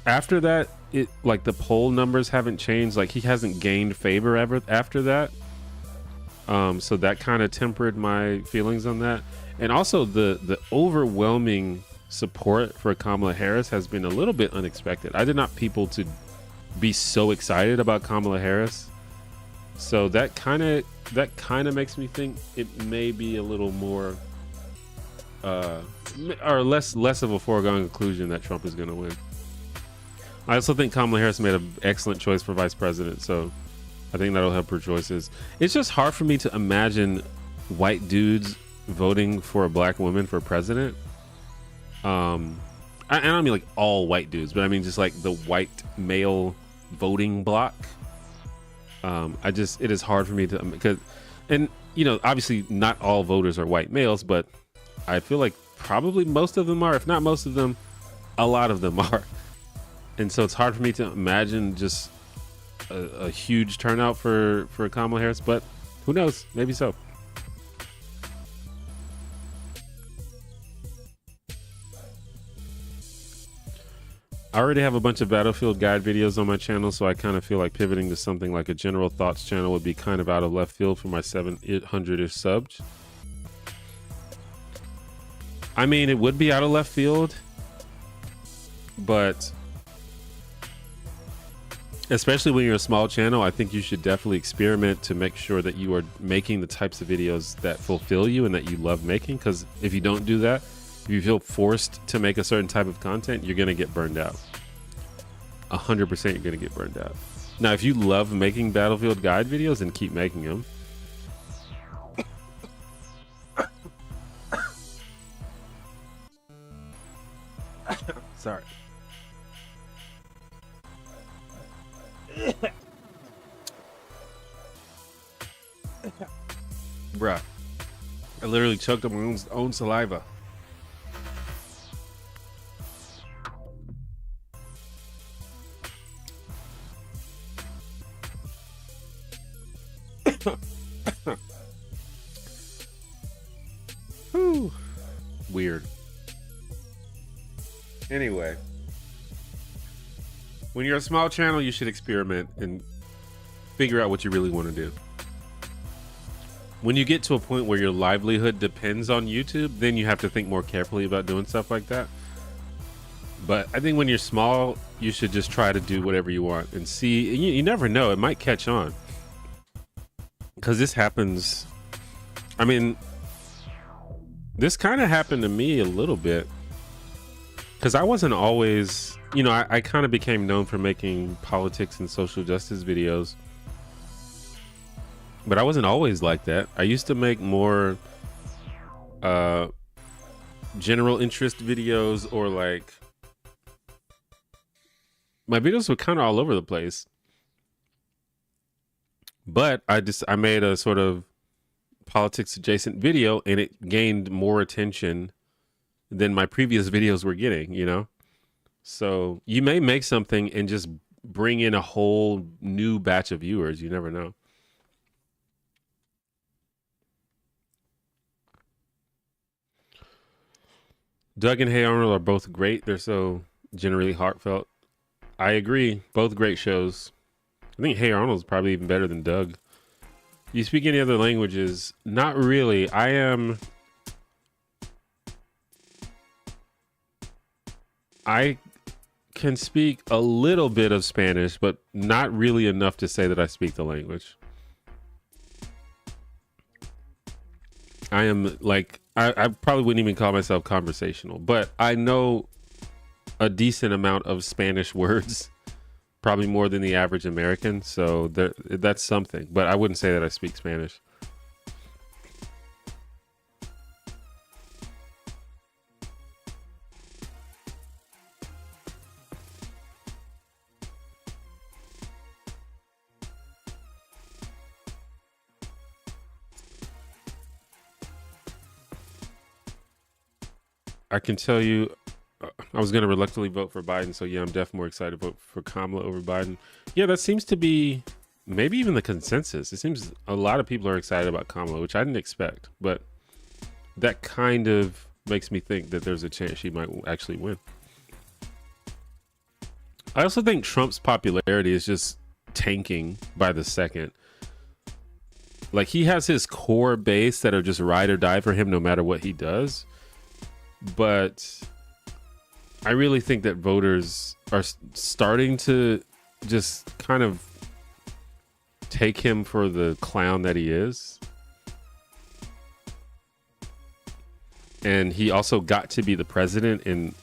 Speaker 1: after that, it like the poll numbers haven't changed. Like he hasn't gained favor ever after that. So that kind of tempered my feelings on that. And also the overwhelming support for Kamala Harris has been a little bit unexpected. I did not people to be so excited about Kamala Harris. So that kind of makes me think it may be a little more or less of a foregone conclusion that Trump is going to win. I also think Kamala Harris made an excellent choice for vice president, so I think that'll help her choices. It's just hard for me to imagine white dudes voting for a black woman for president. And I don't mean like all white dudes, but I mean just like the white male voting bloc. It is hard for me to, because, and you know, obviously not all voters are white males, but I feel like probably most of them are, if not most of them, a lot of them are. And so it's hard for me to imagine just a huge turnout for Kamala Harris, but who knows? Maybe so. I already have a bunch of Battlefield guide videos on my channel, so I kind of feel like pivoting to something like a general thoughts channel would be kind of out of left field for my 700-ish subs. I mean, it would be out of left field, but especially when you're a small channel, I think you should definitely experiment to make sure that you are making the types of videos that fulfill you and that you love making. Because if you don't do that, if you feel forced to make a certain type of content, you're going to get burned out. 100% you're going to get burned out. Now, if you love making Battlefield guide videos, then keep making them. Sorry. Bruh, I literally choked on my own saliva. Whew. Weird. Anyway, when you're a small channel, you should experiment and figure out what you really want to do. When you get to a point where your livelihood depends on YouTube, then you have to think more carefully about doing stuff like that. But I think when you're small, you should just try to do whatever you want and see. You never know, it might catch on. Because this happens. I mean, this kind of happened to me a little bit. Because I wasn't always, you know, I kind of became known for making politics and social justice videos. But I wasn't always like that. I used to make more general interest videos, or like my videos were kind of all over the place. But I made a sort of politics adjacent video and it gained more attention than my previous videos were getting, you know? So you may make something and just bring in a whole new batch of viewers. You never know. Doug and Hey Arnold are both great. They're so generally heartfelt. I agree. Both great shows. I think Hey Arnold's probably even better than Doug. You speak any other languages? Not really. I can speak a little bit of Spanish, but not really enough to say that I speak the language. I am like, I probably wouldn't even call myself conversational, but I know a decent amount of Spanish words, probably more than the average American. So that's something, but I wouldn't say that I speak Spanish. I can tell you, I was going to reluctantly vote for Biden. So yeah, I'm definitely more excited to vote for Kamala over Biden. Yeah, that seems to be maybe even the consensus. It seems a lot of people are excited about Kamala, which I didn't expect, but that kind of makes me think that there's a chance she might actually win. I also think Trump's popularity is just tanking by the second. Like, he has his core base that are just ride or die for him no matter what he does. But I really think that voters are starting to just kind of take him for the clown that he is. And he also got to be the president and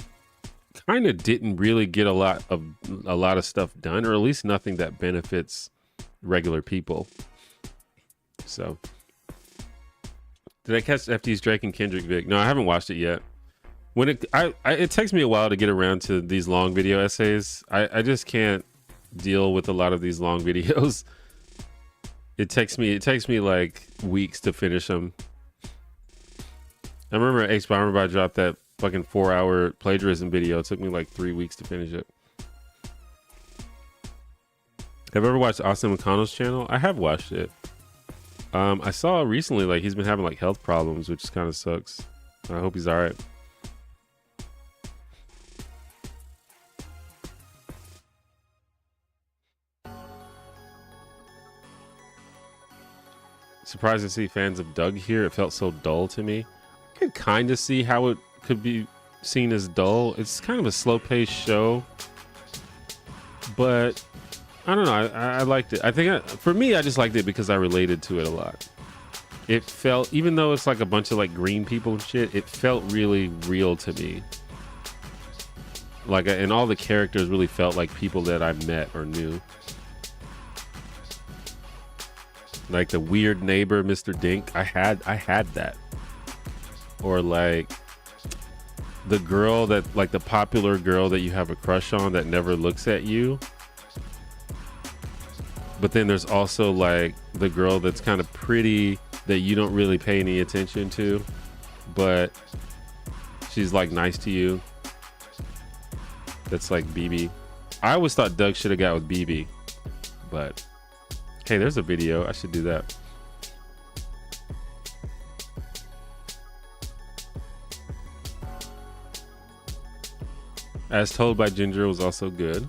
Speaker 1: kind of didn't really get a lot of stuff done, or at least nothing that benefits regular people. So, did I catch FD's Drake and Kendrick Vic? No, I haven't watched it yet. When it takes me a while to get around to these long video essays. I just can't deal with a lot of these long videos. It takes me like weeks to finish them. I remember at I dropped that fucking 4-hour plagiarism video. It took me like 3 weeks to finish it. Have you ever watched Austin McConnell's channel? I have watched it. I saw recently like he's been having like health problems, which kind of sucks. I hope he's all right. Surprised to see fans of Doug here. It felt so dull to me. I could kind of see how it could be seen as dull. It's kind of a slow-paced show, but I don't know. I liked it. I think for me, I just liked it because I related to it a lot. It felt, even though it's like a bunch of like green people and shit, it felt really real to me. Like, and all the characters really felt like people that I met or knew. Like the weird neighbor, Mr. Dink. I had that. Or like the girl that, like the popular girl that you have a crush on that never looks at you. But then there's also like the girl that's kind of pretty that you don't really pay any attention to, but she's like nice to you. That's like BB. I always thought Doug should have got with BB, but hey, there's a video. I should do that. As Told by Ginger was also good.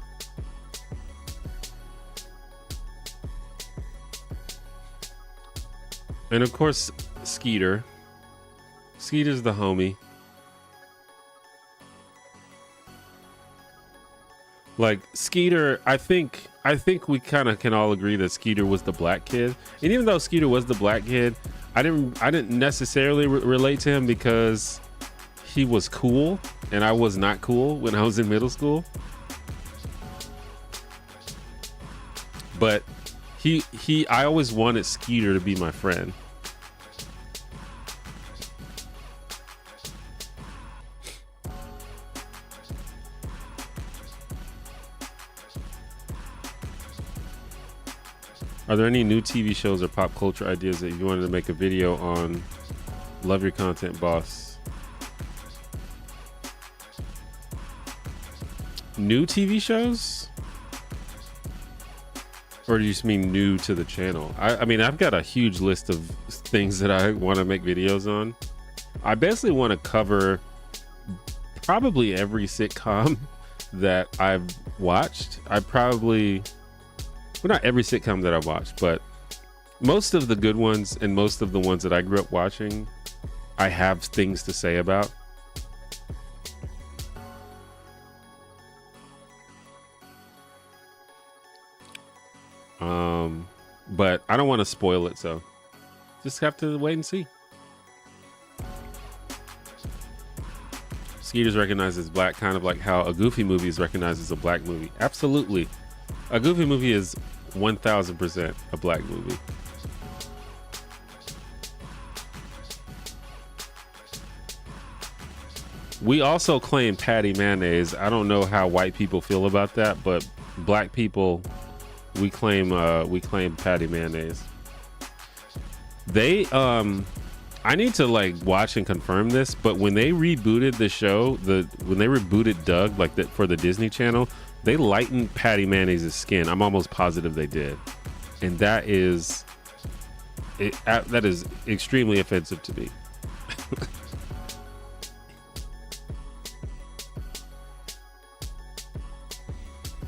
Speaker 1: And of course, Skeeter. Skeeter's the homie. Like Skeeter, I think we kind of can all agree that Skeeter was the black kid. And even though Skeeter was the black kid, I didn't necessarily relate to him because he was cool and I was not cool when I was in middle school. But I always wanted Skeeter to be my friend. Are there any new TV shows or pop culture ideas that you wanted to make a video on? Love your content, boss. New TV shows? Or do you just mean new to the channel? I mean, I've got a huge list of things that I want to make videos on. I basically want to cover probably every sitcom that I've watched. Well, not every sitcom that I've watched, but most of the good ones and most of the ones that I grew up watching, I have things to say about. But I don't want to spoil it, so just have to wait and see. Skeeter's recognized as black, kind of like how a Goofy movie is recognized as a black movie. Absolutely. A Goofy movie is 1000% a black movie. We also claim Patty Mayonnaise. I don't know how white people feel about that, but black people, we claim Patty Mayonnaise. I need to like watch and confirm this, but when they rebooted the show, when they rebooted Doug, like for the Disney Channel, they lightened Patty Mayonnaise's skin. I'm almost positive they did. and that is that is extremely offensive to me.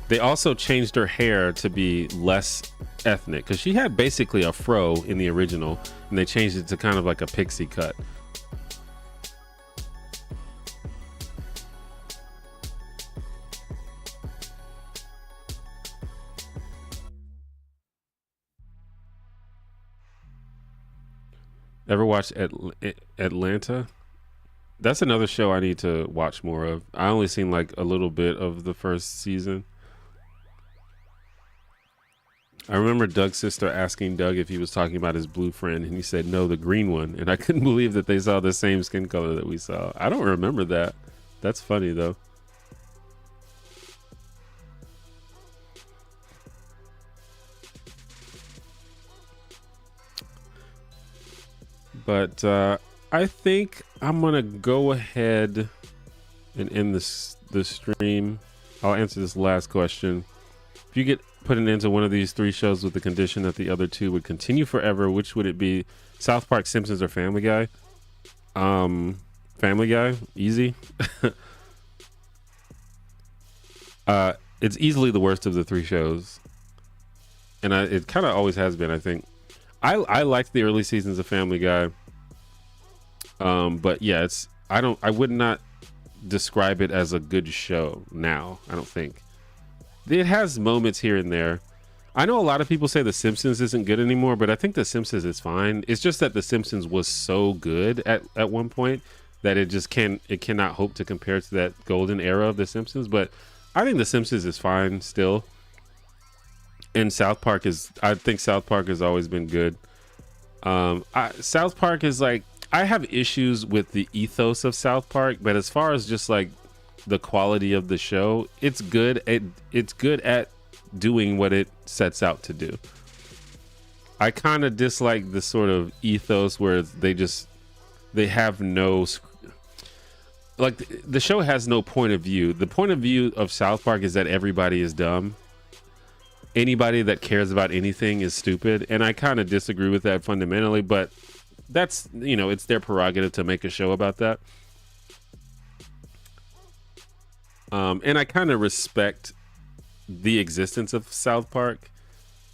Speaker 1: They also changed her hair to be less ethnic because she had basically a fro in the original, and they changed it to kind of like a pixie cut. Ever watched Atlanta? That's another show I need to watch more of. I only seen like a little bit of the first season. I remember Doug's sister asking Doug if he was talking about his blue friend, and he said no, the green one. And I couldn't believe that they saw the same skin color that we saw. I don't remember that. That's funny though. But I think I'm gonna go ahead and end the stream. I'll answer this last question. If you get put an end to one of these three shows with the condition that the other two would continue forever, which would it be? South Park, Simpsons, or Family Guy? Family Guy, easy. It's easily the worst of the three shows, and it kind of always has been. I think I liked the early seasons of Family Guy, but yeah, I would not describe it as a good show now. I don't think. It has moments here and there. I know a lot of people say The Simpsons isn't good anymore, but I think The Simpsons is fine. It's just that The Simpsons was so good at one point that it cannot hope to compare to that golden era of The Simpsons. But I think The Simpsons is fine still. And I think South Park has always been good. South Park is like, I have issues with the ethos of South Park, but as far as just like the quality of the show, it's good at doing what it sets out to do. I kind of dislike the sort of ethos where they have no, like, the show has no point of view. The point of view of South Park is that everybody is dumb. Anybody that cares about anything is stupid, and I kind of disagree with that fundamentally, but that's, it's their prerogative to make a show about that. And I kind of respect the existence of South Park.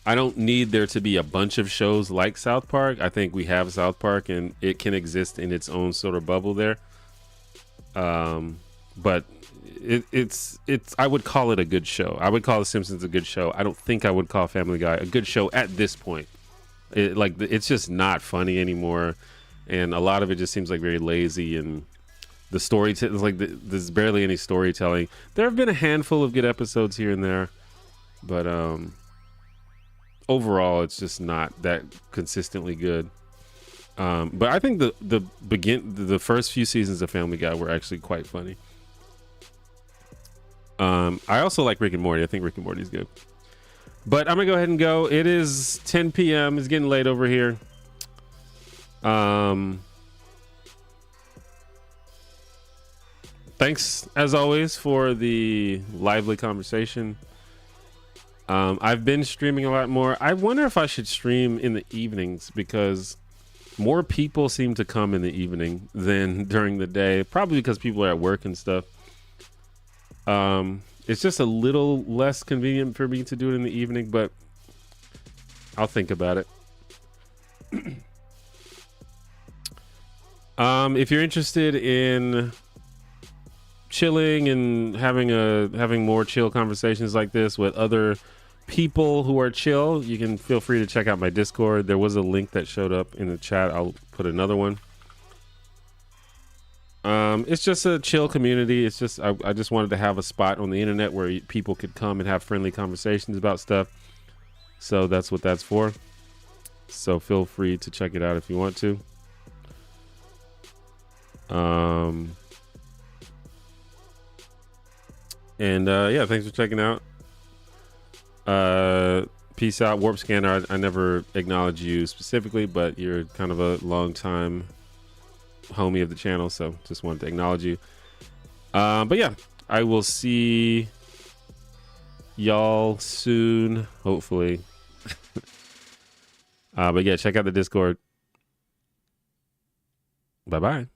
Speaker 1: I don't need there to be a bunch of shows like South Park. I think we have South Park and it can exist in its own sort of bubble there. But it's I would call it a good show. I would call The Simpsons a good show. I don't think I would call Family Guy a good show at this point. It's just not funny anymore, and a lot of it just seems like very lazy, and the storytelling, there's barely any storytelling. There have been a handful of good episodes here and there, but overall it's just not that consistently good. But I think the first few seasons of Family Guy were actually quite funny. I also like Rick and Morty. I think Rick and Morty is good. But I'm gonna go ahead and go. It is 10 p.m. It's getting late over here. Thanks as always for the lively conversation. I've been streaming a lot more. I wonder if I should stream in the evenings because more people seem to come in the evening than during the day. Probably because people are at work and stuff. It's just a little less convenient for me to do it in the evening, but I'll think about it. If you're interested in chilling and having more chill conversations like this with other people who are chill, you can feel free to check out my Discord. There was a link that showed up in the chat. I'll put another one. It's just a chill community. It's just I just wanted to have a spot on the internet where people could come and have friendly conversations about stuff. So that's what that's for. So feel free to check it out if you want to. Yeah, thanks for checking out. Peace out, Warp Scanner. I never acknowledge you specifically, but you're kind of a long time homie of the channel, so just wanted to acknowledge you. But yeah, I will see y'all soon, hopefully. But yeah, check out the Discord. Bye bye.